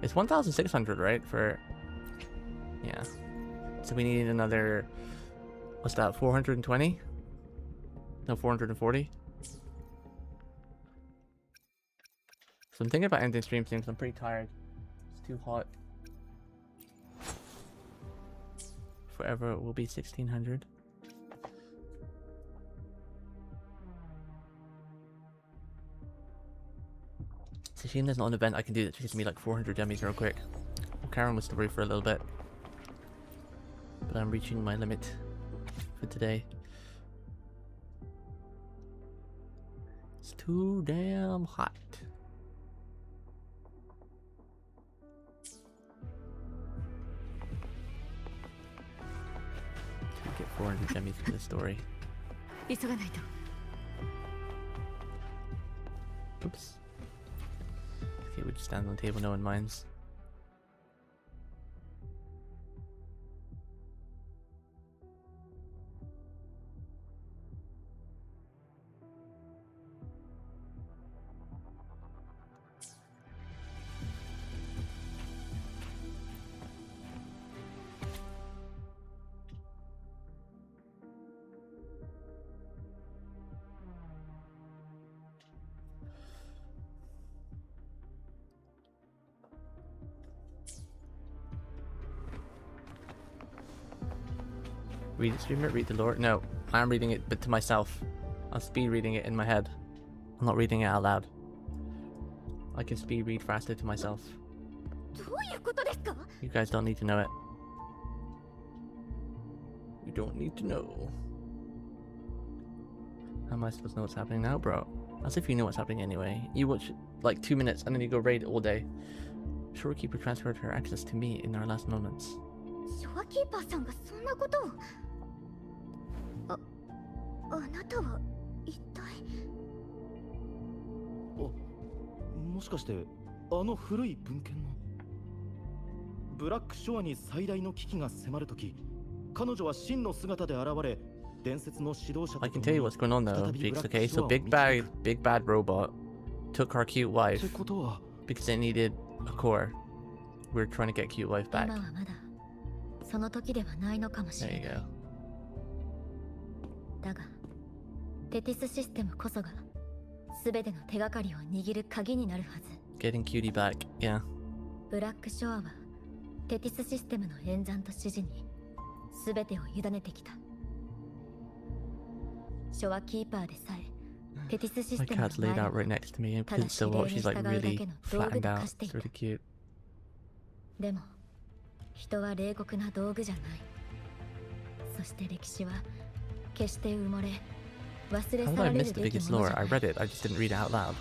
It's 1,600, right? For... yeah. So we need another... what's that? 420? No, 440? So I'm thinking about ending stream soon because I'm pretty tired. It's too hot. Forever it will be 1,600. It's a shame there's not an event I can do that gives me like 400 jemmies real quick. Well, Karen was to worry for a little bit. But I'm reaching my limit for today. It's too damn hot. Get 400 jemmies for this story. Oops. Okay, we just stand on the table, no one minds. Read it, streamer, read the lore. No, I'm reading it, but to myself. I'll speed reading it in my head. I'm not reading it out loud. I can speed read faster to myself. You guys don't need to know it. You don't need to know. How am I supposed to know what's happening now, bro? As if you know what's happening anyway. You watch like 2 minutes and then you go raid all day. Shorekeeper transferred her access to me in our last moments. あなたは一体。もしかしてあの古い文献のブラックショアに最大の危機が迫るとき、彼女は真の姿で現れ、伝説の指導者 I can tell you what's going on though, Jeeks, okay? So big bad robot took our cute wife because they needed a core. We're trying to get cute wife back. There you go. だが、テティスシステムこそが全ての手がかりを握る鍵になるはず。Getting cutie back, yeah. ブラックショアはテティスシステムの演算と指示に全てを委ねてきた。ショアキーパーでさえテティスシステムの My cat's laid out right next to me, and because it's so hot, she's like really flattened out. It's really cute. でも、人は冷酷な道具じゃない。そして歴史は決して埋もれ、忘れ去 How did ら I れ miss る the べき biggest もの lore? じゃな I い。 read it, I just didn't read it out loud.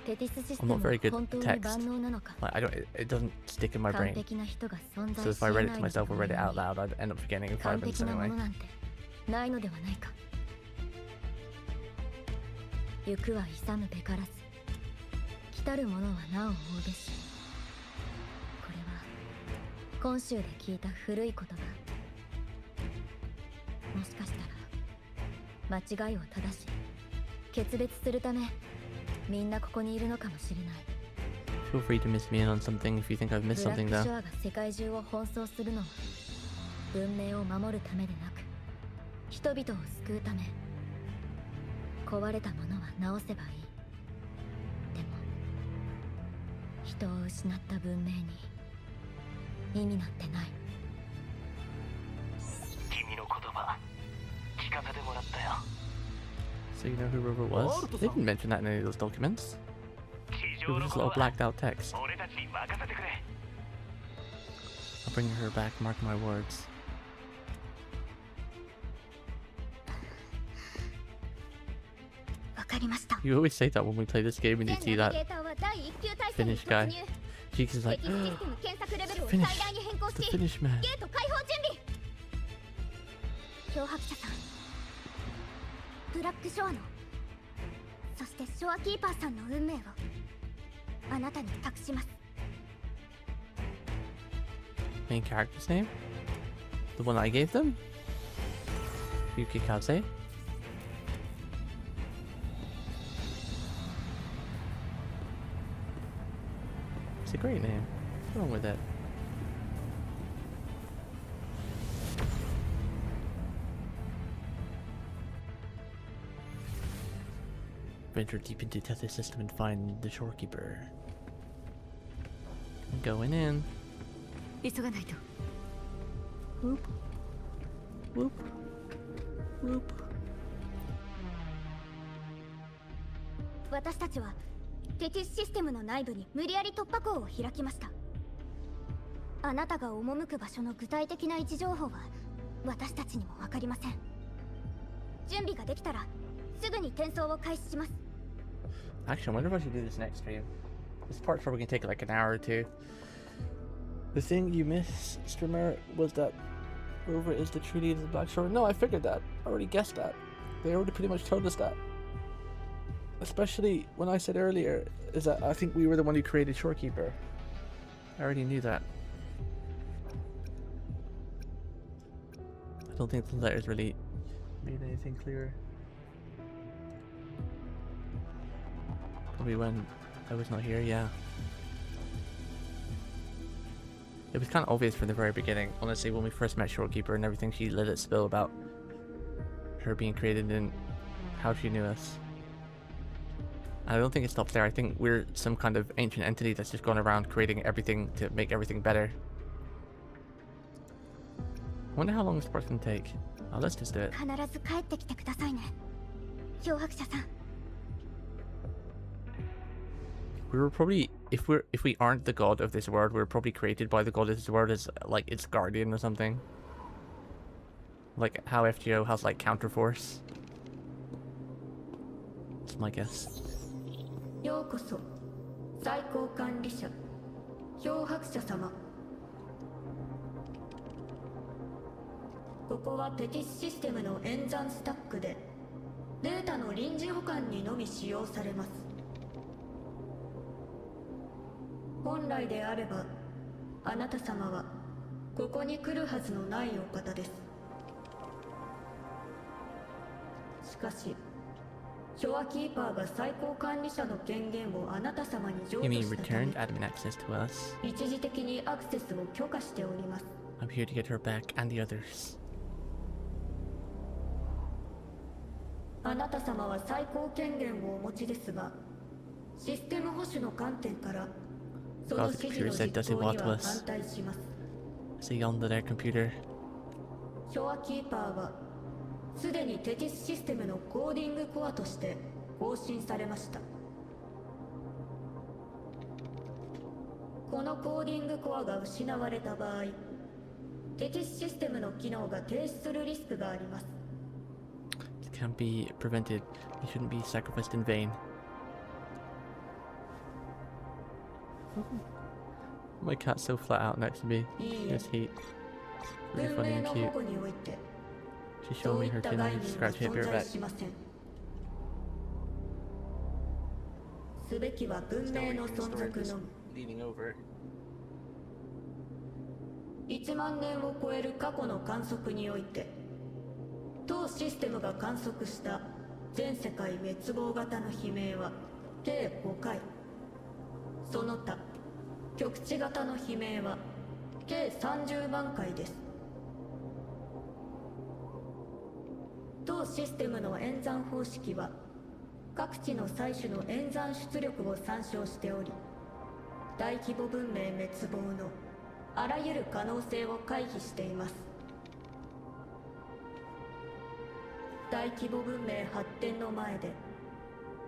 テティスシステ I'm ム not は very good 本当 with に万 text. 能なのか。 Like, it doesn't stick in my 完 brain. 璧な人が存 So 在 if し I な read い it to の myself or read it か out loud, I'd end up forgetting in 5完 minutes 璧なも anyway. のなんてないのではないか。行くは勇むべからず。来る者はなお追うべし。これは今週で聞いた古い言葉。もしかしたら間違いを正し決別するためみんなここにいるのかもしれない。 Feel free to miss me in on something if you think I've ブ missed ラッ something ク though. ショアが世界中を奔走するのは文明を守るためでなく人々を救うため。壊れたものは直せばいい。でも人を失った文明に意味なんてない。君の言葉聞かせてもらったよ。 So you know who River was? They didn't mention that in any of those documents. 地 It 上 was の just こと all は blacked out text. 俺たちに任せてくれ。 I'll bring her back, mark my words. わかりました。 You always say that when we play this game and you 全 see ナ that ビゲーターは第1級体制に Finnish guy. 突入。 Cheeks is 敵 like, システム検索レベルを Finish. 最大に変更 the し Finnish man. ゲート開放準備。漂白者さん、ブラックショアの、そしてショアキーパーさんの運命をあなたに託します。 Main character's name? The one I gave them? Yukikaze? It's a great name. What's wrong with it? Venture deep into the Tether system and find the shorekeeper. Going in. 急がないと。 Whoop. Whoop. Whoop. 私たちはテティスシステムの内部に無理やり突破口を開きました。あなたが赴く場所の具体的な位置情報は私たちにも分かりません。準備ができたらすぐに転送を開始します。 Actually, I wonder if I should do this next stream. This part's probably gonna take like an hour or two. The thing you missed, streamer, was that Rover is the true leader of the Black Shore. No, I figured that. I already guessed that. They already pretty much told us that. Especially when I said earlier, is that I think we were the one who created Shorekeeper. I already knew that. I don't think the letters really made anything clearer. Probably when I was not here, yeah. It was kind of obvious from the very beginning, honestly, when we first met Shorekeeper and everything she let it spill about her being created and how she knew us. I don't think it stops there. I think we're some kind of ancient entity that's just gone around creating everything to make everything better. I wonder how long this part's gonna take. Oh, let's just do it. 必ず帰ってきてくださいね、漂白者さん。 We were probably, if we aren't the god of this world, we were probably created by the god of this world as like its guardian or something. Like how FGO has like counterforce. That's my guess. ようこそ最高管理者漂白者様。ここはテティスシステムの演算スタックでデータの臨時保管にのみ使用されます。本来であればあなた様はここに来るはずのないお方です。しかしショアキーパーが最高管理者の権限をあなた様に譲 You 渡 mean したため returned admin access to us? 一時的にアクセスを許可しております。 I'm here to get her back and the others. あなた様は最高権限をお持ちですが、システム保守の観点からその God, 指 the 示 computer の said, does 実 it 行に want は us? 反対します。 Say yonder there, computer. ショアキーパーはすでにテティスシステムのコーディングコアとして更新されました。このコーディングコアが失われた場合、テティスシステムの機能が停止するリスクがあります。 It can't be prevented. He shouldn't be sacrificed in vain. My cat's so flat out next to me. いい In え、 this heat. Really 文 funny 明 and の cute. 保護において She そ showed う me いっ her た kidney 概 and 念は scratched hit 存 bare 在 back. しません。すべきは文明の存続のみ。 leaning over. 1万年を超える過去の観測において、当システムが観測した全世界滅亡型の悲鳴は計5回。その他極地型の悲鳴は計30万回です。当システムの演算方式は各地の採取の演算出力を参照しており、大規模文明滅亡のあらゆる可能性を回避しています。大規模文明発展の前で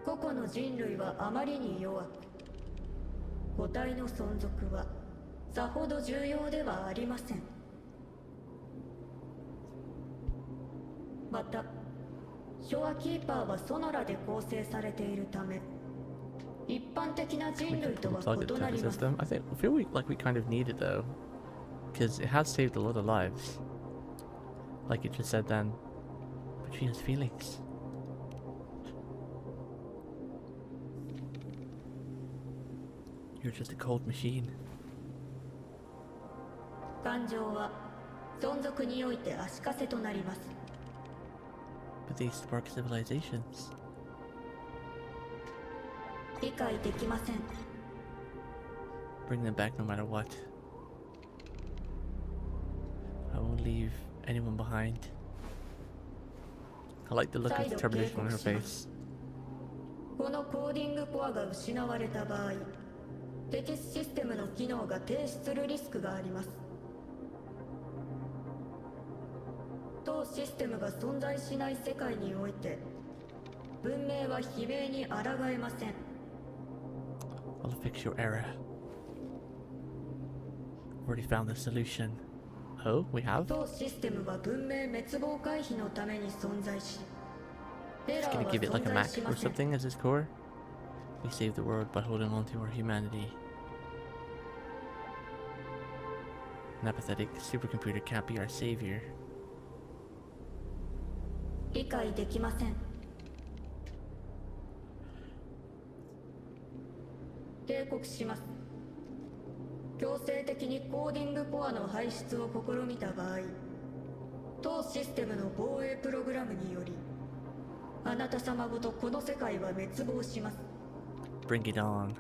個々の人類はあまりに弱く、個体の存続はさほど重要ではありません。またショアキーパーはソノラで構成されているため、一般的な人類とは Plug it 異 to な the ります。 system. I feel like we kind of need it though, because it has saved a lot of lives. Like it just said then, but she has feelings. You're just a cold machine. 感情は存続において足かせとなります。 But they spark civilizations. 理解できません。 Bring them back no matter what. I won't leave anyone behind. I like the look of determination on her face. このコーディングコアが失われた場合、テキスシステムの機能が停止するリスクがあります。当システムが存在しない世界において、文明は悲鳴に抗えません。 I'll fix your error. Already found the solution. Oh, we have? 当システムは文明滅亡回避のために存在し、エラ Just ー gonna は give it like a 存 Mac 在し or ません。 something as its core. We save the world by holding on to our humanity. An apathetic supercomputer can't be our savior. 理解できません。警告します。強制的にコーディングコアの排出を試みた場合、当システムの防衛プログラムにより、あなた様ごとこの世界は滅亡します。 Bring it on.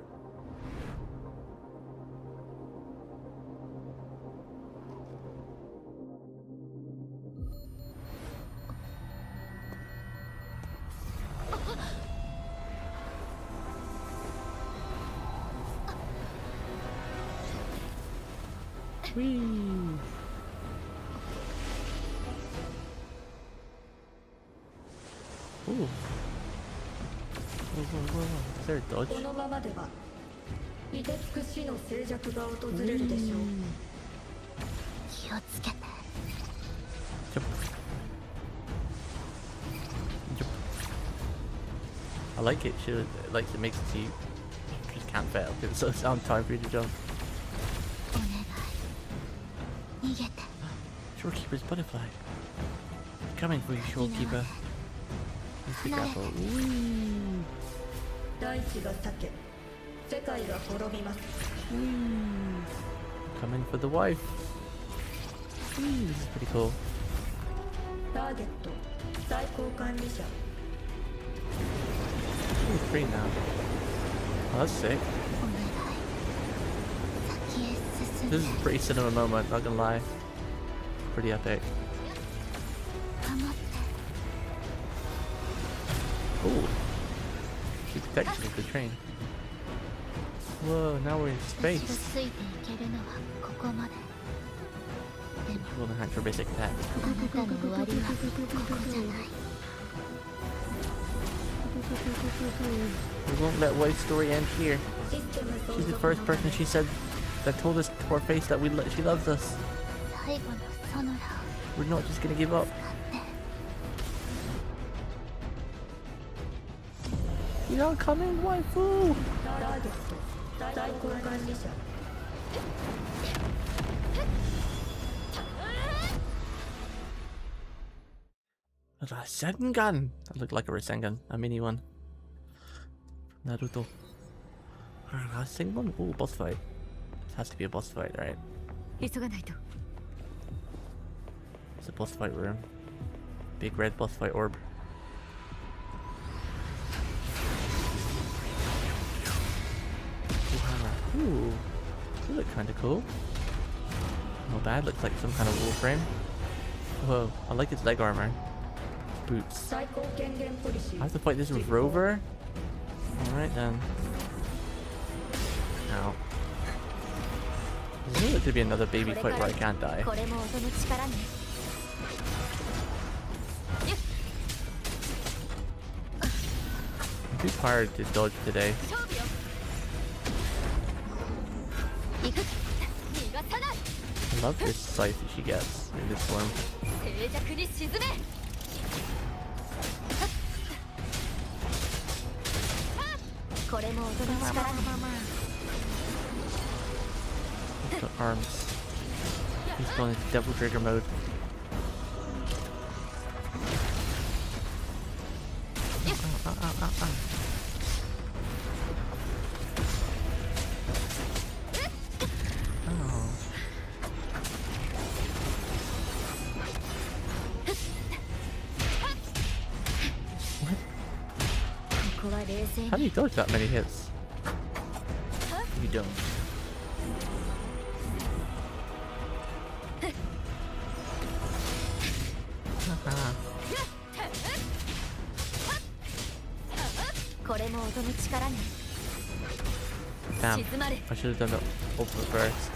Whee! Ooh. Whoa. Is there a dodge? このままでは、凍てつく死の静寂が訪れるでしょう。気をつけて。 Jump. Jump. I like it. She likes it makes it so you just can't fail because it's so on time for you to jump. お願い。逃げて。 Shorekeeper's butterfly. Coming for you, Shorekeeper. Let's be careful. Whee! 大地が裂け、世界が滅びます。 Coming for the wife. Whee! This is pretty cool. ターゲット、最高管理者。 She's free now. Oh, that's sick. お願い。先へ進 This ん is で。 a pretty cinema moment, not gonna lie. Pretty epic. 守って。 Ooh. She protected the train. Whoa, now we're in 私が space. ついていけるのはここまで。でも We'll enhance your basic attack. あなたの終わりはここじゃない。 We won't let Wife's story end here. システム存 She's the 続 first の person she said that told us to our face that she loves us. 最後のソノラ We're not just gonna give up. を使って。 You're not coming, waifu! ターゲット、最高管理者。 A Rasengan! That looked like a Rasengan, a mini one. Naruto. Last thing one? Ooh, boss fight. This has to be a boss fight, right? 急がないと。 It's a boss fight room. Big red boss fight orb. Ooh, hammer. Ooh, you look kinda cool. Not bad, looks like some kind of wool frame. Whoa, I like his leg armor. Boots. I have to fight this with Rover? Alright then. Ow. There's going to be another baby fight where I can't die. I'm too tired to dodge today. I love this scythe that she gets in this form. The arms. He's going into double trigger mode. Ow, ow, ow, ow. Oh. What? How do you dodge that many hits? You don't. Damn, I should have done the ultimate first.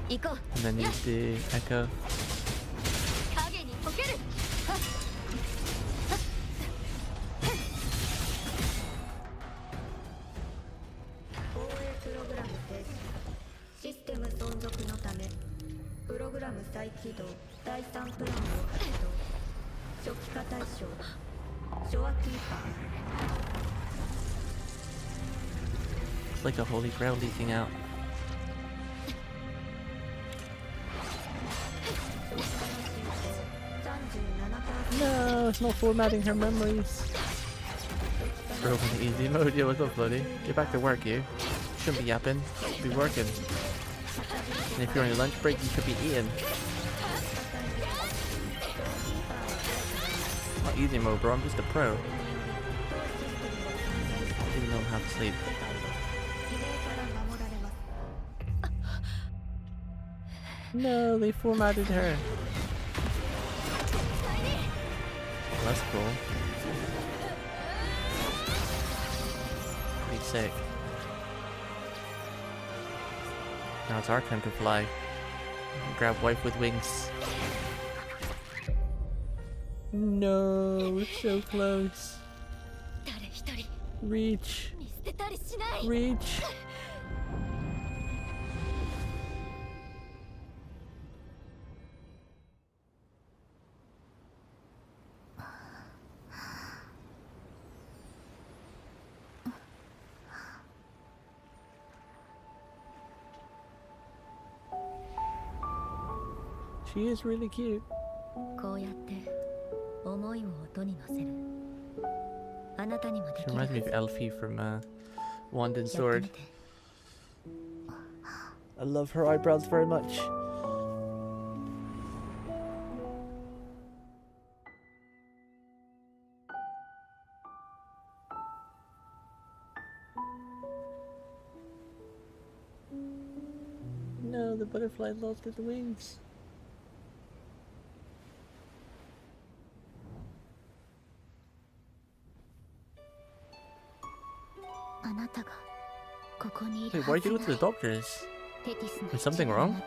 And then use the echo. It's like a holy grail leaking out. No, it's not formatting her memories. Broken easy mode. Yeah, what's up, Floaty? Get back to work, you. Shouldn't be yapping. You should be working. And if you're on your lunch break, you should be eating. Not easy mode, bro. I'm just a pro. I didn't know how to sleep. No, they formatted her. Well, that's cool. Pretty sick. Now it's our turn to fly. Grab wife with wings. No, we're so close. Reach. Reach. She is really cute. She reminds me of Elfie from Wand and Sword. I love her eyebrows very much. No, the butterfly lost its wings. Wait, why'd you go to the doctors? Is something wrong?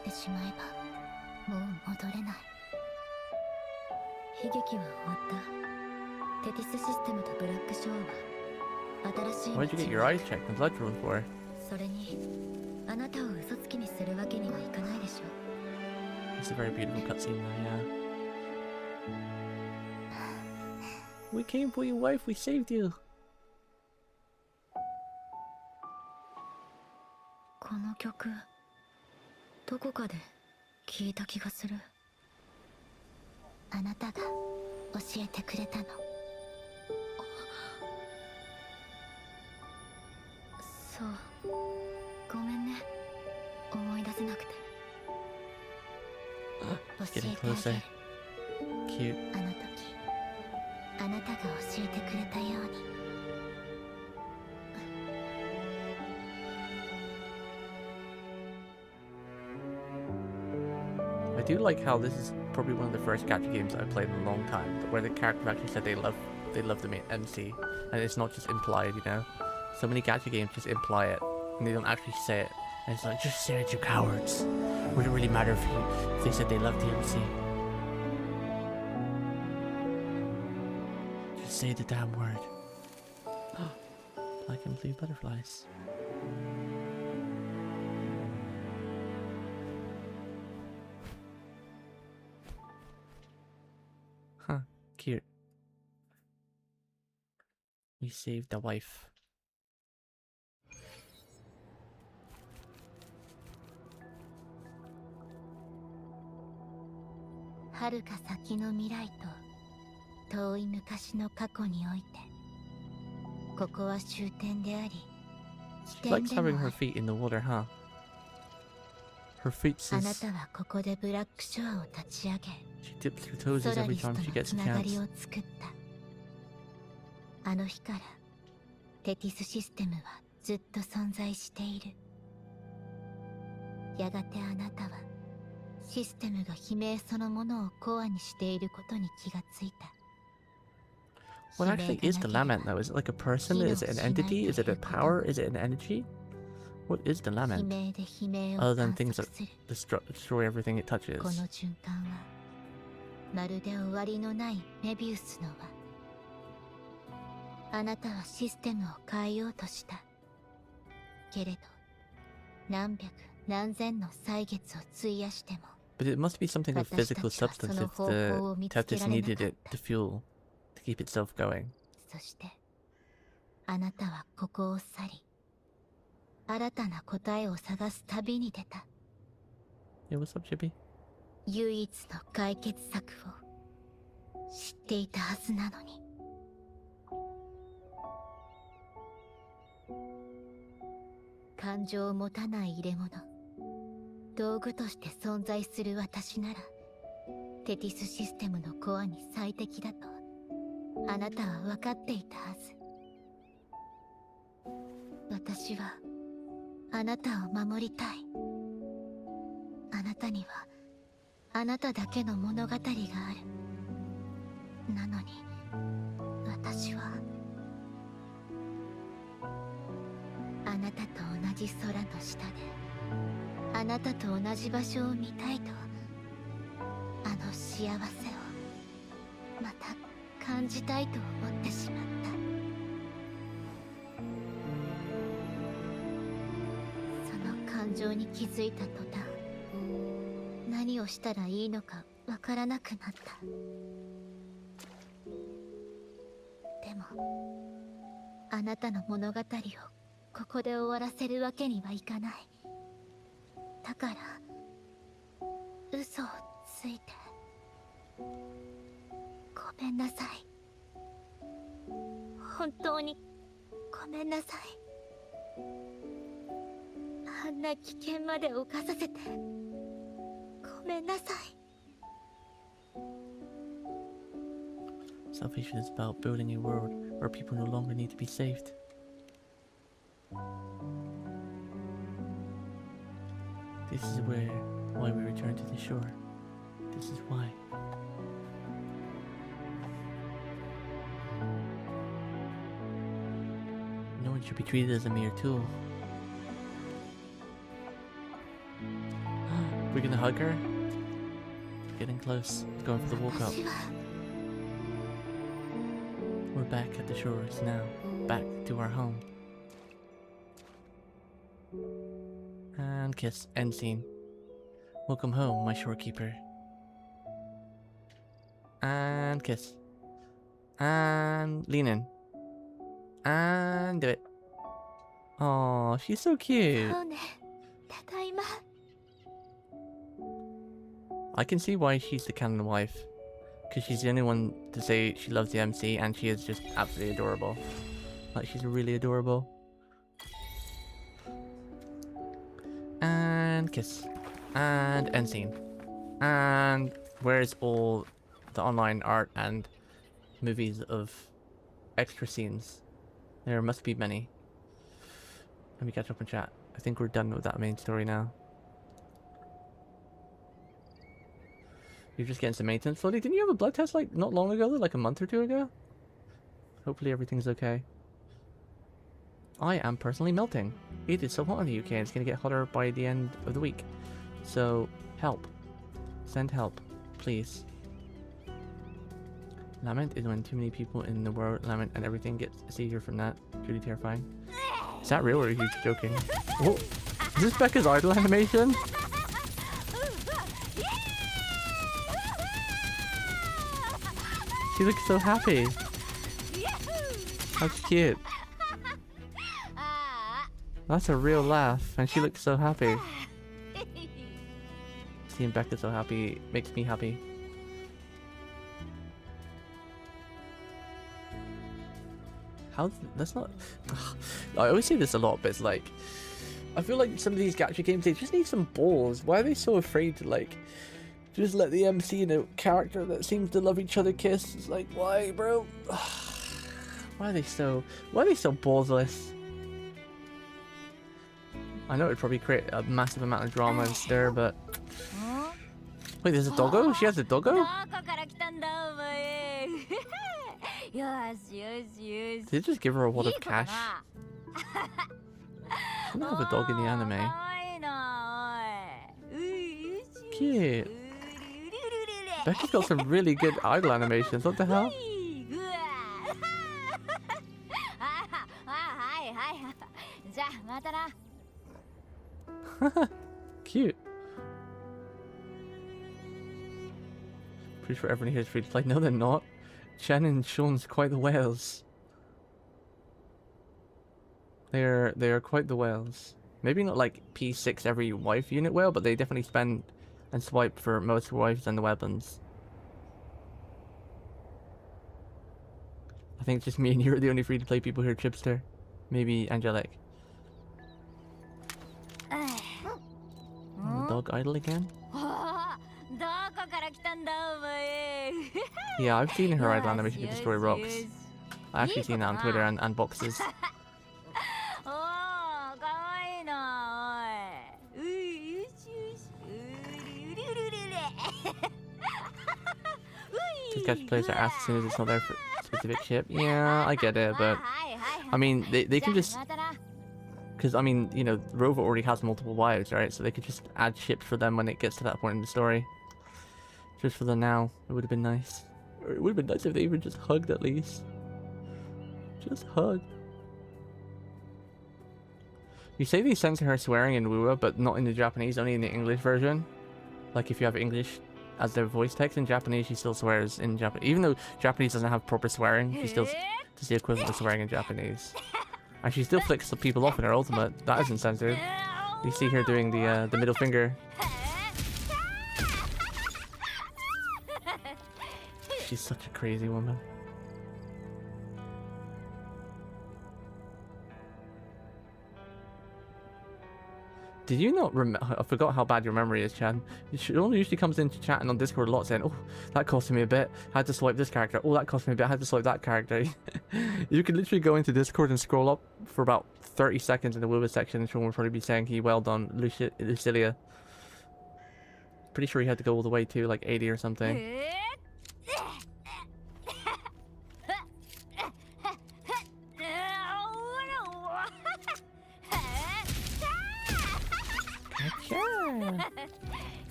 Why'd you get your eyes checked and blood drawn for? It's a very beautiful cutscene though, yeah. We came for your wife, we saved you. この曲どこかで聞いた気がする。あなたが教えてくれたの。そう。ごめんね。思い出せなくて。 It's 教 getting えてあげ closer. る。 Cute. あの時あなたが教えてくれたように。 I do like how this is probably one of the first gacha games I played in a long time, where the character actually said they love the main MC, and it's not just implied, you know. So many gacha games just imply it, and they don't actually say it. And it's like, just say it, you cowards. Would it really matter if they said they loved the MC? Just say the damn word. Black and blue butterflies. Huh, cute. We saved the wife. 遥か先の未来と遠い昔の過去において、ここは終点であり、 She likes having her feet in the water, huh? Her feet あな says たはここでブラックショアを立ち上げ、 she dips her toes ソ as ラ every リスと time の she gets つ a ながり chance. を作った。あの日からテティスシステムはずっと存在している。やがてあなたはシステムが悲鳴そのものをコアにしていることに気がついた。 What actually is the lament though? Is it like a person? Is it an entity? Is it a power? Is it an energy? What is the 悲 lament? 鳴で悲鳴を Other 観 than things 測 that する。 destroy everything it touches. この循環はまるで終わりのないメビウスの輪。あなたはシステムを変えようとした。けれど何百何千の歳月を費やしても、 But it must be something of physical substance if the Tethys needed it to fuel, to keep itself going. そしてあなたはここを去り、新たな答えを探す旅に出た。 Yeah, what's up, Chippy? 唯一の解決策を知っていたはずなのに。感情を持たない入れ物、道具として存在する私ならテティスシステムのコアに最適だとあなたは分かっていたはず。私はあなたを守りたい。あなたにはあなただけの物語がある。なのに私はあなたと同じ空の下であなたと同じ場所を見たいと、あの幸せをまた感じたいと思ってしまった。その感情に気づいた途端、何をしたらいいのかわからなくなった。でもあなたの物語をここで終わらせるわけにはいかない。だから嘘をついてごめんなさい。本当にごめんなさい。あんな危険まで冒させてごめんなさい。 Salvation is about building a world where people no longer need to be saved. This is why we return to the shore. This is why. No one should be treated as a mere tool. We're gonna hug her? Getting close. Going for the walk up. 私は We're back at the shores now. Back to our home. And kiss. End scene. Welcome home, my shorekeeper. And kiss. And lean in. And do it. Oh, she's so cute. そうね、ただいま。 I can see why she's the canon wife. Because she's the only one to say she loves the MC, and she is just absolutely adorable. Like, she's really adorable. And kiss. And end scene. And where's all the online art and movies of extra scenes? There must be many. Let me catch up in chat. I think we're done with that main story now. You're just getting some maintenance. Slowly, didn't you have a blood test like not long ago, like a month or two ago? Hopefully everything's okay. I am personally melting. It is so hot in the UK and it's going to get hotter by the end of the week. So, help. Send help, please. Lament is when too many people in the world lament and everything gets a seizure from that. Truly terrifying. Is that real or are you joking? Whoa. Is this Becca's idol animation? She looks so happy. That's cute. That's a real laugh, and she looks so happy. Seeing Becca so happy makes me happy. That's not... I always say this a lot, but it's like... I feel like some of these gacha games, they just need some balls. Why are they so afraid to, like... just let the MC and a character that seems to love each other kiss? It's like, why, bro? Why are they so ballsless? I know it would probably create a massive amount of drama and stir, but... Wait, there's a doggo? She has a doggo? Did they just give her a wad of cash? She doesn't have a dog in the anime. Cute. Becca's got some really good idol animations. What the hell? Cute. Pretty sure everyone here is free to play. No, they're not. Chen and Sean's quite the whales. They are quite the whales. Maybe not like P6 every wife unit whale, but they definitely spend and swipe for most wives and the weapons. I think just me and you are the only free to play people here, Chipster. Maybe Angelic. Oh, dog idol again? Yeah, I've seen her idol animation to destroy rocks. I actually seen that on Twitter and boxes. Just catch players are asked as soon as it's not there for a specific ship. Yeah, I get it, but I mean, they can just... Because, I mean, you know, Rover already has multiple wives, right? So they could just add ships for them when it gets to that point in the story. Just for the now. It would have been nice. Or it would have been nice if they even just hugged at least. Just hug. You say they censor her swearing in Wuwa, but not in the Japanese, only in the English version. Like if you have English as their voice text in Japanese, she still swears in Japanese. Even though Japanese doesn't have proper swearing, she still does the equivalent of swearing in Japanese. And she still flicks the people off in her ultimate. That isn't censored. You see her doing the middle finger. She's such a crazy woman. Did you not remember? I forgot how bad your memory is, Chan. She only usually comes into chatting on Discord a lot saying, oh, that cost me a bit. I had to swipe this character. Oh, that cost me a bit. I had to swipe that character. You could literally go into Discord and scroll up for about 30 seconds in the Wuba section and Sean would probably be saying he well done, Lucilia. Pretty sure he had to go all the way to like 80 or something.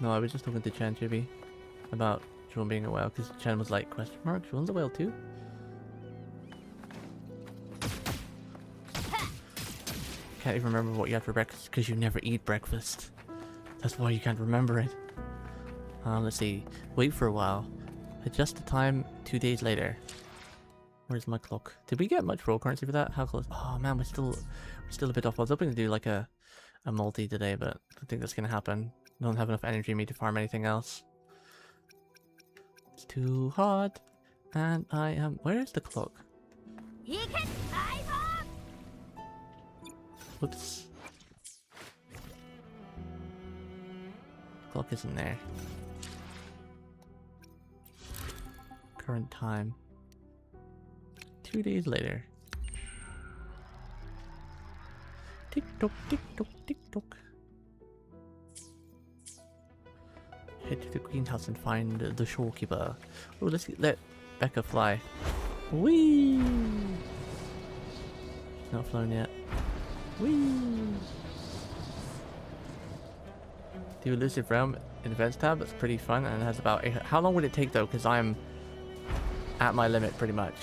No, I was just talking to Chen Chibi about Sean being a whale, because Chen was like, question mark, Sean's a whale too? Can't even remember what you had for breakfast, because you never eat breakfast. That's why you can't remember it. Let's see. Wait for a while. Adjust the time 2 days later. Where's my clock? Did we get much roll currency for that? How close? Oh man, we're still a bit off. I was hoping to do like a a multi today, but I don't think that's gonna happen. I don't have enough energy in me to farm anything else. It's too hot, and I am. Where is the clock? Whoops. Clock isn't there. Current time. 2 days later. Tick tock, tick tock, tick tock. Head to the greenhouse and find the shorekeeper. Oh, let's let Becca fly. Whee! She's not flown yet. Whee! The elusive realm in events tab. That's pretty fun, and it has about 800. How long would it take though? Because I'm at my limit pretty much.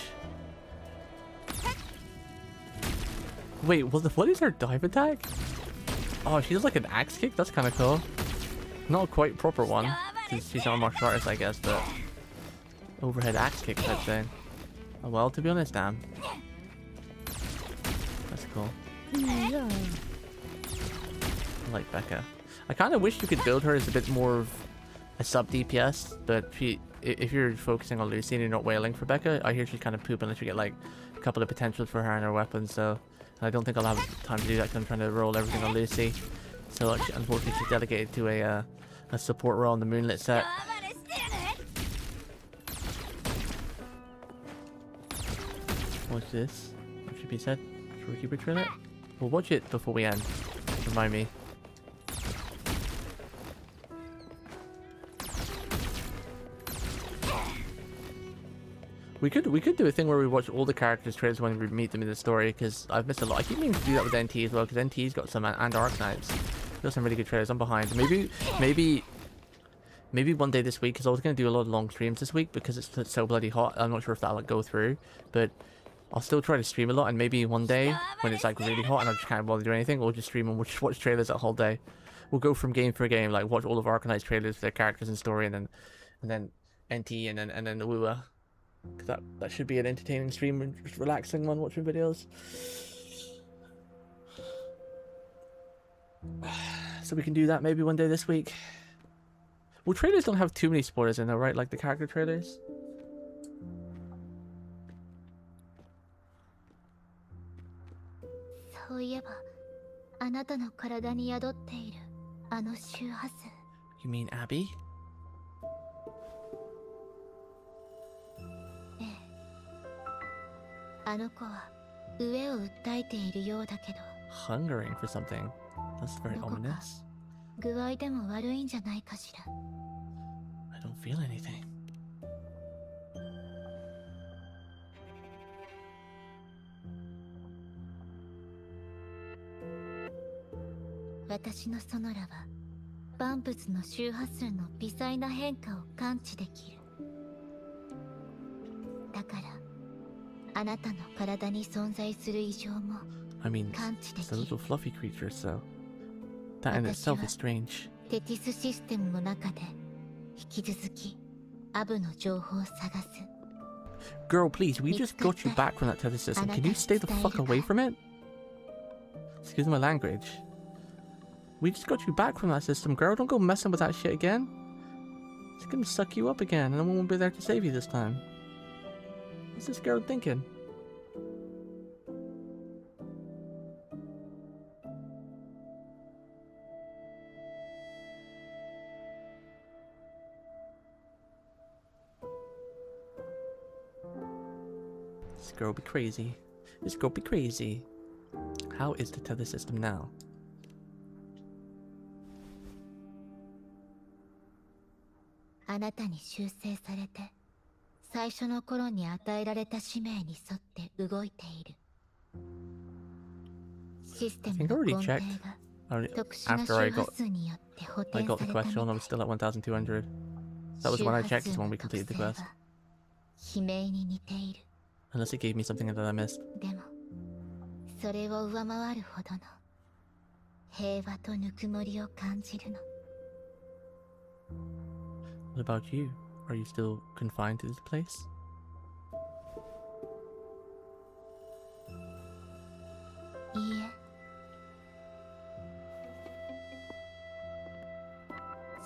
Wait, what is her dive attack? Oh, she does like an axe kick? That's kind of cool. Not quite proper one, because she's not a martial artist, I guess, but overhead axe kick type thing. Oh well, to be honest, damn. That's cool. I like Becca. I kind of wish you could build her as a bit more of a sub DPS, but if you're focusing on Lucy and you're not wailing for Becca, I hear she's kind of poop unless you get like a couple of potentials for her and her weapons, so I don't think I'll have time to do that because I'm trying to roll everything on Lucy. So unfortunately she's delegated to a support role on the Moonlit set. What's this? What should be said? Should we keep it trail it? We'll watch it before we end. Remind me. We could do a thing where we watch all the characters' trailers when we meet them in the story, because I've missed a lot. I keep meaning to do that with NT as well, because NT's got some, and Arknights. Got some really good trailers. I'm behind. Maybe one day this week, because I was going to do a lot of long streams this week because it's so bloody hot. I'm not sure if that'll go through, but I'll still try to stream a lot, and maybe one day when it's like really hot and I just can't bother doing anything, we'll just stream and we'll just watch trailers that whole day. We'll go from game for game, like watch all of Arknight's trailers, their characters and story, and then NT and then the Wua. Because that should be an entertaining stream and just relaxing one watching videos. So we can do that maybe one day this week. Well, trailers don't have too many spoilers in there, right? Like the character trailers. You mean Abby? Hungering for something. That's very ominous. I don't feel anything. I mean, it's a little fluffy creature, so that in itself is strange. Girl, please, we just got you back from that tether system. Can you stay the fuck away from it? Excuse my language. We just got you back from that system, girl. Don't go messing with that shit again. It's gonna suck you up again, and no one will be there to save you this time. What's this girl thinking? This girl be crazy. This girl be crazy. How is the tether system now? I think I already checked. After I got the quest on, I was still at 1,200. That was when I checked, is when we completed the quest. Unless it gave me something that I missed. What about you? Are you still confined to this place?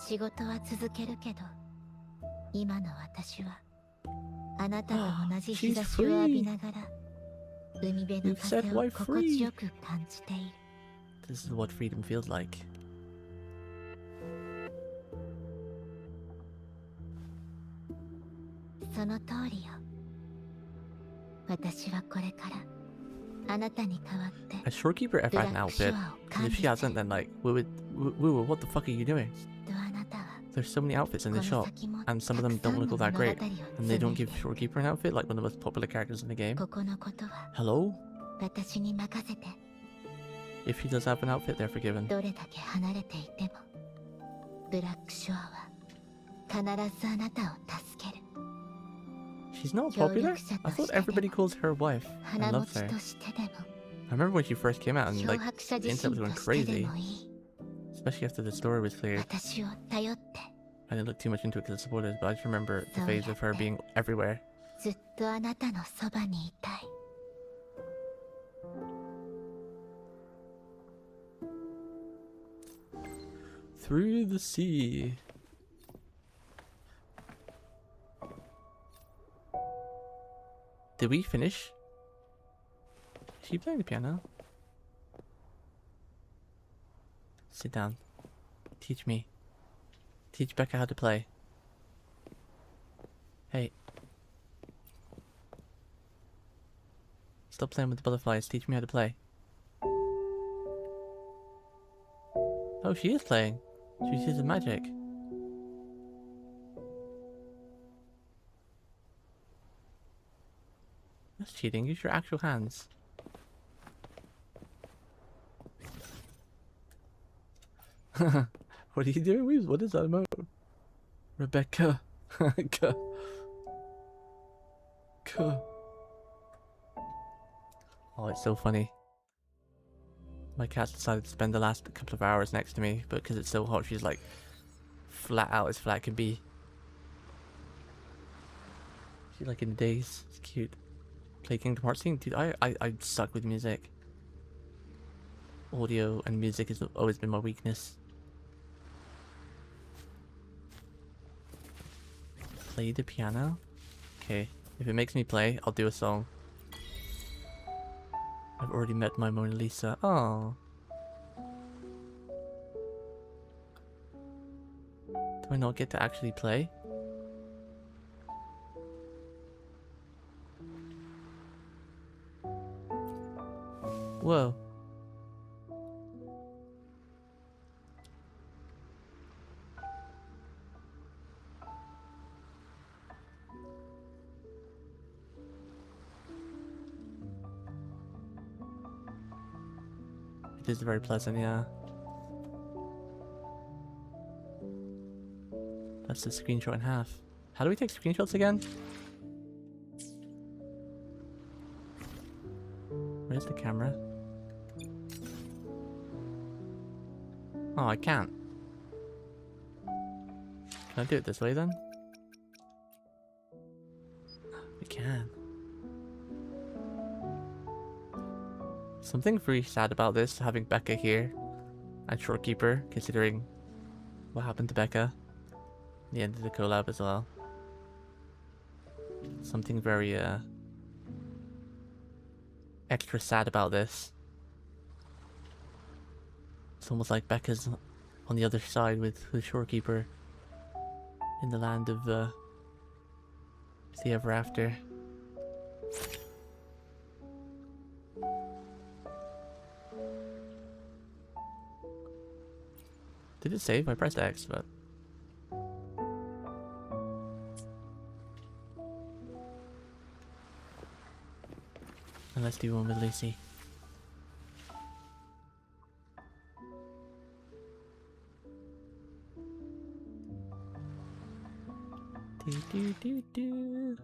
仕事は続けるけど、今の私はあなたと同じ日差しを浴びながら海辺の風を心地よく感じている。 This is what freedom feels like. その通りよ。私はこれからあなたに代わって Has Shorekeeper ever had an outfit? Because if she hasn't, then like, Woo, what the fuck are you doing? きっとあなたは There's so many outfits in this shop, and some of them don't look all that great. And they don't give Shorekeeper an outfit, like one of the most popular characters in the game. ここのことは Hello? 私に任せて。 If she does have an outfit, they're forgiven. どれだけ離れていてもブラックショアは必ずあなたを助ける。 She's not popular? I thought everybody calls her wife and 花持 loves ち her. としてでも I remember when she first came out and 漂 like 白者 the 自 internet 身 was と going してで crazy, もいい。 especially after the story was cleared. 私を頼って I didn't look too much into it because of spoilers, but I just remember the phase of her being everywhere. ずっとあなたのそばにいたい。 Through the sea. Did we finish? Is she playing the piano? Sit down. Teach me. Teach Becca how to play. Hey. Stop playing with the butterflies. Teach me how to play. Oh, she is playing. She uses magic. That's cheating. Use your actual hands. What are you doing, Weaves? What is that about? Rebecca. Oh, it's so funny. My cat's decided to spend the last couple of hours next to me, but because it's so hot, she's like flat out as flat can be. She's like in a daze. It's cute. Play Kingdom Hearts theme? Dude, I suck with music. Audio and music has always been my weakness. Play the piano? Okay. If it makes me play, I'll do a song. I've already met my Mona Lisa. Oh. Do I not get to actually play? Whoa. It is very pleasant, yeah. That's the screenshot in half. How do we take screenshots again? Where's the camera? Oh, I can't. Can I do it this way then? We can. Something very sad about this, having Becca here and Shorekeeper, considering what happened to Becca. The end of the collab as well. Something very extra sad about this. It's almost like Becca's on the other side with Shorekeeper in the land of the ever after. Did it save? I pressed X, but... And let's do one with Lucy. Do.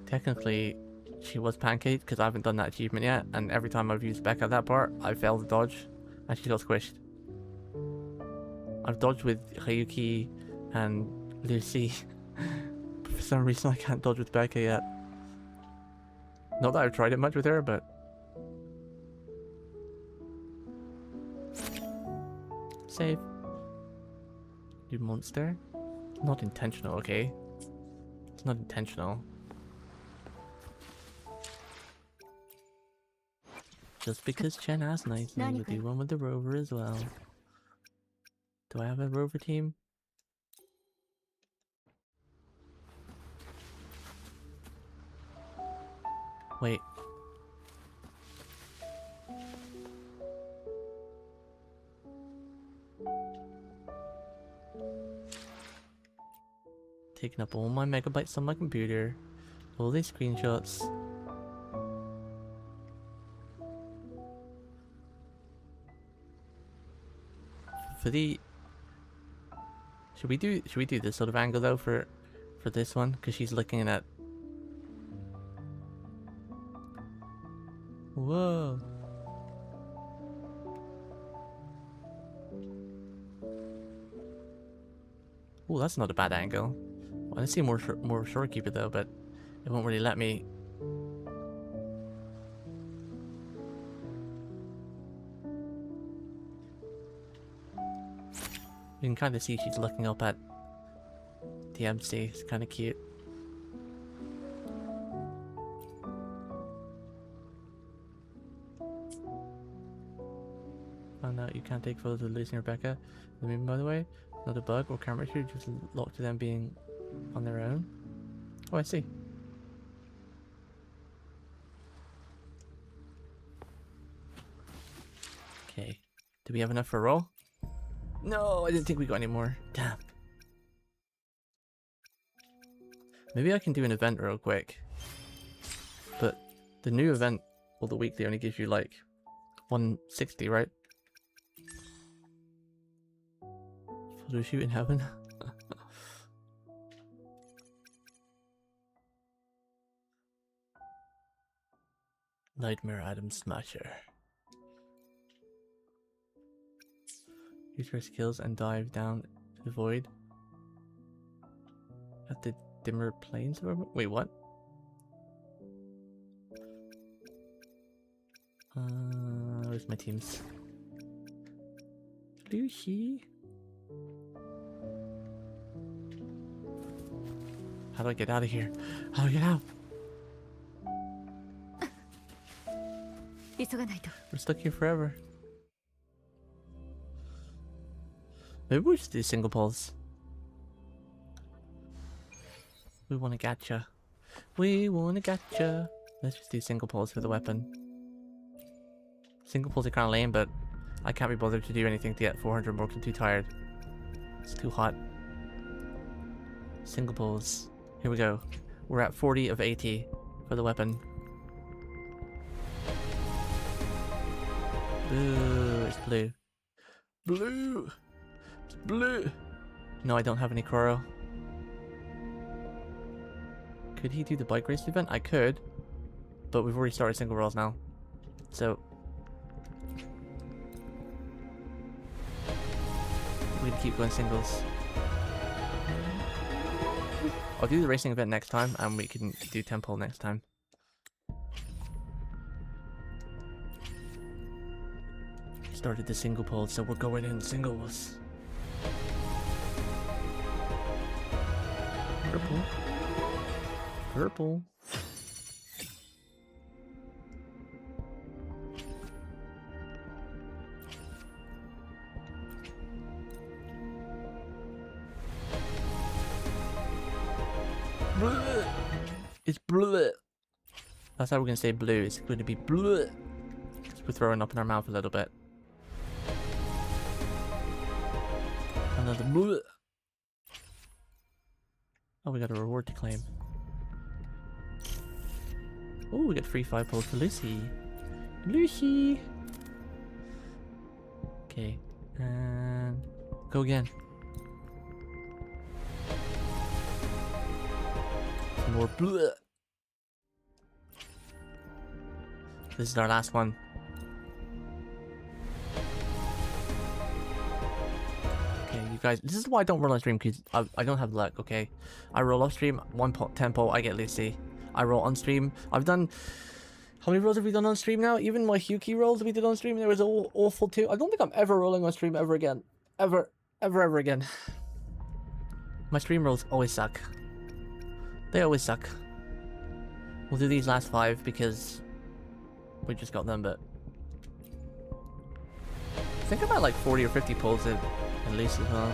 Technically, she was pancaked because I haven't done that achievement yet, and every time I've used Becca at that part, I failed to dodge, and she got squished. I've dodged with Ryuki and Lucy. But for some reason I can't dodge with Becca yet. Not that I've tried it much with her, but... Save. You monster. Not intentional, okay? It's not intentional. Just because Chen asked nicely, we'll do one with the rover as well. Do I have a rover team? Wait. Taking up all my megabytes on my computer. All these screenshots. For the... Should we do this sort of angle though for this one? Because she's looking at... Whoa. Oh, that's not a bad angle. I want to see more shorekeeper though, but it won't really let me. You can kind of see she's looking up at the MC. It's kind of cute. Found out you can't take photos of Lucy and Rebecca. I mean, by the way, not a bug or camera issue, just locked to them being on their own. Oh, I see. Okay. Do we have enough for a roll? No, I didn't think we got any more. Damn. Maybe I can do an event real quick. But the new event, or the weekly, only gives you like 160, right? Photo shoot in heaven. Nightmare Atom Smasher. Use your skills and dive down the void at the dimmer planes. Wait, what? Where's my teams? Lucy. How do I get out of here? How do I get out? We're stuck here forever. Maybe we'll just do single pulls. We wanna gotcha. We wanna gotcha. Let's just do single pulls for the weapon. Single pulls are kinda lame, but I can't be bothered to do anything to get 400 more because I'm too tired. It's too hot. Single pulls. Here we go. We're at 40 of 80 for the weapon. Blue. It's blue. Blue. It's blue. No, I don't have any Koro. Could he do the bike race event? I could. But we've already started single rolls now. So we're gonna keep going singles. I'll do the racing event next time, and we can do temple next time. Started the single pull, so we're going in singles. Purple. Purple. Bleh. It's blue. That's how we're gonna say blue. It's going to be blue. We're throwing up in our mouth a little bit. Another blue. Oh, we got a reward to claim. Oh, we got free 5 pulls for Lucy. Lucy. Okay, and go again. Some more blue. This is our last one. Okay, you guys, this is why I don't roll on stream, because I don't have luck, okay? I roll off stream, 10 pull, I get Lucy. I roll on stream. I've done... How many rolls have we done on stream now? Even my Huki rolls we did on stream, there was awful too. I don't think I'm ever rolling on stream ever again. Ever again. My stream rolls always suck. They always suck. We'll do these last 5 because we just got them, but I think about like 40 or 50 pulls at least as well.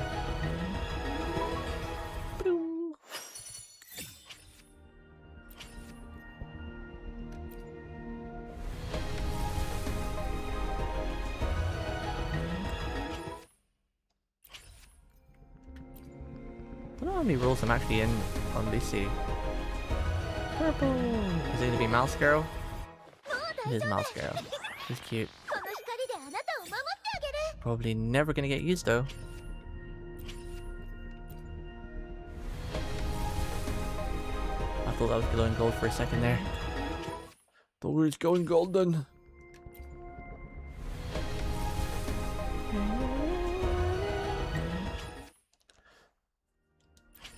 I don't know how many rolls I'm actually in on Lucy. Purple! Is it gonna be Mouse Girl? It is Mouse Girl. She's cute. Probably never gonna get used though. I thought that was glowing gold for a second there. Thought we was going golden.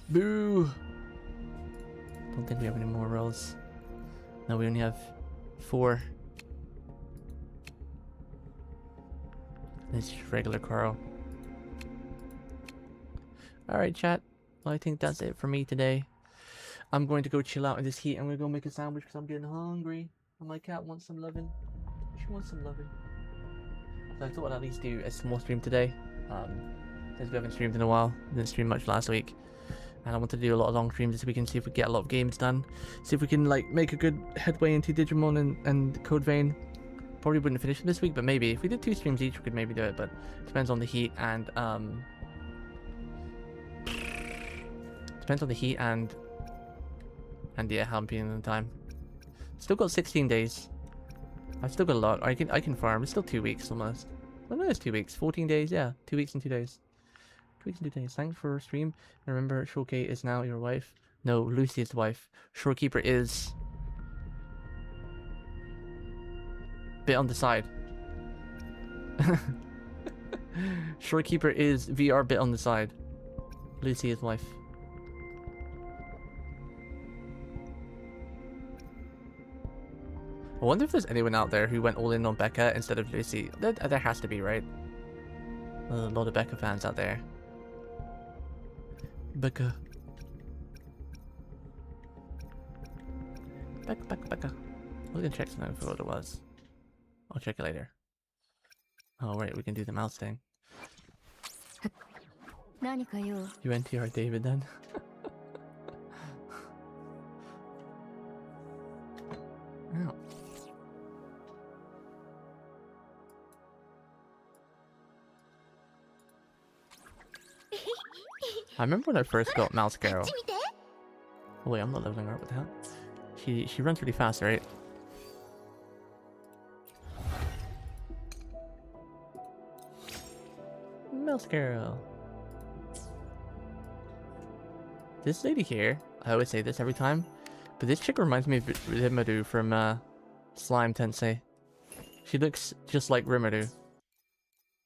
Boo! Don't think we have any more rolls. No, we only have 4. It's just regular Carl. Alright, chat. Well, I think that's it for me today. I'm going to go chill out in this heat. I'm going to go make a sandwich because I'm getting hungry. And my cat wants some loving. She wants some loving. So I thought I'd at least do a small stream today. Since we haven't streamed in a while. Didn't stream much last week. And I wanted to do a lot of long streams this week and see if we get a lot of games done. See if we can like make a good headway into Digimon and Code Vein. Probably wouldn't finish it this week, but maybe if we did 2 streams each, we could maybe do it. But it depends on the heat and depends on the heat and yeah, how I'm feeling in the time. Still got 16 days. I've still got a lot. I can farm. It's still 2 weeks almost. I know it's 2 weeks. 14 days. Yeah, 2 weeks and 2 days. 2 weeks and 2 days. Thanks for stream. And remember, Shoke is now your wife. No, Lucy is the wife. Shorekeeper is bit on the side. Shorekeeper is VR bit on the side. Lucy is wife. I wonder if there's anyone out there who went all in on Becca instead of Lucy. There has to be, right? A lot of Becca fans out there. Becca. Becca. We're gonna check something for what it was. I'll check it later. Oh, right, we can do the mouse thing. You NTR David then? Ow. I remember when I first got Mouse Girl. Oh wait, I'm not leveling her up with that. She runs really fast, right? Mouse Girl. This lady here, I always say this every time, but this chick reminds me of Rimuru from Slime Tensei. She looks just like Rimuru.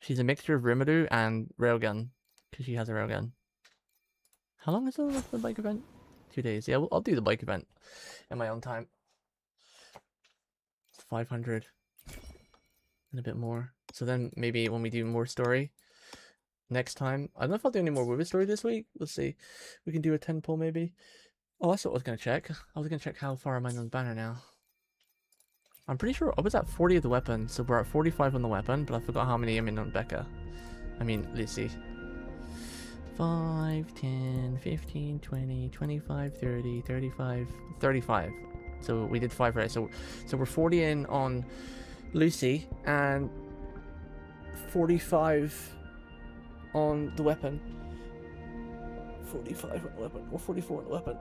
She's a mixture of Rimuru and Railgun, because she has a Railgun. How long is the bike event? 2 days. Yeah, I'll do the bike event in my own time. It's 500 and a bit more. So then maybe when we do more story next time, I don't know if I'll do any more Wither story this week. We'll see. We can do a 10 pull maybe. Oh, that's what I was gonna check. I was gonna check how far am I on the banner now. I'm pretty sure I was at 40 of the weapon, so we're at 45 on the weapon, but I forgot how many I'm in on Becca. I mean, Lucy. 5, 10, 15, 20, 25, 30, 35, 35. So we did 5 right. So we're 40 in on Lucy and 45 on the weapon. 45 on the weapon, or 44 on the weapon.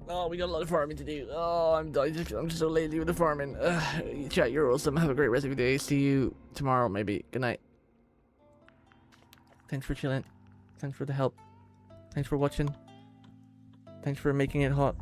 Oh, we got a lot of farming to do. Oh, I'm just so lazy with the farming. Chat, you're awesome. Have a great rest of your day. See you tomorrow, maybe. Good night. Thanks for chilling. Thanks for the help. Thanks for watching. Thanks for making it hot.